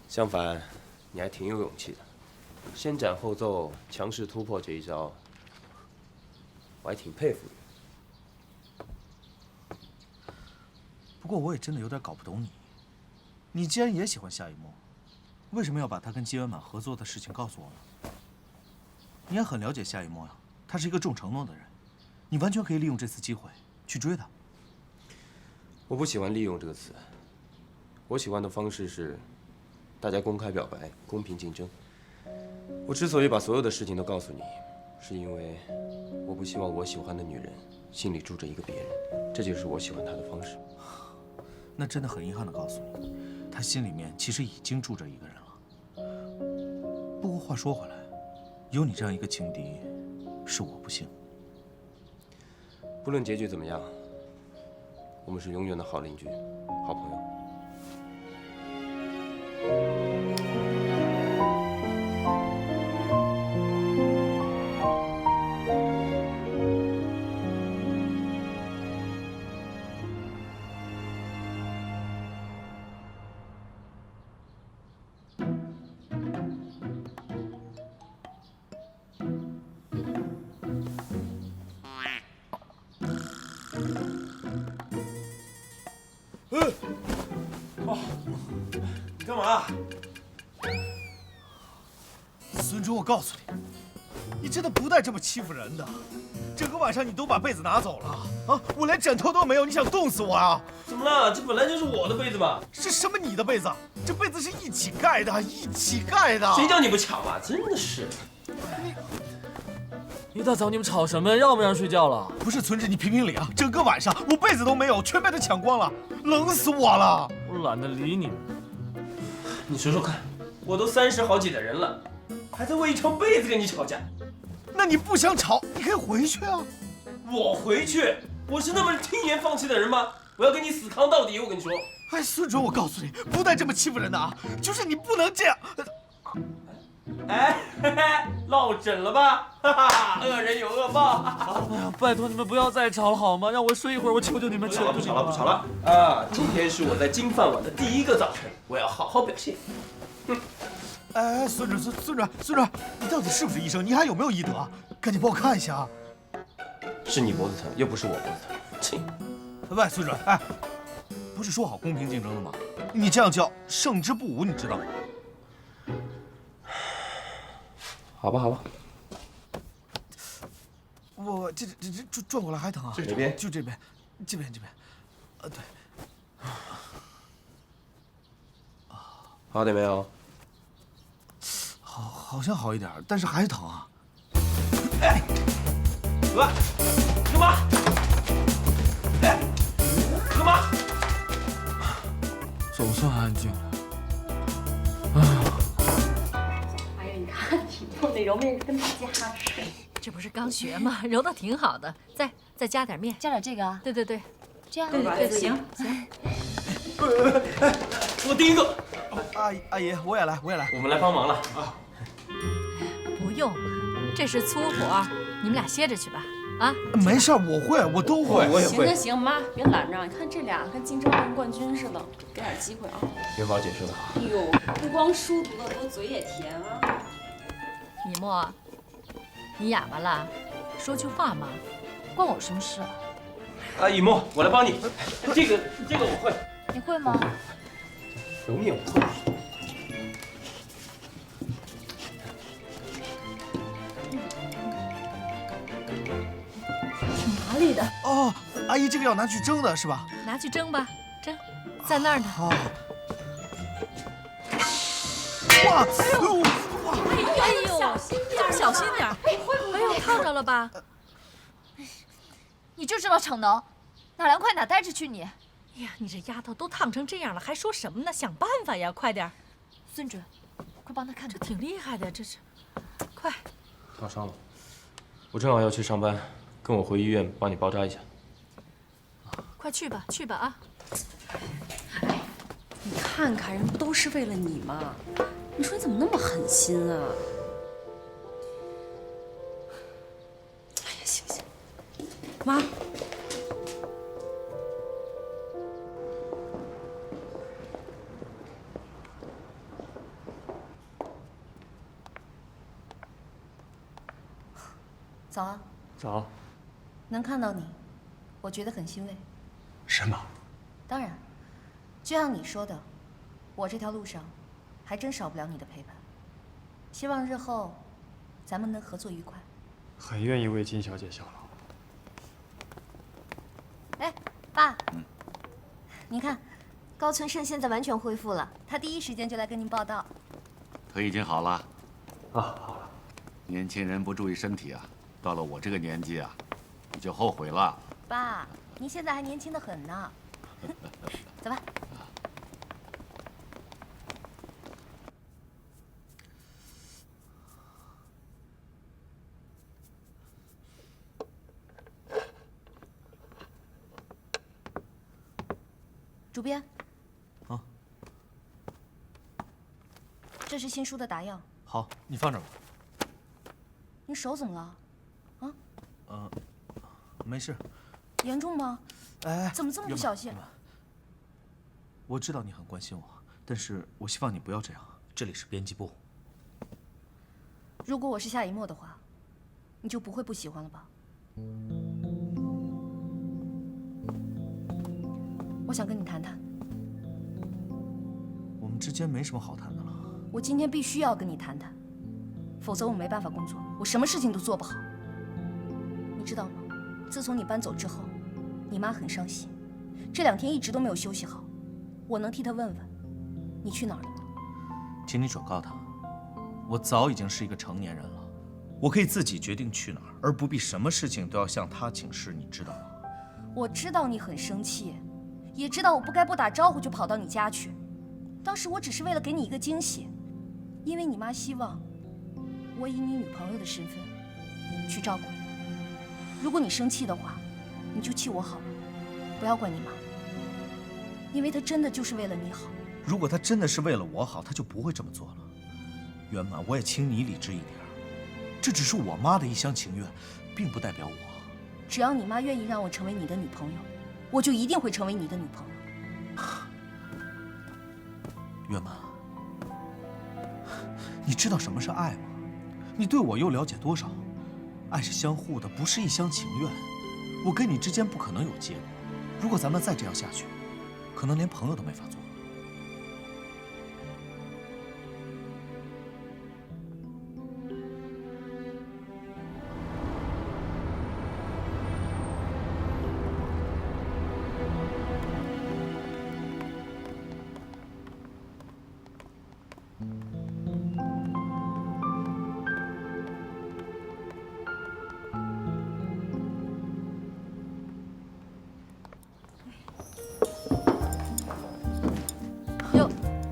相反，你还挺有勇气的。先斩后奏，强势突破这一招，我还挺佩服你。不过我也真的有点搞不懂你。你既然也喜欢夏一墨，为什么要把他跟金元满合作的事情告诉我呢？你也很了解夏一墨呀，他是一个重承诺的人，你完全可以利用这次机会去追他。我不喜欢利用这个词，我喜欢的方式是大家公开表白，公平竞争。我之所以把所有的事情都告诉你，是因为我不希望我喜欢的女人心里住着一个别人，这就是我喜欢她的方式。那真的很遗憾地告诉你，他心里面其实已经住着一个人了。不过话说回来，有你这样一个情敌，是我不幸。不论结局怎么样，我们是永远的好邻居，好朋友。你干嘛？孙准，我告诉你，你真的不带这么欺负人的。整个晚上你都把被子拿走了啊！我连枕头都没有，你想冻死我啊？怎么了？这本来就是我的被子嘛。是什么你的被子？这被子是一起盖的，一起盖的。谁叫你不抢啊？真的是。一大早你们吵什么？让不让人睡觉了？不是存着你评评理啊！整个晚上我被子都没有，全被他抢光了，冷死我了。我懒得理你们。你说说看，我都30好几的人了，还在为一床被子跟你吵架。那你不想吵，你可以回去啊。我回去？我是那么轻言放弃的人吗？我要跟你死扛到底！我跟你说。哎，孙准，我告诉你，不带这么欺负人的啊！就是你不能这样。哎，嘿嘿，落枕了吧？哈哈，恶人有恶报。哎呀，拜托你们不要再吵了好吗？让我睡一会儿，我求求你们，求求不吵了，不吵了啊！今天是我在金饭碗的第一个早晨，我要好好表现。哎，孙准，你到底是不是医生？你还有没有医德？赶紧帮我看一下啊！是你脖子疼，又不是我脖子疼。喂，孙准，哎，不是说好公平竞争的吗？你这样叫胜之不武，你知道吗？好吧，好吧。我这转过来还疼啊？这边？就这边，这边。对。好点没有？好像好一点，但是还是疼啊。哎，哥，干嘛？哎，干嘛？总算安静了。哎呀，你看你弄那揉面跟大家似的。这不是刚学吗？揉的挺好的，再加点面，加点这个啊？对，这样对，行。我第一个。阿姨，我也来。我们来帮忙了啊。不用，这是粗活，你们俩歇着去吧。啊，没事，我都会。我也会。行，妈，别懒着，你看这俩跟竞争冠军似的，给点机会啊。元宝姐说的好。哎呦，不光书读得多，嘴也甜啊。以沫，你哑巴了？说句话嘛，关我什么事啊？啊，以沫，我来帮你。这个我会。你会吗？揉面我会。哪里的？哦，阿姨，这个要拿去蒸的是吧？拿去蒸吧，蒸，在那儿呢。好。哇！哎呦，小心点，小心点！哎呦，烫着了吧？你就知道逞能，哪凉快哪待着去你！哎呀，你这丫头都烫成这样了，还说什么呢？想办法呀，快点！孙准，快帮他看看。这挺厉害的，这是，快！烫伤了，我正好要去上班，跟我回医院帮你包扎一下。快去吧，去吧啊！你看看，人不都是为了你吗？你说你怎么那么狠心啊？哎呀，行行，妈。早啊！早。能看到你，我觉得很欣慰。是吗？当然，就像你说的，我这条路上还真少不了你的陪伴。希望日后咱们能合作愉快。很愿意为金小姐效劳。哎，爸，您看，高存胜现在完全恢复了，他第一时间就来跟您报道。他已经好了。啊，好了。年轻人不注意身体啊，到了我这个年纪啊，你就后悔了。爸，您现在还年轻得很呢。走吧。主编。啊。这是新书的答样。好，你放这儿吧。你手怎么了？啊？没事。严重吗？哎，怎么这么不小心？我知道你很关心我，但是我希望你不要这样。这里是编辑部。如果我是夏一墨的话，你就不会不喜欢了吧？我想跟你谈谈。我们之间没什么好谈的了。我今天必须要跟你谈谈，否则我没办法工作，我什么事情都做不好。你知道吗？自从你搬走之后，你妈很伤心，这2天一直都没有休息好。我能替她问问，你去哪儿了吗？请你转告她，我早已经是一个成年人了，我可以自己决定去哪儿，而不必什么事情都要向她请示，你知道吗？我知道你很生气，也知道我不该不打招呼就跑到你家去。当时我只是为了给你一个惊喜，因为你妈希望我以你女朋友的身份去照顾你。如果你生气的话，你就气我好了，不要怪你妈，因为她真的就是为了你好。如果她真的是为了我好，她就不会这么做了。圆满，我也请你理智一点，这只是我妈的一厢情愿，并不代表我。只要你妈愿意让我成为你的女朋友，我就一定会成为你的女朋友。圆满，你知道什么是爱吗？你对我又了解多少？爱是相互的，不是一厢情愿。我跟你之间不可能有结果。如果咱们再这样下去，可能连朋友都没法做。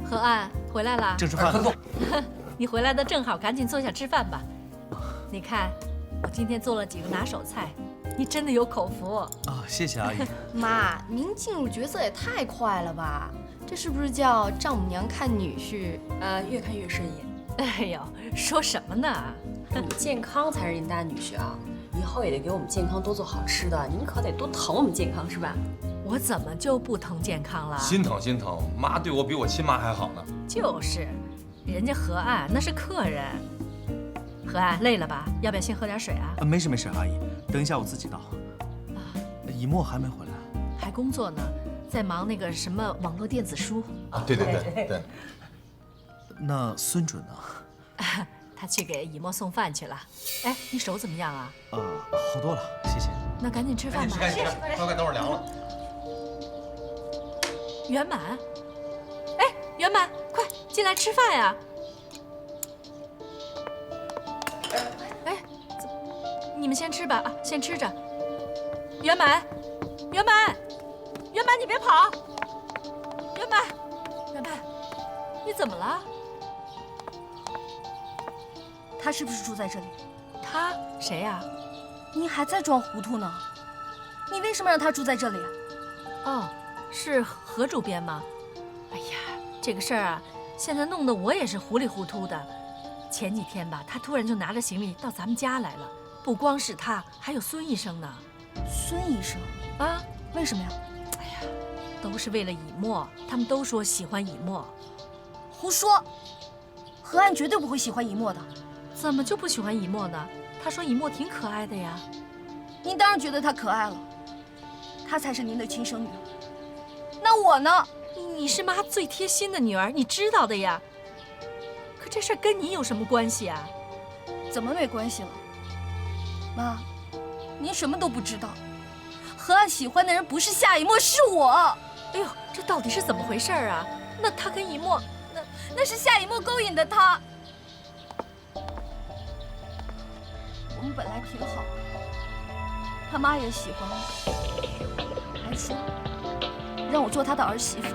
何岸回来啦！正吃饭呢。你回来的正好，赶紧坐下吃饭吧。你看，我今天做了几个拿手菜，你真的有口福啊！谢谢阿姨。妈，您进入角色也太快了吧？这是不是叫丈母娘看女婿？越看越顺眼。哎呦，说什么呢？你健康才是您家女婿啊！以后也得给我们健康多做好吃的，您可得多疼我们健康是吧？我怎么就不疼健康了？心疼心疼，妈对我比我亲妈还好呢。就是，人家何岸那是客人。何岸累了吧？要不要先喝点水啊？没事没事，阿姨，等一下我自己到。以沫还没回来，还工作呢，在忙那个什么网络电子书啊。对。那孙准呢？他去给以沫送饭去了。哎，你手怎么样啊？好多了，谢谢。那赶紧吃饭吧。吃，快等会儿凉了。圆满，哎，圆满，快进来吃饭呀！哎，你们先吃吧啊，先吃着。圆满，圆满，圆满，你别跑！圆满，圆满，你怎么了？他是不是住在这里？他谁呀？你还在装糊涂呢？你为什么让他住在这里？哦，是何主编吗？哎呀，这个事儿啊，现在弄得我也是糊里糊涂的。前几天吧，他突然就拿着行李到咱们家来了，不光是他，还有孙医生呢。孙医生啊？为什么呀？哎呀，都是为了以沫，他们都说喜欢以沫。胡说！何安绝对不会喜欢以沫的。怎么就不喜欢以沫呢？他说以沫挺可爱的呀。您当然觉得她可爱了，她才是您的亲生女儿。那我呢？你是妈最贴心的女儿，你知道的呀。可这事儿跟你有什么关系啊？怎么没关系了？妈，您什么都不知道。何安喜欢的人不是夏以沫，是我。哎呦，这到底是怎么回事啊？那他跟以沫，那是夏以沫勾引的他。我们本来挺好的，他妈也喜欢我，还说让我做他的儿媳妇。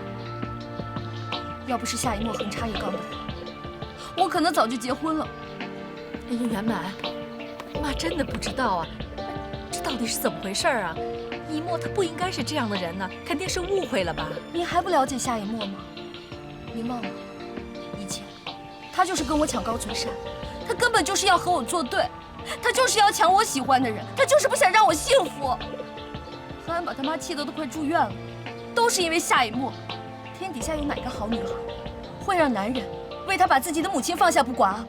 要不是夏以沫横插一杠的人，我可能早就结婚了。哎呀，圆满，妈真的不知道啊，这到底是怎么回事啊？以沫他不应该是这样的人呢，肯定是误会了吧？您还不了解夏以沫吗？您忘了，以前他就是跟我抢高存善，他根本就是要和我作对，他就是要抢我喜欢的人，他就是不想让我幸福。何安把他妈气得都快住院了，都是因为夏以沫。天底下有哪个好女孩会让男人为她把自己的母亲放下不管啊？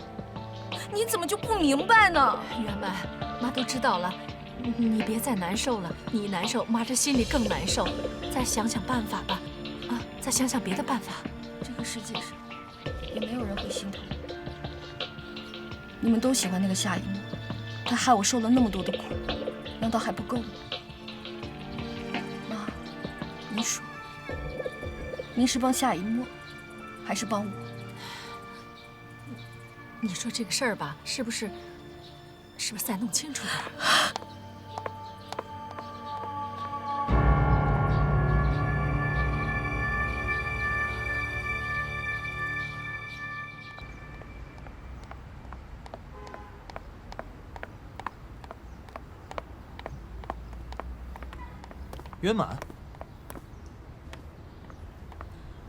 你怎么就不明白呢？圆满，妈都知道了，你别再难受了，你一难受，妈这心里更难受。再想想办法吧，啊，再想想别的办法。这个世界上也没有人会心疼我。你们都喜欢那个夏以沫，他害我受了那么多的苦，难道还不够吗？妈，您说，您是帮夏以沫，还是帮我？你说这个事儿吧，是不是再弄清楚点？圆满，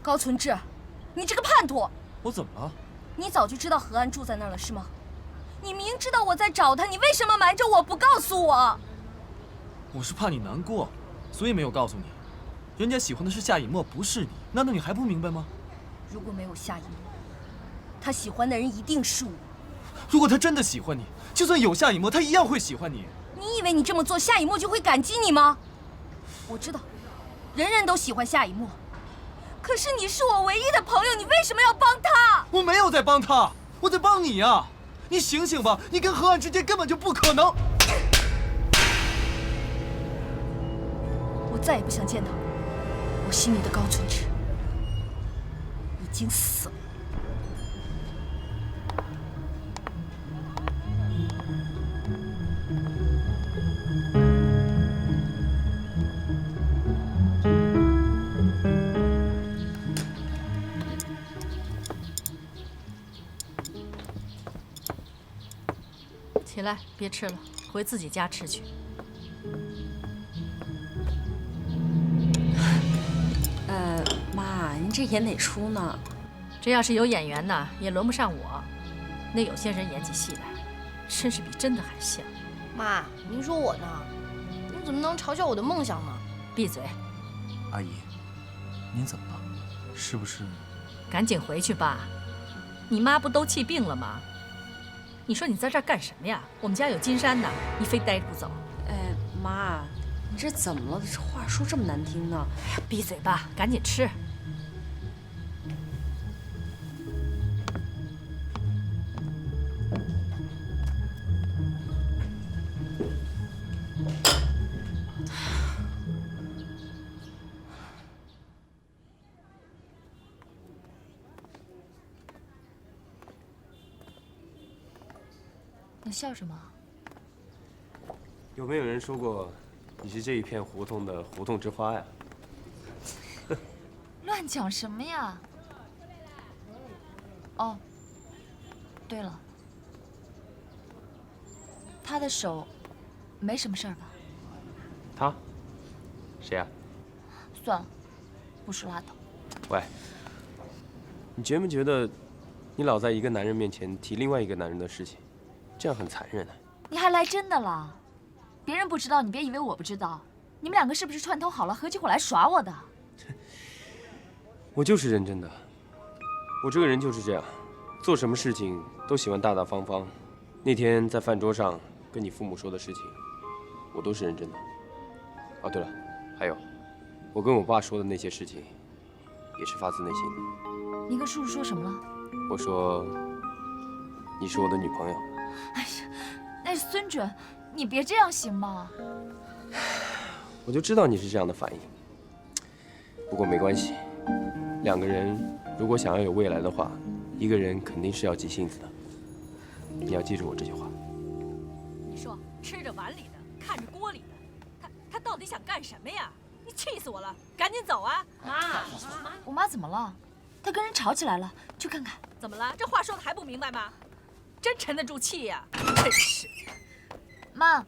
高存志，你这个叛徒！我怎么了？你早就知道何安住在那儿了是吗？你明知道我在找他，你为什么瞒着我不告诉我？我是怕你难过，所以没有告诉你。人家喜欢的是夏以沫，不是你，难道你还不明白吗？如果没有夏以沫，他喜欢的人一定是我。如果他真的喜欢你，就算有夏以沫，他一样会喜欢你。你以为你这么做，夏以沫就会感激你吗？我知道，人人都喜欢夏以沫，可是你是我唯一的朋友，你为什么要帮他？我没有在帮他，我在帮你呀！你醒醒吧，你跟何安之间根本就不可能。我再也不想见到你，我心里的高存志已经死了。起来，别吃了，回自己家吃去。妈，您这演哪出呢？这要是有演员呢，也轮不上我。那有些人演起戏来，真是比真的还像。妈，您说我呢？您怎么能嘲笑我的梦想呢？闭嘴！阿姨，您怎么了？是不是？赶紧回去吧，你妈不都气病了吗？你说你在这儿干什么呀？我们家有金山呢，你非待着不走。妈，你这怎么了？这话说这么难听呢？哎呀，闭嘴吧，赶紧吃。你笑什么？有没有人说过你是这一片胡同的胡同之花呀？乱讲什么呀？哦，对了，他的手没什么事儿吧？他？谁呀？算了，不说拉倒。喂，你觉没觉得，你老在一个男人面前提另外一个男人的事情，这样很残忍啊？你还来真的了？别人不知道，你别以为我不知道。你们两个是不是串通好了，合起伙来耍我的？我就是认真的，我这个人就是这样，做什么事情都喜欢大大方方。那天在饭桌上跟你父母说的事情，我都是认真的。哦，对了，还有，我跟我爸说的那些事情，也是发自内心的。你跟叔叔说什么了？我说，你是我的女朋友。哎呀，那孙准，你别这样行吗？我就知道你是这样的反应。不过没关系，两个人如果想要有未来的话，一个人肯定是要急性子的。你要记住我这句话。你说吃着碗里的，看着锅里的，他到底想干什么呀？你气死我了！赶紧走啊！妈，我妈怎么了？她跟人吵起来了，去看看。怎么了？这话说的还不明白吗？真沉得住气呀！真是。妈，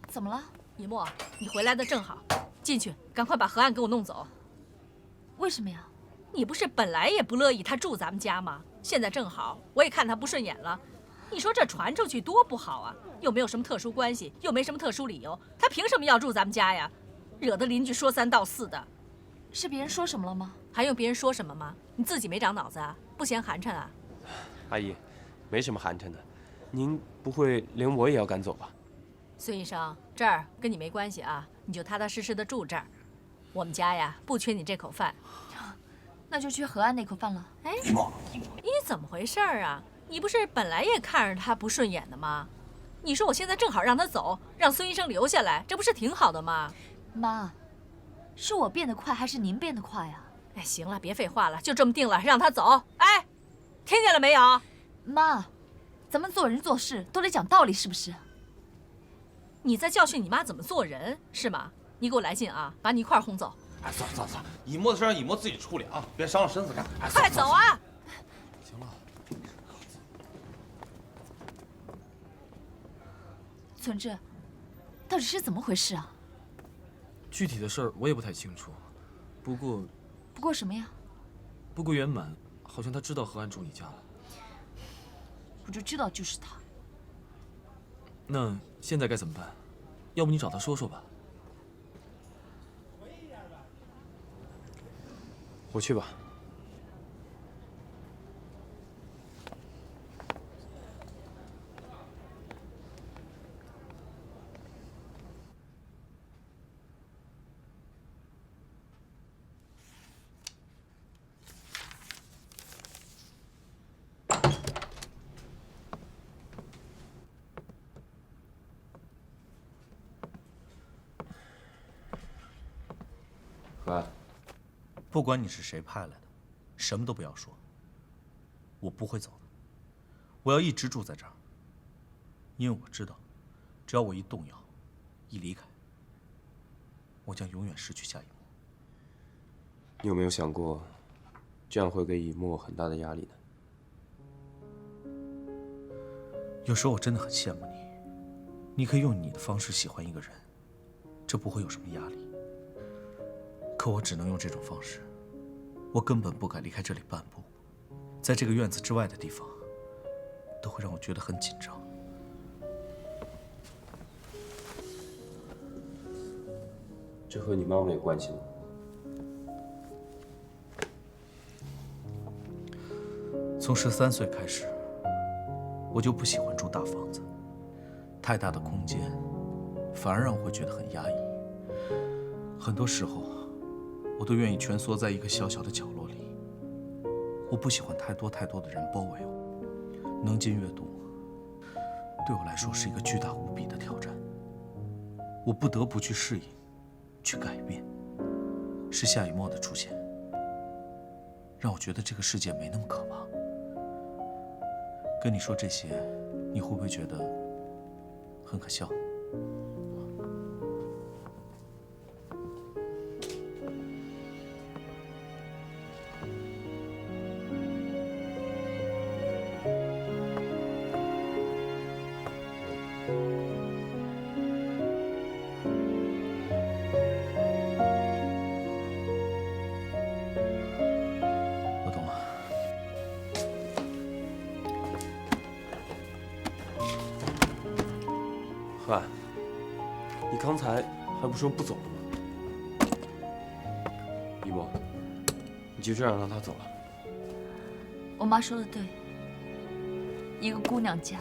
怎么了？以沫，你回来的正好，进去，赶快把何岸给我弄走。为什么呀？你不是本来也不乐意他住咱们家吗？现在正好，我也看他不顺眼了。你说这传出去多不好啊！又没有什么特殊关系，又没什么特殊理由，他凭什么要住咱们家呀？惹得邻居说三道四的。是别人说什么了吗？还用别人说什么吗？你自己没长脑子啊？不嫌寒碜啊？阿姨，没什么寒碜的，您不会连我也要赶走吧？孙医生，这儿跟你没关系啊，你就踏踏实实的住这儿。我们家呀，不缺你这口饭，那就缺何安那口饭了。哎，你怎么回事啊？你不是本来也看着他不顺眼的吗？你说我现在正好让他走，让孙医生留下来，这不是挺好的吗？妈，是我变得快还是您变得快啊？哎，行了，别废话了，就这么定了，让他走。哎，听见了没有？妈，咱们做人做事都得讲道理，是不是？你在教训你妈怎么做人是吗？你给我来劲啊，把你一块轰走！哎，算了，以沫的事让以沫自己处理啊，别伤了身子干。哎，快走啊！行了。存志，到底是怎么回事啊？具体的事儿我也不太清楚，不过什么呀？不过圆满好像他知道何安住你家了。我就知道就是他。那现在该怎么办？要不你找他说说吧。我去吧。何安，不管你是谁派来的，什么都不要说。我不会走的，我要一直住在这儿，因为我知道，只要我一动摇，一离开，我将永远失去夏一沫。你有没有想过，这样会给以沫很大的压力呢？有时候我真的很羡慕你，你可以用你的方式喜欢一个人，这不会有什么压力。可我只能用这种方式，我根本不敢离开这里半步，在这个院子之外的地方，都会让我觉得很紧张。这和你妈妈有关系吗？从13岁开始，我就不喜欢住大房子，太大的空间反而让我会觉得很压抑。很多时候，我都愿意蜷缩在一个小小的角落里。我不喜欢太多的人包围我。能进阅读，对我来说是一个巨大无比的挑战。我不得不去适应，去改变。是夏雨墨的出现，让我觉得这个世界没那么可怕。跟你说这些，你会不会觉得很可笑？何安，你刚才还不说不走了吗？一墨，你就这样让他走了？我妈说的对，一个姑娘家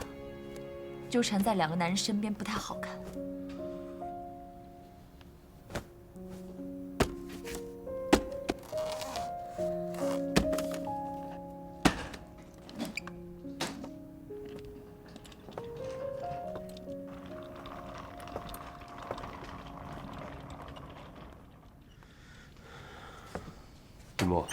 纠缠在2个男人身边不太好看。一墨。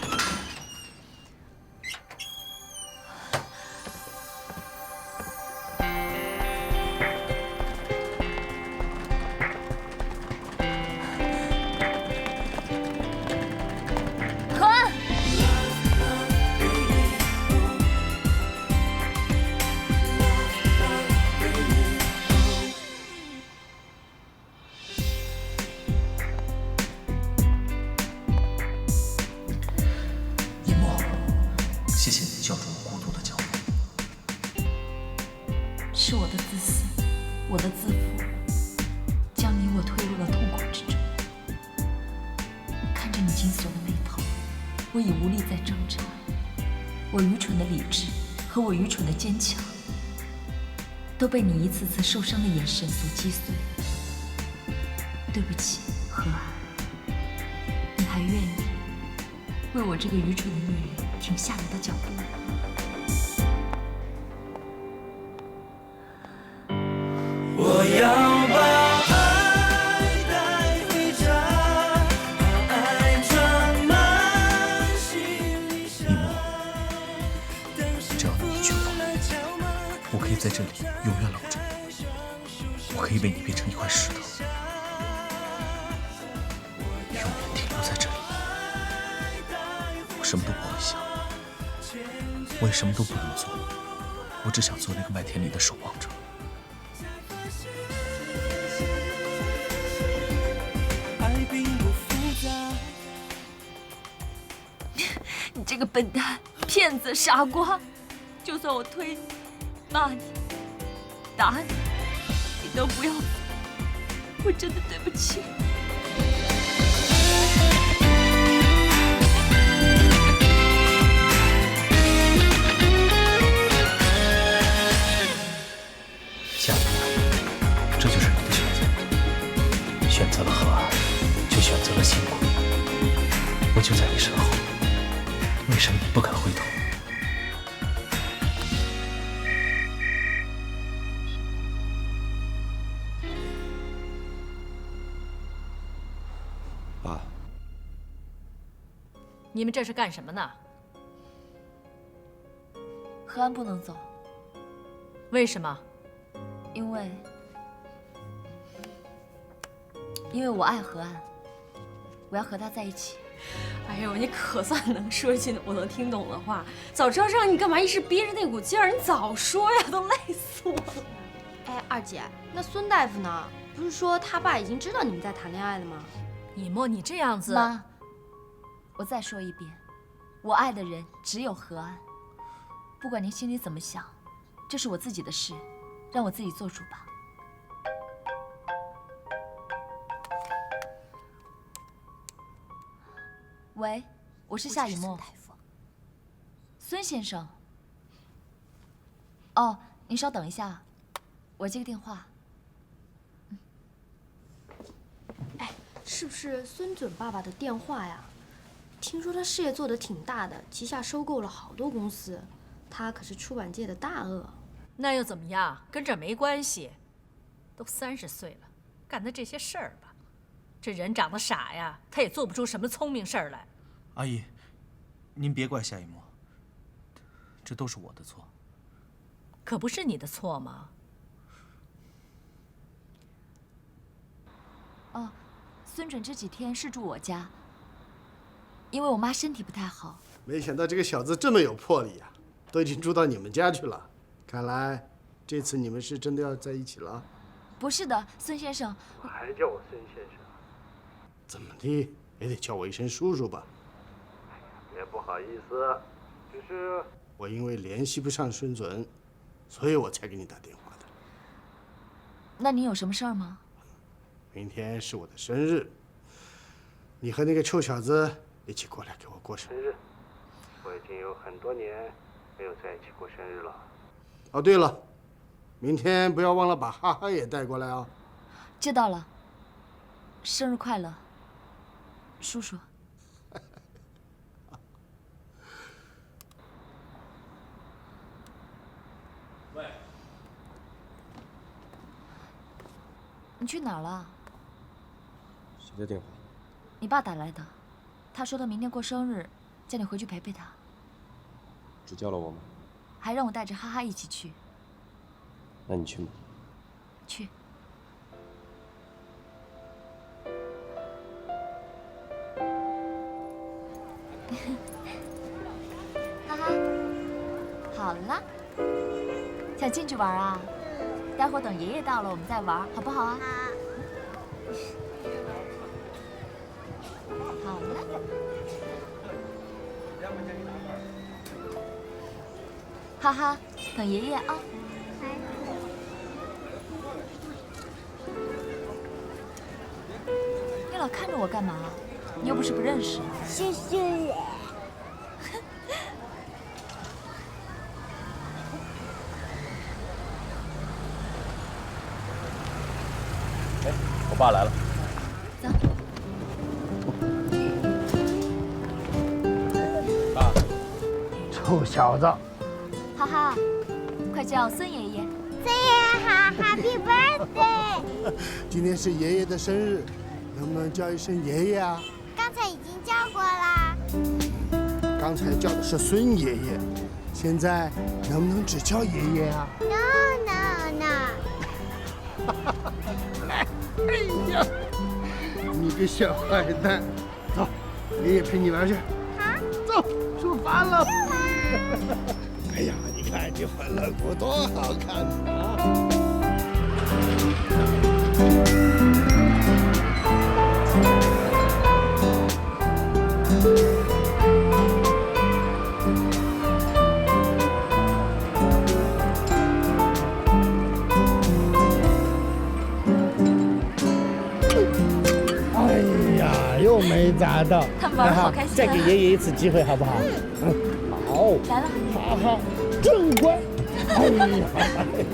何安，一墨，谢谢你叫住我孤独的脚步。是我的自私，我的自负，将你我推入了痛苦之中。看着你紧锁的眉头，我已无力再挣扎。我愚蠢的理智和我愚蠢的坚强，都被你一次次受伤的眼神所击碎。对不起，何安，你还愿意为我这个愚蠢的女人停下来的脚步吗？我要把爱带回家，把爱装满行李箱。只要你一句话，我可以在这里永远搂着你，我可以为你变成一块石头，永远停留在这里。我什么都不会想，我也什么都不能做，我只想做那个麦田里的守望者。你这个笨蛋、骗子、傻瓜！就算我推你、骂你、打你，你都不要走。我真的对不起你。夏雨，这就是你的选择，选择了和安，就选择了辛苦。我就在你身后，为什么你不敢回头？爸，你们这是干什么呢？何安不能走，为什么？因为我爱何安，我要和他在一起。哎呦，你可算能说一句我能听懂的话。早知道这样，你干嘛一直憋着那股劲儿？你早说呀，都累死我了。哎，二姐，那孙大夫呢？不是说他爸已经知道你们在谈恋爱了吗？以沫，你这样子，妈，我再说一遍，我爱的人只有何安。不管您心里怎么想，这是我自己的事，让我自己做主吧。喂，我是夏以沫。孙先生。哦，您稍等一下，我接个电话。哎，是不是孙准爸爸的电话呀？听说他事业做得挺大的，旗下收购了好多公司，他可是出版界的大鳄。那又怎么样？跟这没关系。都30岁了，干的这些事儿吧。这人长得傻呀，他也做不出什么聪明事儿来。阿姨，您别怪夏一沫，这都是我的错。可不是你的错吗？哦，孙准这几天是住我家，因为我妈身体不太好。没想到这个小子这么有魄力呀，都已经住到你们家去了。看来这次你们是真的要在一起了。不是的，孙先生。还叫我孙先生？怎么的也得叫我一声叔叔吧。也不好意思，只是我因为联系不上孙准，所以我才给你打电话的。那你有什么事儿吗？明天是我的生日，你和那个臭小子一起过来给我过生日。我已经有很多年没有在一起过生日了。哦，对了，明天不要忘了把哈哈也带过来哦。知道了。生日快乐，叔叔。喂，你去哪儿了？谁的电话？你爸打来的，他说他明天过生日，叫你回去陪陪他。只叫了我吗？还让我带着哈哈一起去。那你去吗？去。哈哈，好了，想进去玩啊？待会儿等爷爷到了，我们再玩，好不好啊？好了。哈哈，等爷爷啊。你老看着我干嘛？你又不是不认识。谢谢。哎，我爸来了。走。爸，臭小子！哈哈，快叫孙爷爷。孙爷爷好 ，Happy Birthday！ 今天是爷爷的生日，能不能叫一声爷爷啊？刚才已经叫过啦。刚才叫的是孙爷爷，现在能不能只叫爷爷啊 ？No no no！ 来，哎呀，你个小坏蛋，走，爷爷陪你玩去。好，走，出发了。哎呀，你看这欢乐谷多好看啊！哎呀，又没砸到。他们玩得好开心啊！再给爷爷一次机会，好不好？好。来了。哈哈，真乖。哎呀，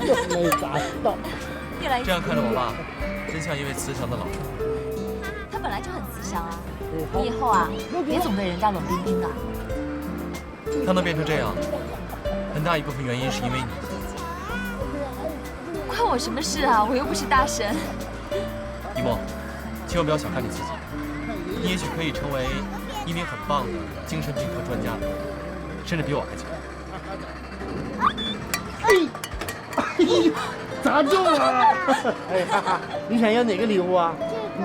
又没砸到。又来一次。这样看着我爸，真像一位慈祥的老人。他本来就很慈祥啊，你以后啊，别总对人家冷冰冰的。他能变成这样，很大一部分原因是因为你。关我什么事啊？我又不是大神。一梦，千万不要小看你自己，你也许可以成为一名很棒的精神病科专家，甚至比我还强。哎呀，砸中了！哎，哈哈，你想要哪个礼物啊？这个。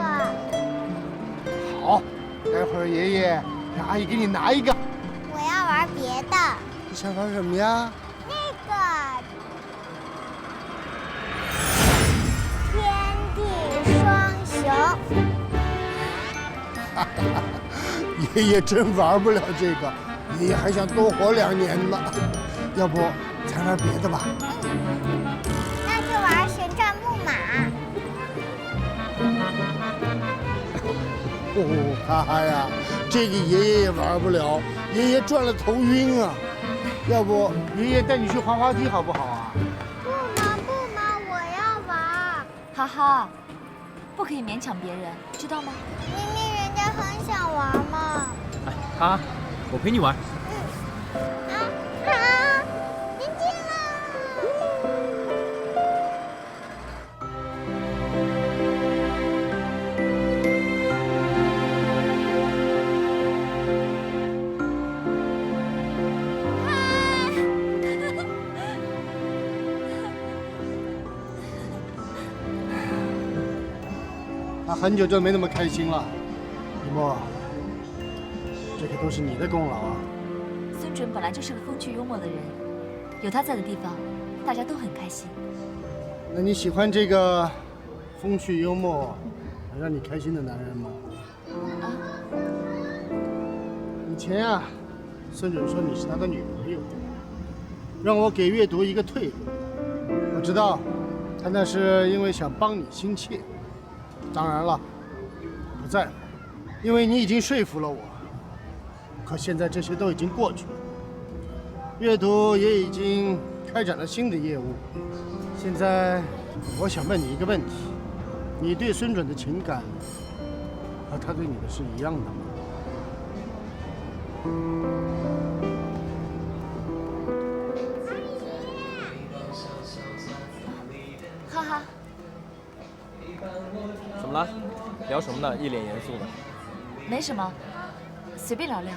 好，待会儿爷爷让阿姨给你拿一个。我要玩别的。你想玩什么呀？那个。天地双雄。哈哈，爷爷真玩不了这个，爷爷还想多活2年呢。要不咱玩别的吧？那就玩旋转木马。哦，哈哈呀，这个爷爷也玩不了，爷爷转了头晕啊。要不爷爷带你去滑滑梯好不好啊？不嘛不嘛，我要玩。哈哈，不可以勉强别人，知道吗？明明人家很想玩嘛。哎，哈，我陪你玩。好，您进了。他很久就没那么开心了。一墨，这可都是你的功劳啊。孙准本来就是个风趣幽默的人，有他在的地方，大家都很开心。那你喜欢这个风趣幽默、能让你开心的男人吗？啊？以前啊，孙准说你是他的女朋友，让我给阅读一个退路。我知道他那是因为想帮你心切。当然了，不在乎，因为你已经说服了我。可现在这些都已经过去了，阅读也已经开展了新的业务。现在，我想问你一个问题：你对孙准的情感和他对你的是一样的吗？哈哈，怎么了？聊什么呢？一脸严肃的。没什么，随便聊聊。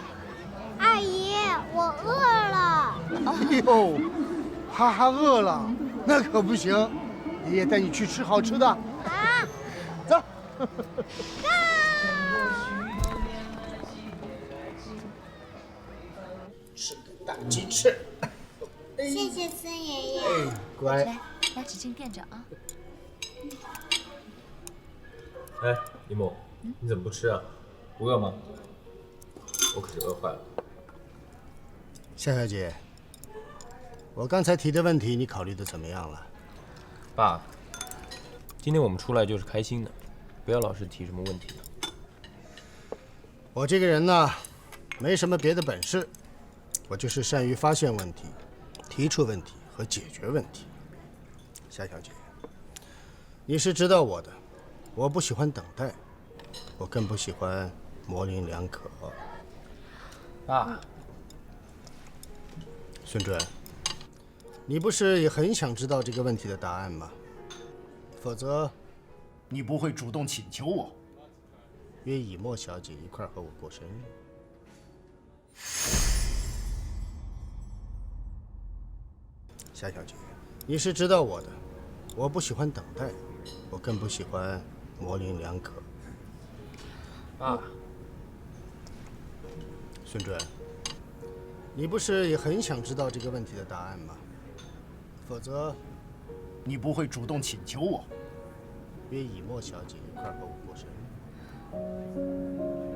阿姨，我饿了。哎呦，哈哈饿了，那可不行，爷爷带你去吃好吃的。啊，走。吃个大鸡翅。谢谢孙爷爷。哎，乖。来，拿纸巾垫着啊。哎，一木，你怎么不吃啊？不饿吗？我可是饿坏了。夏小姐，我刚才提的问题你考虑的怎么样了？爸，今天我们出来就是开心的，不要老是提什么问题了。我这个人呢，没什么别的本事，我就是善于发现问题、提出问题和解决问题。夏小姐，你是知道我的，我不喜欢等待，我更不喜欢模棱两可。爸，孙准，你不是也很想知道这个问题的答案吗？否则，你不会主动请求我约以沫小姐一块儿和我过生日。夏小姐，你是知道我的，我不喜欢等待，我更不喜欢模棱两可。爸，孙准，你不是也很想知道这个问题的答案吗？否则，你不会主动请求我约以沫小姐一块儿和我过生日。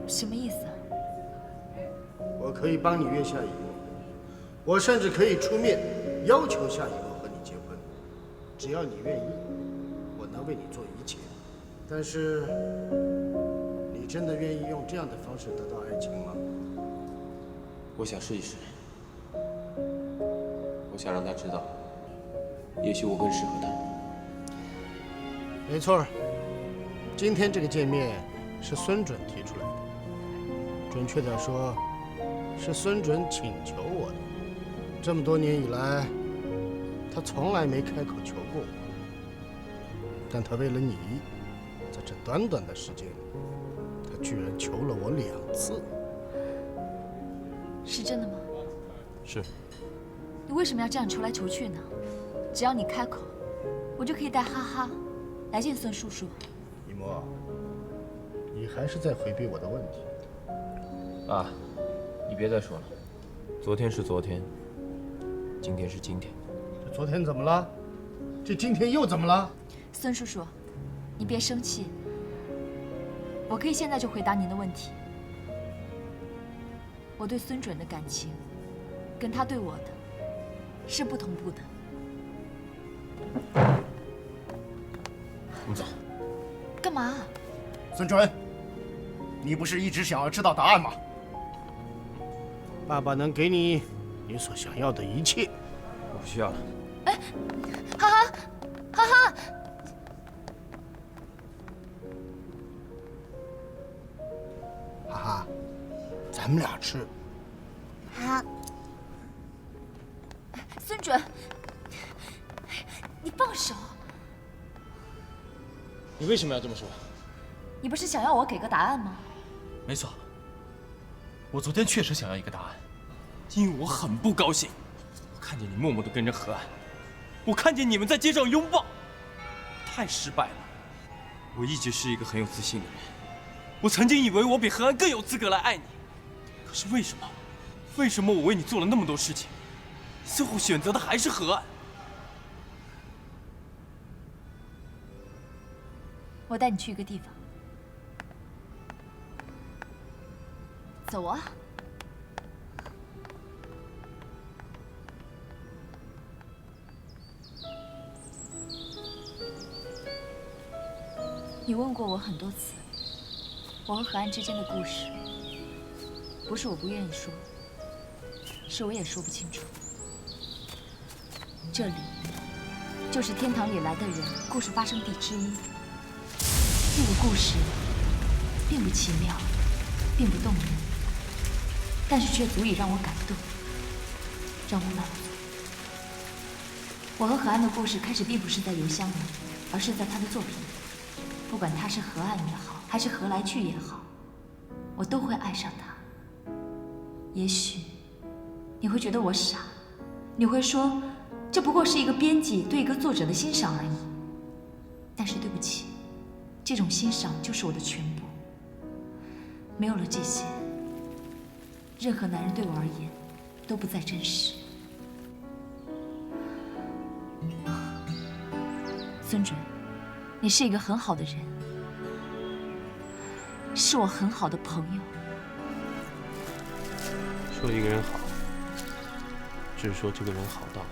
什么意思啊？我可以帮你约夏以沫，我甚至可以出面要求夏以沫和你结婚，只要你愿意，我能为你做一切。但是，你真的愿意用这样的方式得到爱情吗？我想试一试。我想让他知道，也许我更适合他。没错，今天这个见面是孙准提出来的，准确点说，是孙准请求我的。这么多年以来，他从来没开口求过我，但他为了你，在这短短的时间里，他居然求了我2次。是真的吗？是。你为什么要这样求来求去呢？只要你开口，我就可以带哈哈来见孙叔叔。一沫，你还是在回避我的问题。爸，你别再说了。昨天是昨天，今天是今天。这昨天怎么了？这今天又怎么了？孙叔叔，你别生气。我可以现在就回答您的问题。我对孙准的感情，跟他对我的是不同步的。我们走。干嘛？孙准，你不是一直想要知道答案吗？爸爸能给你你所想要的一切。我不需要了。哎，哈哈，哈哈。哈哈，咱们俩吃。好。孙准，你放手！你为什么要这么说？你不是想要我给个答案吗？没错，我昨天确实想要一个答案，因为我很不高兴，我看见你默默地跟着何岸，我看见你们在街上拥抱，太失败了。我一直是一个很有自信的人，我曾经以为我比何岸更有资格来爱你，可是为什么？为什么我为你做了那么多事情，最后选择的还是何岸？我带你去一个地方，走啊！你问过我很多次，我和何安之间的故事，不是我不愿意说，是我也说不清楚。这里就是天堂里来的人故事发生地之一。这个故事并不奇妙，并不动人，但是却足以让我感动，让我满足。我和何安的故事开始并不是在邮箱里，而是在他的作品里。不管他是何岸也好，还是何来去也好，我都会爱上他。也许你会觉得我傻，你会说这不过是一个编辑对一个作者的欣赏而已。但是对不起，这种欣赏就是我的全部。没有了这些，任何男人对我而言都不再真实。孙准，你是一个很好的人，是我很好的朋友。说一个人好，只是说这个人好到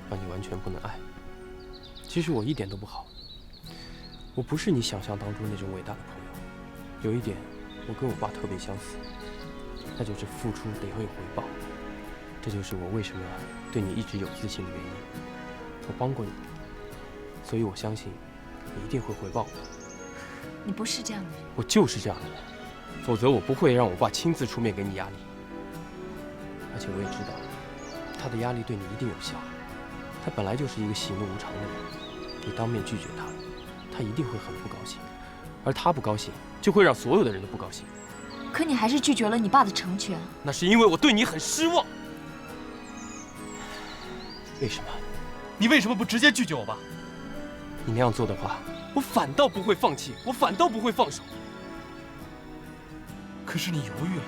让你完全不能爱。其实我一点都不好，我不是你想象当中那种伟大的朋友。有一点，我跟我爸特别相似，那就是付出得要有回报。这就是我为什么对你一直有自信的原因。我帮过你，所以我相信你一定会回报我。你不是这样的人。我就是这样的人，否则我不会让我爸亲自出面给你压力。而且我也知道，他的压力对你一定有效。他本来就是一个喜怒无常的人，你当面拒绝他，他一定会很不高兴，而他不高兴，就会让所有的人都不高兴。可你还是拒绝了你爸的成全。那是因为我对你很失望。为什么？你为什么不直接拒绝我爸？你那样做的话，我反倒不会放弃，我反倒不会放手。可是你犹豫了。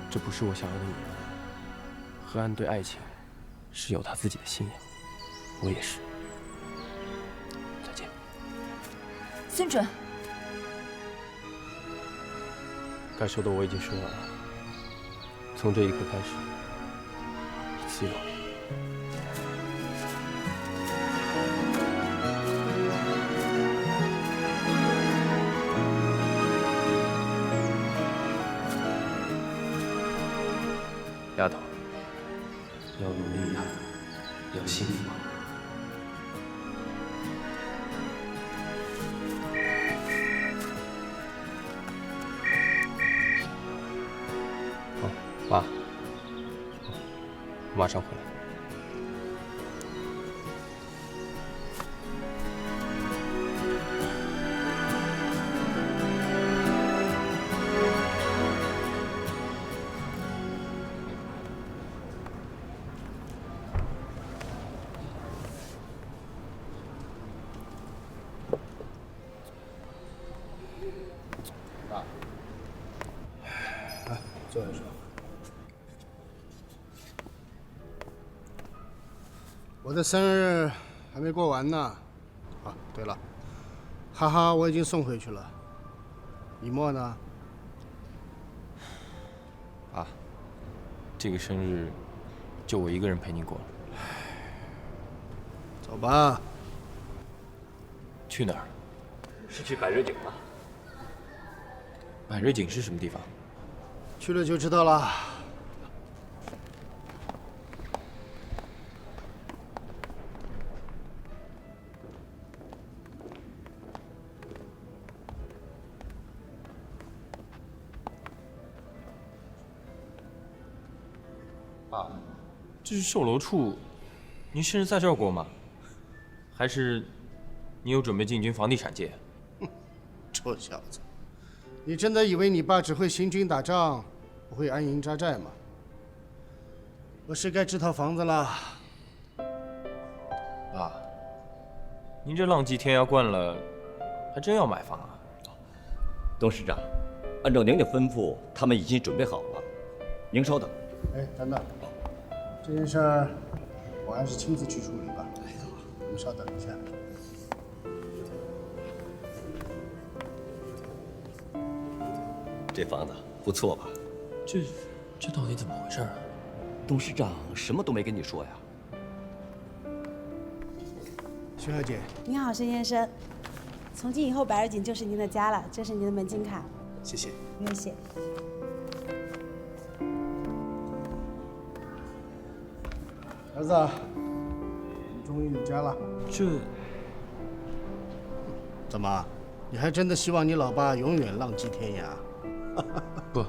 这不是我想要的你。何安对爱情是有他自己的信仰，我也是。再见。孙准，该说的我已经说完了。从这一刻开始，一次有你。丫头，要努力呀，要幸福啊！好，爸，我马上回来。坐下说。我的生日还没过完呢。啊，对了，哈哈，我已经送回去了。以沫呢？啊，这个生日就我一个人陪你过了。走吧。去哪儿？是去百瑞景吗？百瑞景是什么地方？去了就知道了。爸，这是售楼处，您生日在这儿过吗？还是你有准备进军房地产界？臭小子，你真的以为你爸只会行军打仗，不会安营扎寨吗？我是该置套房子了。爸，您这浪迹天涯惯了，还真要买房啊？董事长，按照您的吩咐，他们已经准备好了。您稍等。哎，等等，这件事儿我还是亲自去处理吧。哎呀，你们稍等一下。这房子不错吧？这到底怎么回事啊？董事长什么都没跟你说呀？孙小姐，您好，孙先生。从今以后，白日锦就是您的家了。这是您的门禁卡。谢谢。不用谢。儿子，你终于有家了。怎么？你还真的希望你老爸永远浪迹天涯？不，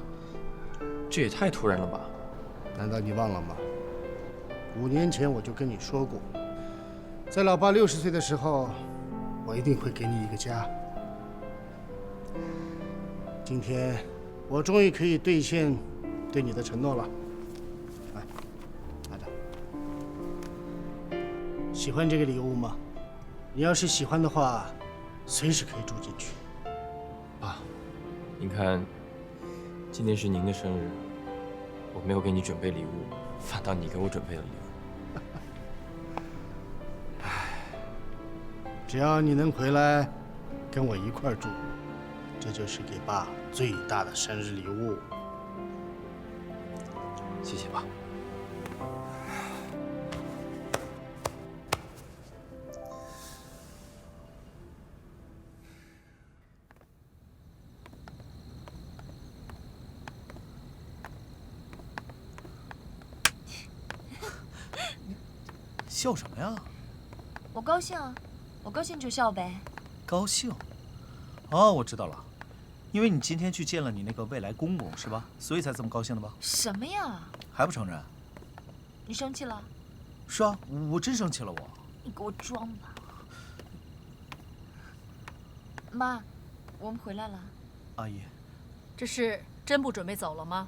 这也太突然了吧？难道你忘了吗？5年前我就跟你说过，在老爸60岁的时候，我一定会给你一个家。今天，我终于可以兑现对你的承诺了。来，拿着。喜欢这个礼物吗？你要是喜欢的话，随时可以住进去。爸，您看，今天是您的生日，我没有给你准备礼物，反倒你给我准备了礼物。只要你能回来，跟我一块儿住，这就是给爸最大的生日礼物。谢谢爸。笑什么呀？我高兴啊，我高兴就笑呗。高兴？哦，我知道了，因为你今天去见了你那个未来公公，是吧？所以才这么高兴的吧？什么呀？还不承认？你生气了？是啊，我真生气了，我。你给我装吧。妈，我们回来了。阿姨，这是真不准备走了吗？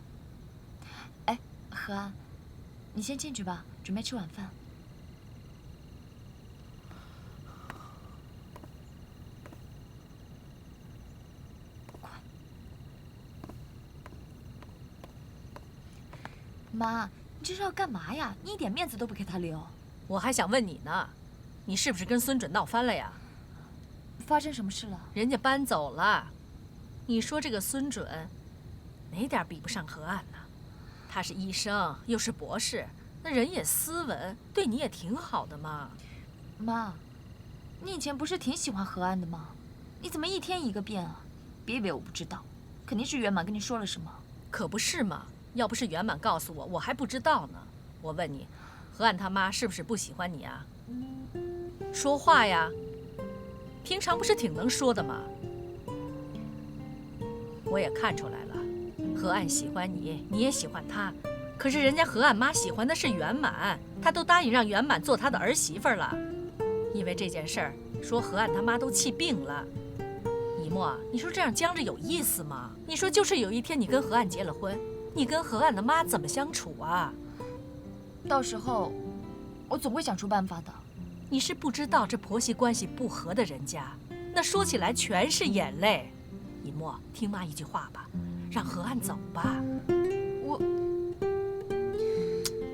哎，何安，你先进去吧，准备吃晚饭。妈，你这是要干嘛呀？你一点面子都不给他留。我还想问你呢，你是不是跟孙准闹翻了呀？发生什么事了？人家搬走了。你说这个孙准，哪点比不上何岸呢？他是医生，又是博士，那人也斯文，对你也挺好的嘛。妈，你以前不是挺喜欢何岸的吗？你怎么一天一个变啊？别以为我不知道，肯定是圆满跟你说了什么。可不是嘛。要不是圆满告诉我，我还不知道呢。我问你，何岸他妈是不是不喜欢你啊？说话呀，平常不是挺能说的吗？我也看出来了，何岸喜欢你，你也喜欢他。可是人家何岸妈喜欢的是圆满，她都答应让圆满做她的儿媳妇了。因为这件事儿，说何岸他妈都气病了。一墨，你说这样僵着有意思吗？你说就是有一天你跟何岸结了婚，你跟何岸的妈怎么相处啊？到时候，我总会想出办法的。你是不知道这婆媳关系不和的人家，那说起来全是眼泪。一墨，听妈一句话吧，让何岸走吧。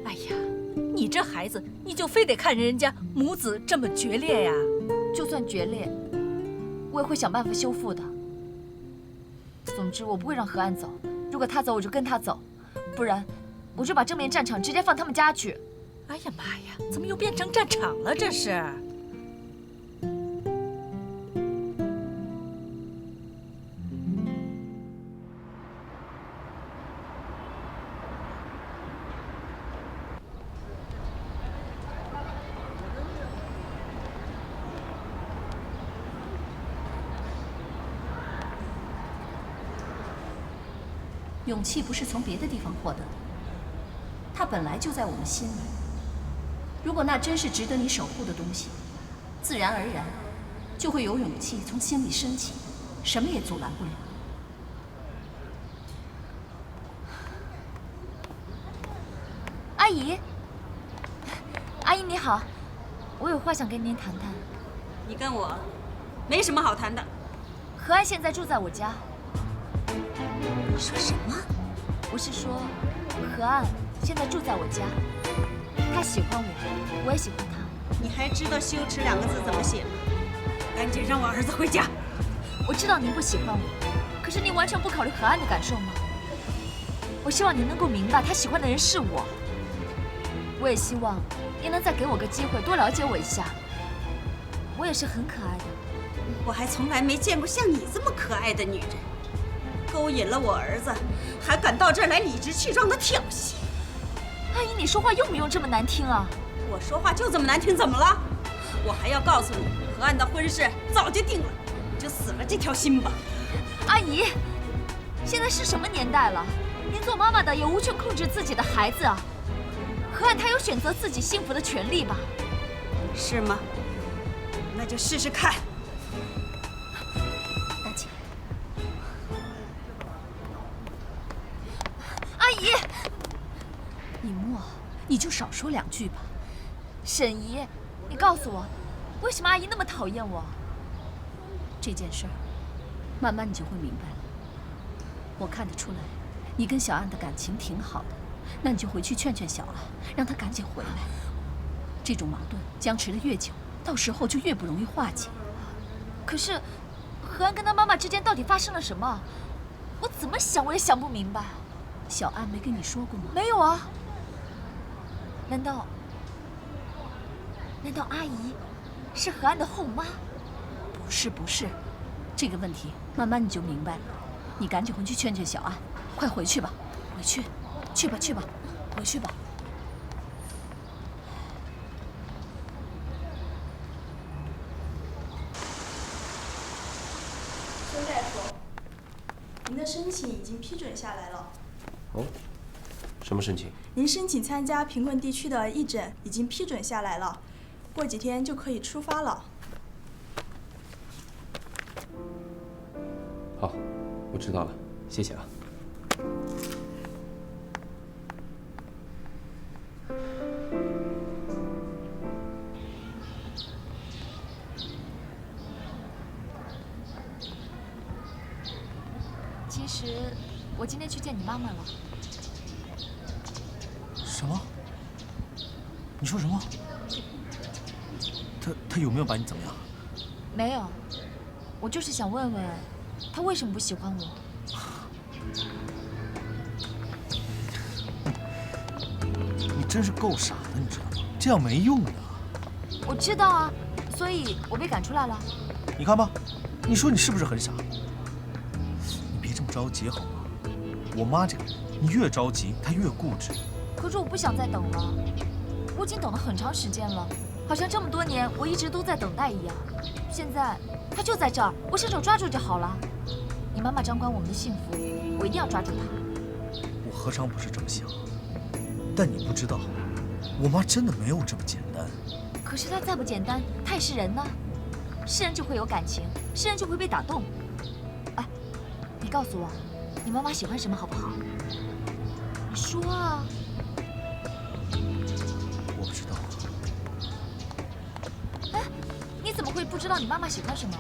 哎呀，你这孩子，你就非得看人家母子这么决裂呀？就算决裂，我也会想办法修复的。总之，我不会让何岸走。如果他走，我就跟他走，不然我就把这面战场直接放他们家去。哎呀妈呀，怎么又变成战场了？这是。勇气不是从别的地方获得的，它本来就在我们心里。如果那真是值得你守护的东西，自然而然就会有勇气从心里升起，什么也阻拦不了。阿姨，阿姨你好，我有话想跟您谈谈。你跟我没什么好谈的。何岸现在住在我家。你说什么？我是说，何岸现在住在我家，他喜欢我，我也喜欢他。你还知道羞耻2个字怎么写吗？赶紧让我儿子回家。我知道您不喜欢我，可是您完全不考虑何岸的感受吗？我希望您能够明白，他喜欢的人是我。我也希望您能再给我个机会，多了解我一下。我也是很可爱的。我还从来没见过像你这么可爱的女人，勾引了我儿子，还敢到这儿来理直气壮的挑衅。阿姨，你说话用不用这么难听啊？我说话就这么难听，怎么了？我还要告诉你，何岸的婚事早就定了，你就死了这条心吧。阿姨，现在是什么年代了？您做妈妈的也无权控制自己的孩子啊。何岸他有选择自己幸福的权利吧？是吗？那就试试看。大姐，阿姨，以沫，你就少说2句吧。沈姨，你告诉我，为什么阿姨那么讨厌我？这件事儿，慢慢你就会明白了。我看得出来，你跟小安的感情挺好的，那你就回去劝劝小安，让他赶紧回来。这种矛盾僵持的越久，到时候就越不容易化解。可是，何安跟他妈妈之间到底发生了什么？我怎么想我也想不明白。小安没跟你说过吗？没有啊。难道阿姨是何安的后妈？不是，这个问题慢慢你就明白了。你赶紧回去劝劝小安，快回去吧，回去，去吧，回去吧。孙大夫，您的申请已经批准下来了。哦，什么申请？您申请参加贫困地区的义诊已经批准下来了，过几天就可以出发了。好，我知道了，谢谢啊。其实，我今天去见你妈妈了。什么？你说什么？他有没有把你怎么样？没有，我就是想问问，他为什么不喜欢我？你真是够傻的，你知道吗？这样没用的。我知道啊，所以我被赶出来了。你看吧，你说你是不是很傻？你别这么着急好吗？我妈这个人，你越着急，她越固执。可是我不想再等了，我已经等了很长时间了，好像这么多年我一直都在等待一样。现在他就在这儿，我伸手抓住就好了。你妈妈掌管我们的幸福，我一定要抓住她。我何尝不是这么想？但你不知道，我妈真的没有这么简单。可是她再不简单，她也是人呢。是人就会有感情，是人就会被打动。哎，你告诉我，你妈妈喜欢什么好不好？你说啊。我不知道。哎，你怎么会不知道你妈妈喜欢什么？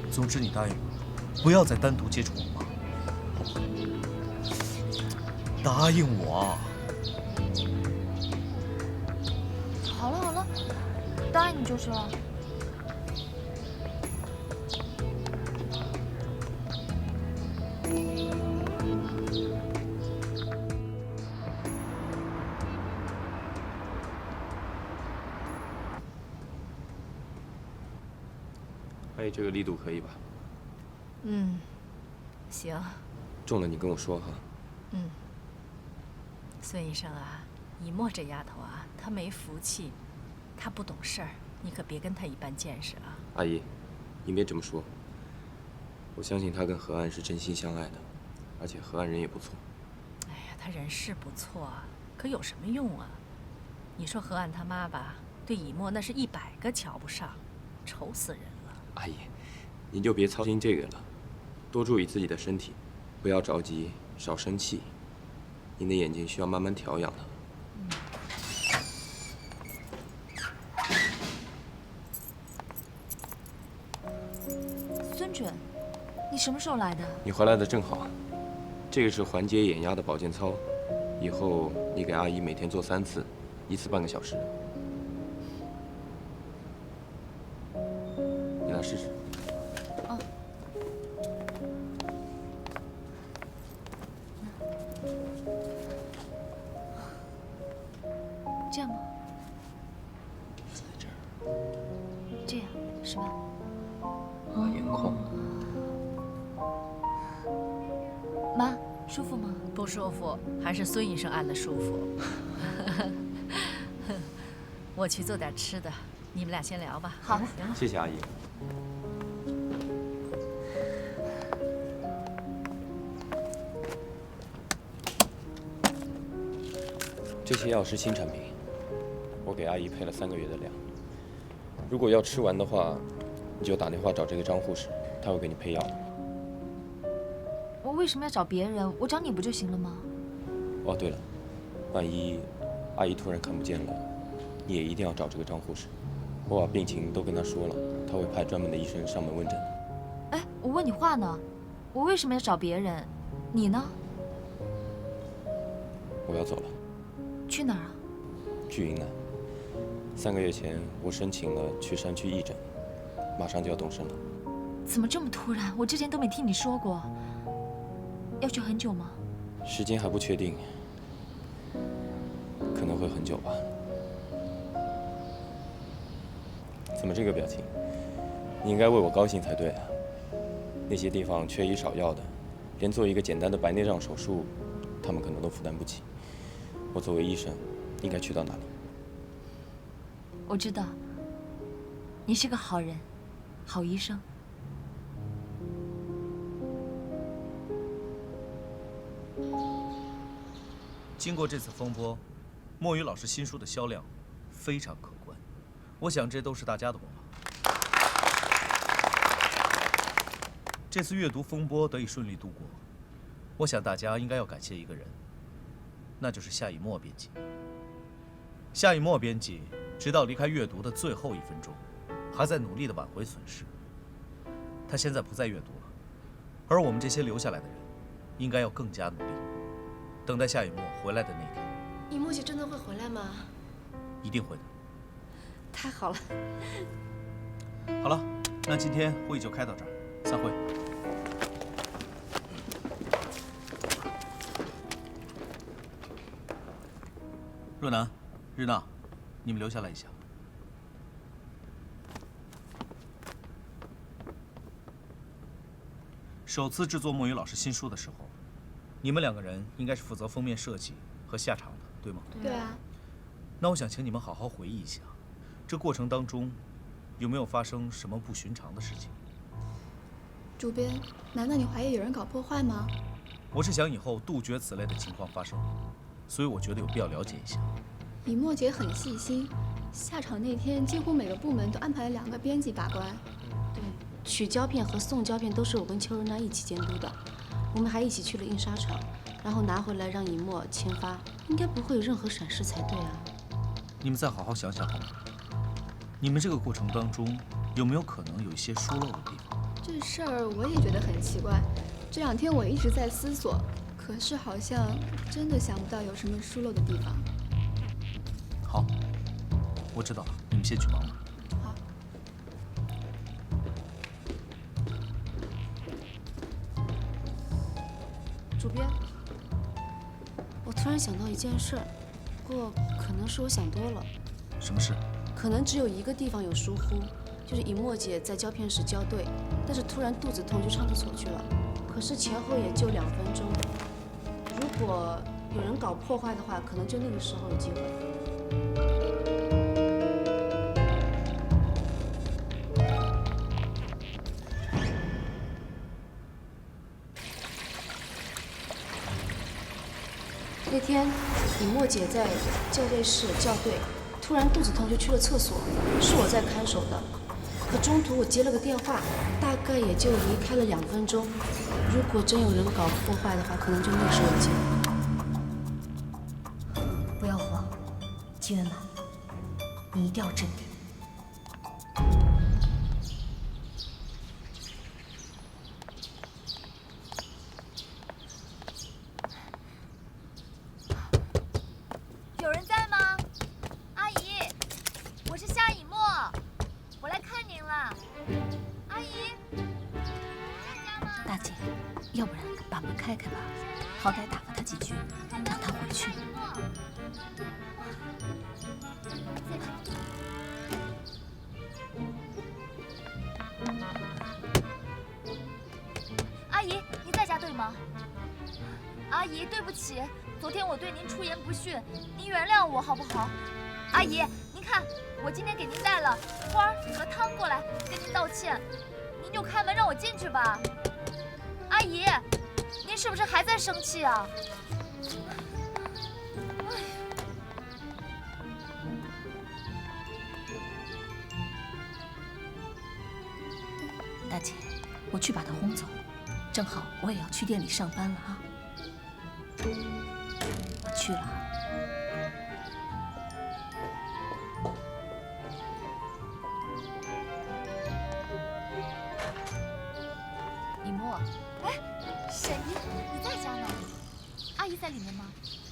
总之，你答应我，不要再单独接触我妈，好不好？答应我。好了，答应你就是了。哎，这个力度可以吧？行。中了你跟我说哈。孙医生啊，以沫这丫头啊，她没福气，她不懂事儿，你可别跟她一般见识啊。阿姨，您别这么说。我相信她跟何安是真心相爱的，而且何安人也不错。哎呀，他人是不错啊，可有什么用啊？你说何安他妈吧，对以沫那是100个瞧不上，愁死人了。阿姨，您就别操心这个了，多注意自己的身体，不要着急，少生气。您的眼睛需要慢慢调养的。孙准，你什么时候来的？你回来的正好，这个是缓解眼压的保健操，以后你给阿姨每天做3次，1次半个小时。你来试试。这样吗？在这儿。舒服吗？不舒服，还是孙医生按的舒服。我去做点吃的，你们俩先聊吧。好，谢谢阿姨。这些药是新产品，我给阿姨配了3个月的量。如果要吃完的话，你就打电话找这个张护士，她会给你配药。我为什么要找别人？我找你不就行了吗？哦，对了，万一阿姨突然看不见了，你也一定要找这个张护士。我把病情都跟她说了，她会派专门的医生上门问诊。哎，我问你话呢，我为什么要找别人？你呢？我要走了。去哪儿啊？去云南。3个月前，我申请了去山区义诊，马上就要动身了。怎么这么突然？我之前都没听你说过。要去很久吗？时间还不确定，可能会很久吧。怎么这个表情？你应该为我高兴才对啊！那些地方缺医少药的，连做一个简单的白内障手术，他们可能都负担不起。我作为医生，应该去到哪里？我知道，你是个好人，好医生。经过这次风波，墨雨老师新书的销量非常可观，我想这都是大家的功劳。这次阅读风波得以顺利度过，我想大家应该要感谢一个人，那就是夏以沫编辑。夏以沫编辑直到离开阅读的最后1分钟，还在努力地挽回损失。他现在不再阅读了，而我们这些留下来的人，应该要更加努力，等待夏以沫回来的那天。以沫姐真的会回来吗？一定会的。太好了。好了，那今天会议就开到这儿，散会。若楠、日娜，你们留下来一下。首次制作墨雨老师新书的时候，你们2个人应该是负责封面设计和下场的，对吗？对啊。那我想请你们好好回忆一下，这过程当中有没有发生什么不寻常的事情？主编，难道你怀疑有人搞破坏吗？我是想以后杜绝此类的情况发生，所以我觉得有必要了解一下。以沫姐很细心，下场那天几乎每个部门都安排了2个编辑把关。对，取胶片和送胶片都是我跟邱仁娜一起监督的，我们还一起去了印刷厂，然后拿回来让以沫签发，应该不会有任何闪失才对啊。你们再好好想想好吗？你们这个过程当中有没有可能有一些疏漏的地方？这事儿我也觉得很奇怪，这2天我一直在思索，可是好像真的想不到有什么疏漏的地方。好，我知道了，你们先去忙吧。好。主编，我突然想到一件事儿，不过可能是我想多了。什么事？可能只有一个地方有疏忽，就是以沫姐在胶片室校对，但是突然肚子痛就上厕所去了，可是前后也就2分钟。如果有人搞破坏的话，可能就那个时候有机会。那天，以沫姐在校对室校对，突然肚子痛就去了厕所，是我在看守的。可中途我接了个电话，大概也就离开了2分钟。如果真有人搞破坏的话，可能就那时候有机会。不要慌，金元满，你一定要镇定。有人在吗？阿姨，我是夏以沫，我来看您了。阿姨，在家吗？大姐，要不然把门开开吧，好歹打发他几句，让他回去。阿姨，您在家对吗？阿姨，对不起，昨天我对您出言不逊，您原谅我好不好？阿姨，您看，我今天给您带了花和汤过来，跟您道歉，您就开门让我进去吧。阿姨，您是不是还在生气啊？大姐，我去把他轰走，正好我也要去店里上班了啊。我去了啊。李默，哎，沈姨，你在家呢？阿姨在里面吗？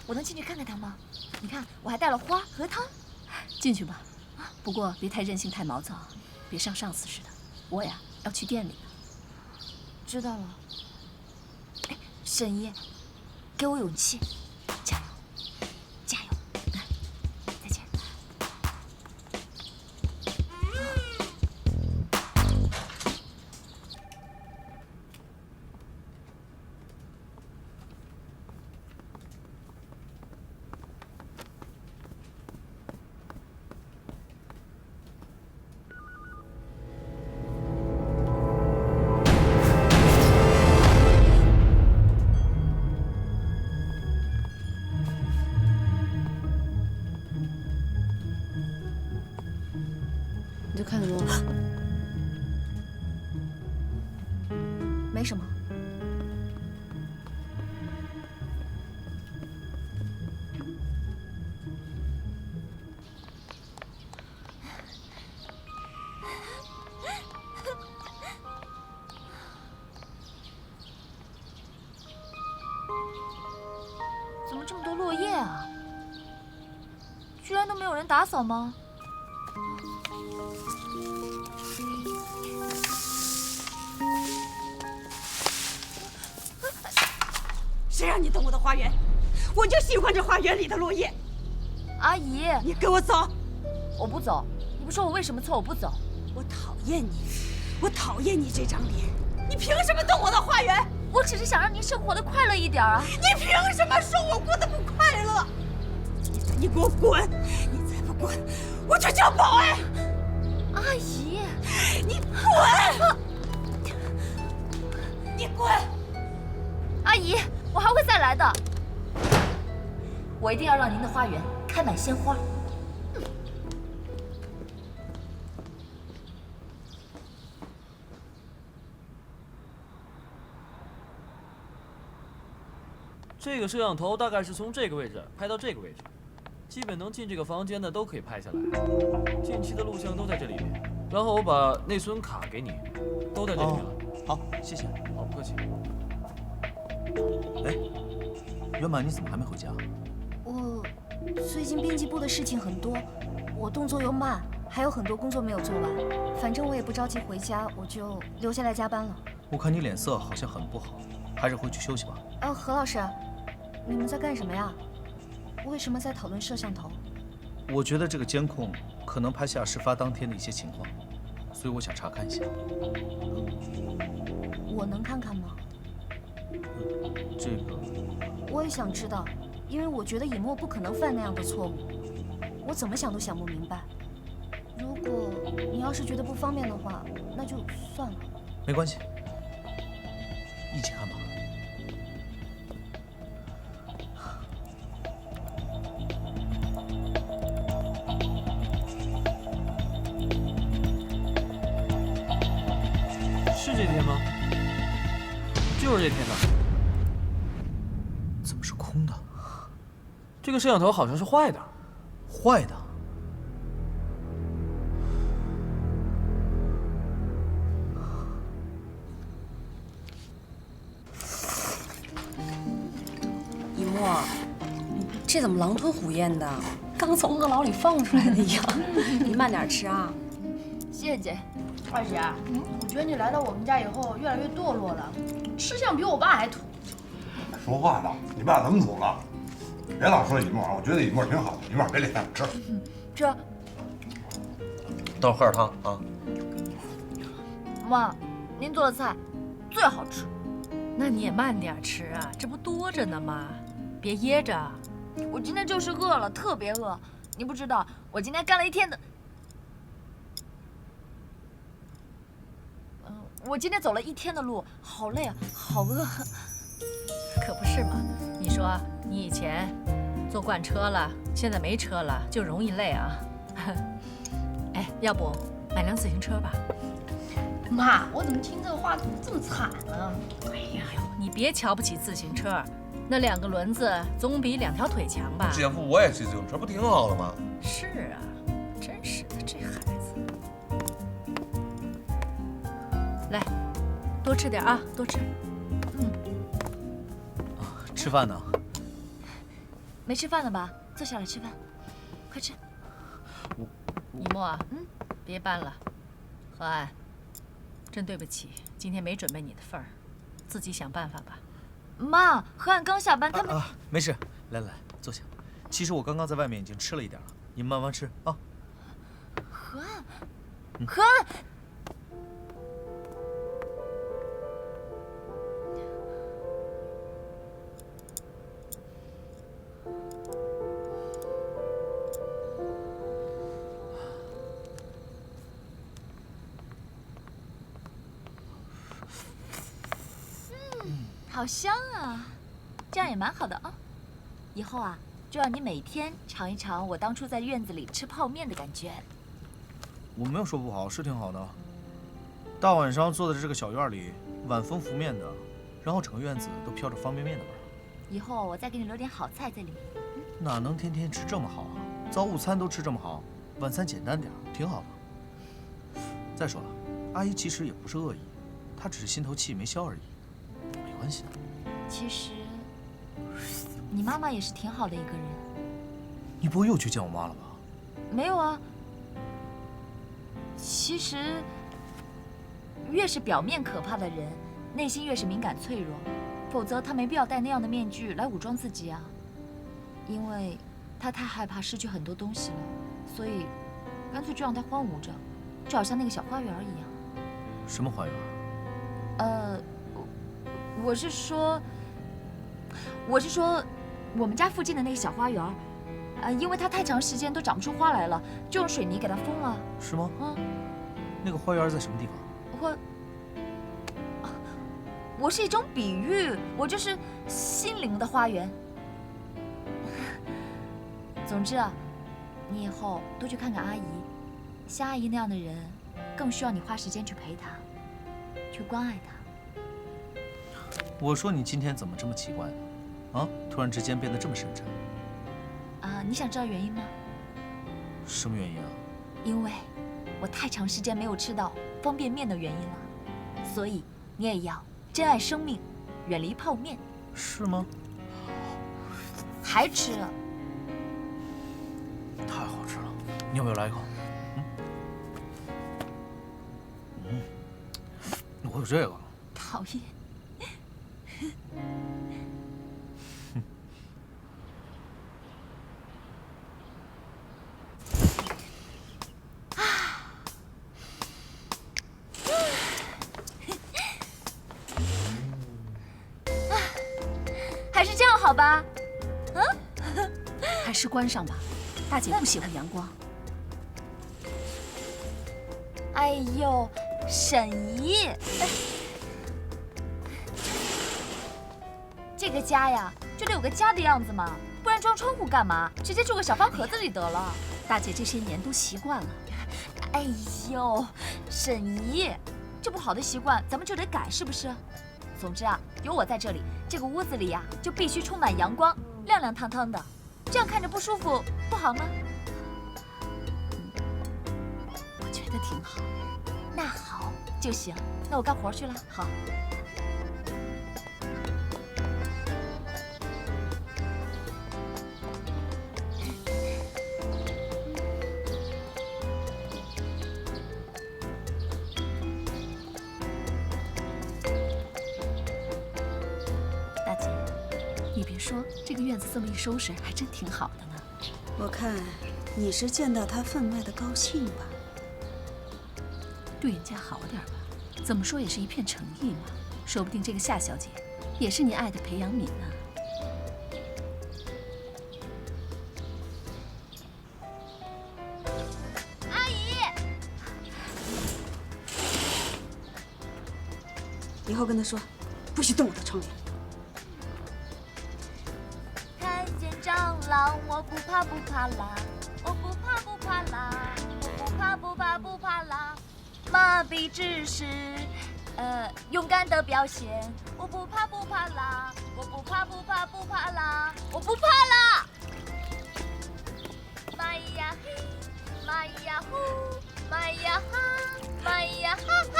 我能进去看看她吗？你看，我还带了花和汤。进去吧，不过别太任性、太毛躁，别像上次似的。我呀要去店里了。知道了。哎，沈姨，给我勇气，加油，加油！再见。你在看什么？没什么。怎么这么多落叶啊？居然都没有人打扫吗？谁让你动我的花园？我就喜欢这花园里的落叶。阿姨，你给我走！我不走。你不说我为什么错，我不走。我讨厌你，我讨厌你这张脸！你凭什么动我的花园？我只是想让您生活的快乐一点啊！你凭什么说我过得不快乐？你给我滚！你再不滚，我就叫保安！阿姨，你滚！你滚！阿姨，我还会再来的。我一定要让您的花园开满鲜花。这个摄像头大概是从这个位置拍到这个位置，基本能进这个房间的都可以拍下来。近期的录像都在这里面，然后我把内存卡给你，都在这里面了。好，谢谢。好，不客气。哎，元满，你怎么还没回家？我最近编辑部的事情很多，我动作又慢，还有很多工作没有做完。反正我也不着急回家，我就留下来加班了。我看你脸色好像很不好，还是回去休息吧。何老师，你们在干什么呀？为什么在讨论摄像头？我觉得这个监控可能拍下事发当天的一些情况，所以我想查看一下。我能看看吗？这个我也想知道，因为我觉得尹墨不可能犯那样的错误，我怎么想都想不明白。如果你要是觉得不方便的话，那就算了。没关系，一起看吧。是这天吗？就是这天的。怎么是空的？这个摄像头好像是坏的。坏的？一墨，这怎么狼吞虎咽的？刚从饿牢里放出来的一样。你慢点吃啊。谢谢姐。二姐，我觉得你来到我们家以后越来越堕落了，吃相比我爸还土。说话呢，你爸怎么土了？别老说李默，我觉得李默挺好的，一会儿别脸上吃。这，等会儿喝点汤啊。妈，您做的菜最好吃。那你也慢点吃啊，这不多着呢吗？别噎着。我今天就是饿了，特别饿。你不知道，我今天干了一天的。我今天走了一天的路，好累啊，好饿。可不是嘛？你说你以前坐惯车了，现在没车了，就容易累啊。哎，要不买辆自行车吧？妈，我怎么听这个话这么惨呢？哎呀，你别瞧不起自行车，那2个轮子总比2条腿强吧？姐夫，我也骑自行车，不挺好的吗？是啊，真是的，这孩子。来，多吃点啊，多吃。吃饭呢？没吃饭了吧？坐下来吃饭，快吃。一墨，别搬了。何安，真对不起，今天没准备你的份儿，自己想办法吧。妈，何安刚下班，他们没事，来，坐下。其实我刚刚在外面已经吃了一点了，你们慢慢吃啊。何安，何安。好香啊，这样也蛮好的啊。以后啊，就让你每天尝一尝我当初在院子里吃泡面的感觉。我没有说不好，是挺好的。大晚上坐在这个小院里，晚风拂面的，然后整个院子都飘着方便面的味儿。以后我再给你留点好菜在里面。哪能天天吃这么好啊？早午餐都吃这么好，晚餐简单点，挺好的。再说了，阿姨其实也不是恶意，她只是心头气没消而已。没关系的。其实，你妈妈也是挺好的一个人。你不会又去见我妈了吧？没有啊。其实，越是表面可怕的人，内心越是敏感脆弱。否则，他没必要戴那样的面具来武装自己啊。因为他太害怕失去很多东西了，所以干脆就让他荒芜着，就好像那个小花园一样。什么花园？我是说，我们家附近的那个小花园，因为它太长时间都长不出花来了，就用水泥给它封了。是吗？那个花园在什么地方？我是一种比喻，我就是心灵的花园。总之啊，你以后多去看看阿姨，像阿姨那样的人，更需要你花时间去陪她，去关爱她。我说你今天怎么这么奇怪呢？啊，突然之间变得这么深沉。你想知道原因吗？什么原因啊？因为我太长时间没有吃到方便面的原因了，所以你也要珍爱生命，远离泡面。是吗？还吃？太好吃了，你要不要来一口？我有这个。讨厌。还是这样好吧？还是关上吧，大姐不喜欢阳光。哎呦，沈姨，这个家呀，就得有个家的样子嘛，不然装窗户干嘛？直接住个小方盒子里得了。大姐这些年都习惯了。哎呦，沈姨，这不好的习惯咱们就得改，是不是？总之啊，有我在这里，这个屋子里呀，就必须充满阳光，亮亮堂堂的，这样看着不舒服，不好吗？我觉得挺好。那好就行，那我干活去了。好。大姐，你别说，这个院子这么一收拾，还真挺好的呢。我看你是见到他分外的高兴吧？对人家好点吧，怎么说也是一片诚意嘛。说不定这个夏小姐也是你爱的裴阳敏啊。阿姨，以后跟他说，不许动我的窗帘。看见蟑螂，我不怕不怕啦，我不怕不怕啦，我不怕不怕不怕啦。麻痹只是勇敢的表现，我不怕不怕啦，我不怕不怕不怕啦，我不怕啦。妈呀嘿，妈呀呼，妈呀哈，妈呀哈哈。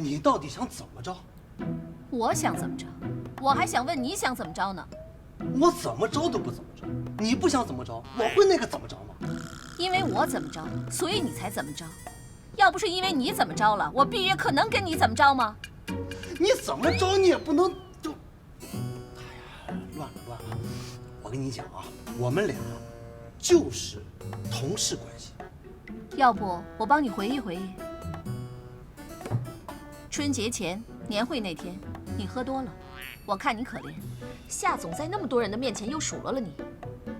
你到底想怎么着？我想怎么着？我还想问你想怎么着呢？我怎么着都不怎么着。你不想怎么着，我会那个怎么着吗？因为我怎么着，所以你才怎么着。要不是因为你怎么着了，我毕业可能跟你怎么着吗？你怎么着你也不能就……哎呀，乱了！我跟你讲啊，我们俩就是同事关系。要不我帮你回忆回忆。春节前年会那天，你喝多了，我看你可怜，夏总在那么多人的面前又数落了你，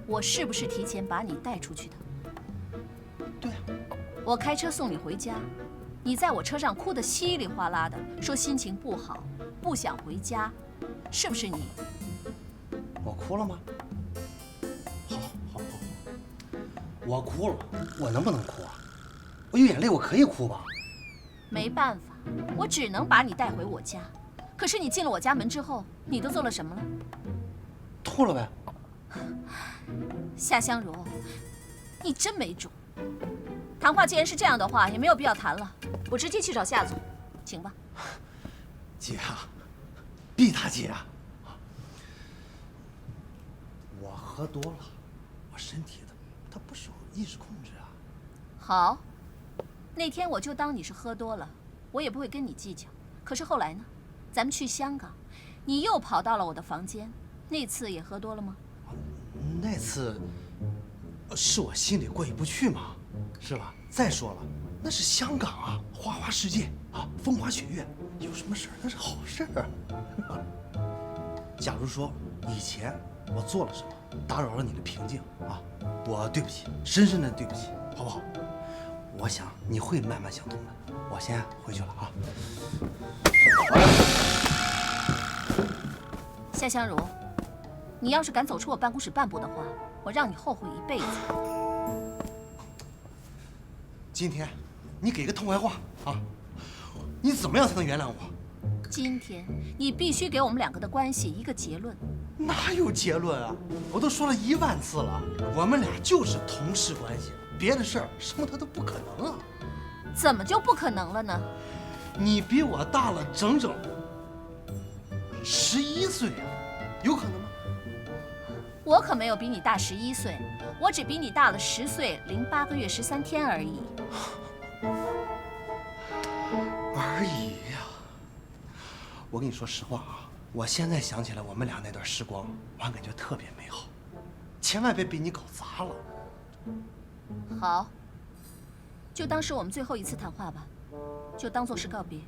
我是不是提前把你带出去的？对啊。我开车送你回家，你在我车上哭得稀里哗啦的，说心情不好，不想回家，是不是你？我哭了吗？好，我哭了，我能不能哭啊？我有眼泪，我可以哭吧？没办法。我只能把你带回我家，可是你进了我家门之后，你都做了什么了？吐了呗。夏香茹，你真没种！谈话既然是这样的话，也没有必要谈了，我直接去找夏总，请吧。姐啊，毕大姐啊，我喝多了，我身体它不受意识控制啊。好，那天我就当你是喝多了。我也不会跟你计较，可是后来呢？咱们去香港，你又跑到了我的房间，那次也喝多了吗？那次是我心里过意不去嘛，是吧？再说了，那是香港啊，花花世界啊，风花雪月，有什么事儿那是好事儿。假如说以前我做了什么打扰了你的平静啊，我对不起，深深的对不起，好不好？我想你会慢慢想通的。我先回去了啊。夏香茹，你要是敢走出我办公室半步的话，我让你后悔一辈子。今天你给个痛快话啊！你怎么样才能原谅我？今天你必须给我们两个的关系一个结论。哪有结论啊？我都说了1万次了，我们俩就是同事关系，别的事儿什么它都不可能啊！怎么就不可能了呢？你比我大了整整11岁啊，有可能吗？我可没有比你大11岁，我只比你大了10岁零8个月13天而已。而已呀！我跟你说实话啊，我现在想起来我们俩那段时光，我还感觉特别美好，千万别被你搞砸了。好。就当是我们最后一次谈话吧，就当做是告别。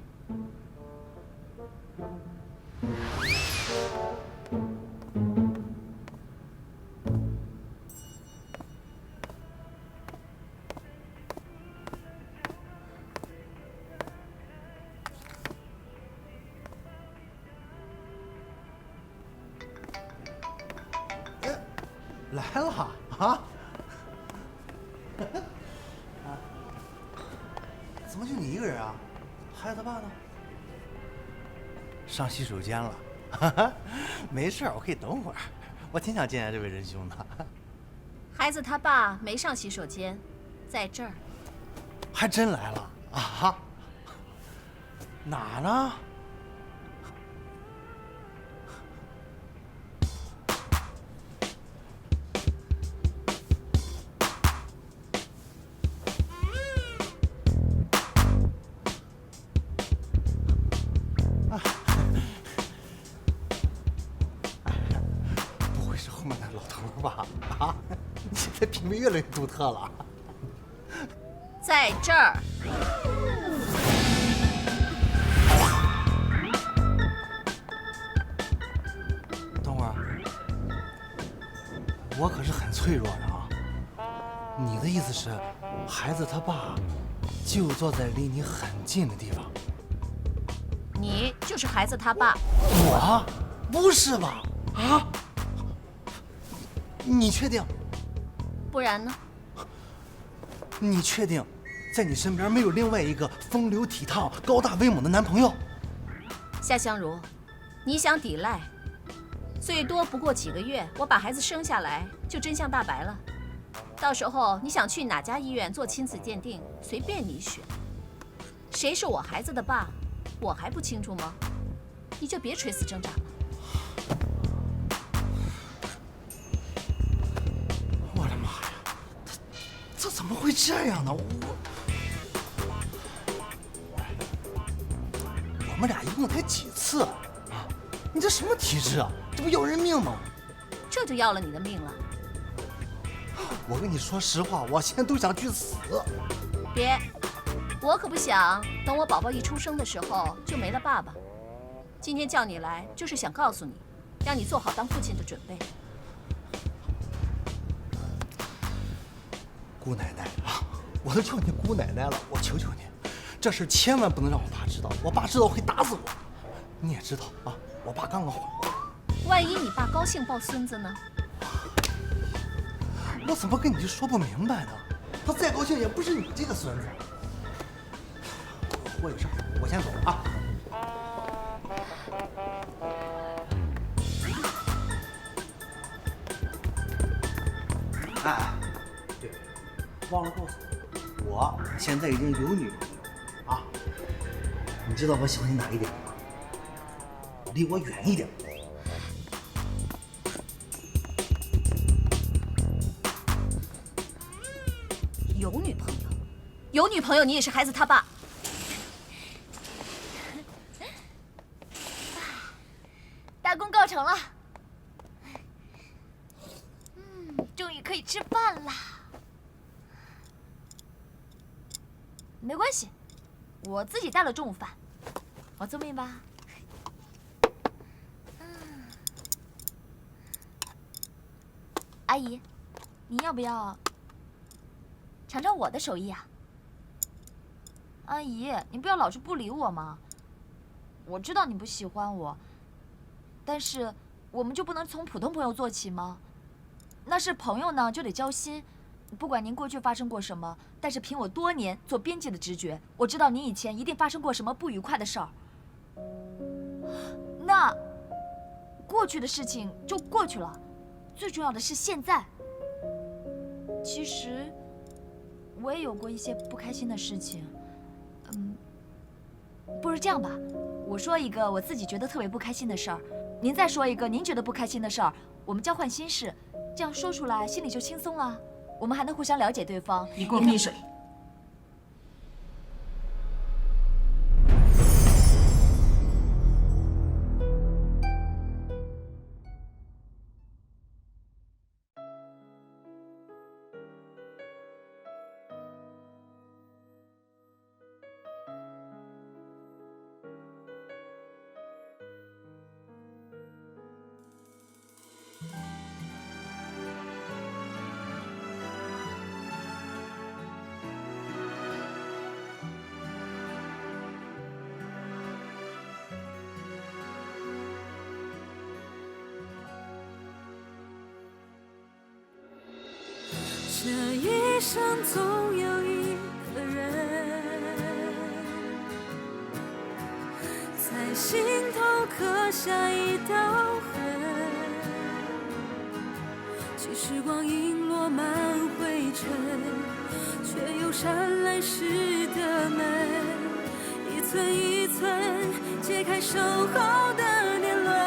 来了啊！怎么就你一个人啊？孩子他爸呢？上洗手间了。没事，我可以等会儿。我挺想见见这位仁兄的。孩子他爸没上洗手间，在这儿。还真来了啊？哪呢？了吧？啊，你的品味越来越独特了。在这儿。等会儿，我可是很脆弱的啊。你的意思是，孩子他爸就坐在离你很近的地方？你就是孩子他爸。我？不是吧？啊？你确定？不然呢？你确定，在你身边没有另外一个风流倜傥、高大威猛的男朋友？夏香如，你想抵赖，最多不过几个月，我把孩子生下来就真相大白了。到时候你想去哪家医院做亲子鉴定，随便你选。谁是我孩子的爸，我还不清楚吗？你就别垂死挣扎了。我的妈呀，这怎么会这样呢？我们俩一共才几次啊？你这什么体质啊？这不要人命吗？这就要了你的命了。我跟你说实话，我现在都想去死。别，我可不想等我宝宝一出生的时候就没了爸爸。今天叫你来，就是想告诉你，让你做好当父亲的准备。姑奶奶啊，我都叫你姑奶奶了，我求求你，这事千万不能让我爸知道，我爸知道会打死我。你也知道啊，我爸刚刚还我。万一你爸高兴抱孙子呢？我怎么跟你说不明白呢？他再高兴也不是你这个孙子。我有事，我先走了啊。哎，对，忘了告诉你，我现在已经有女朋友了啊。你知道我喜欢你哪一点吗？离我远一点。有女朋友，有女朋友，你也是孩子他爸。大功告成了，终于可以吃饭啦。没关系，我自己带了中午饭，我聪明吧？阿姨，你要不要尝尝我的手艺啊？阿姨，你不要老是不理我嘛。我知道你不喜欢我，但是我们就不能从普通朋友做起吗？那是朋友呢，就得交心。不管您过去发生过什么，但是凭我多年做编辑的直觉，我知道您以前一定发生过什么不愉快的事儿。那过去的事情就过去了，最重要的是现在。其实我也有过一些不开心的事情，不如这样吧，我说一个我自己觉得特别不开心的事儿，您再说一个您觉得不开心的事儿，我们交换心事，这样说出来心里就轻松了，我们还能互相了解对方。你给我闭嘴！这一生总有一个人，在心头刻下一道痕。即使光影落满灰尘，却有闪来时的门，一寸一寸揭开守候的年轮。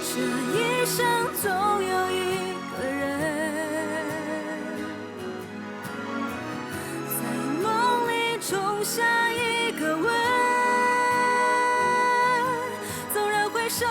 这一生总有一个人，在梦里种下一个吻，纵然回首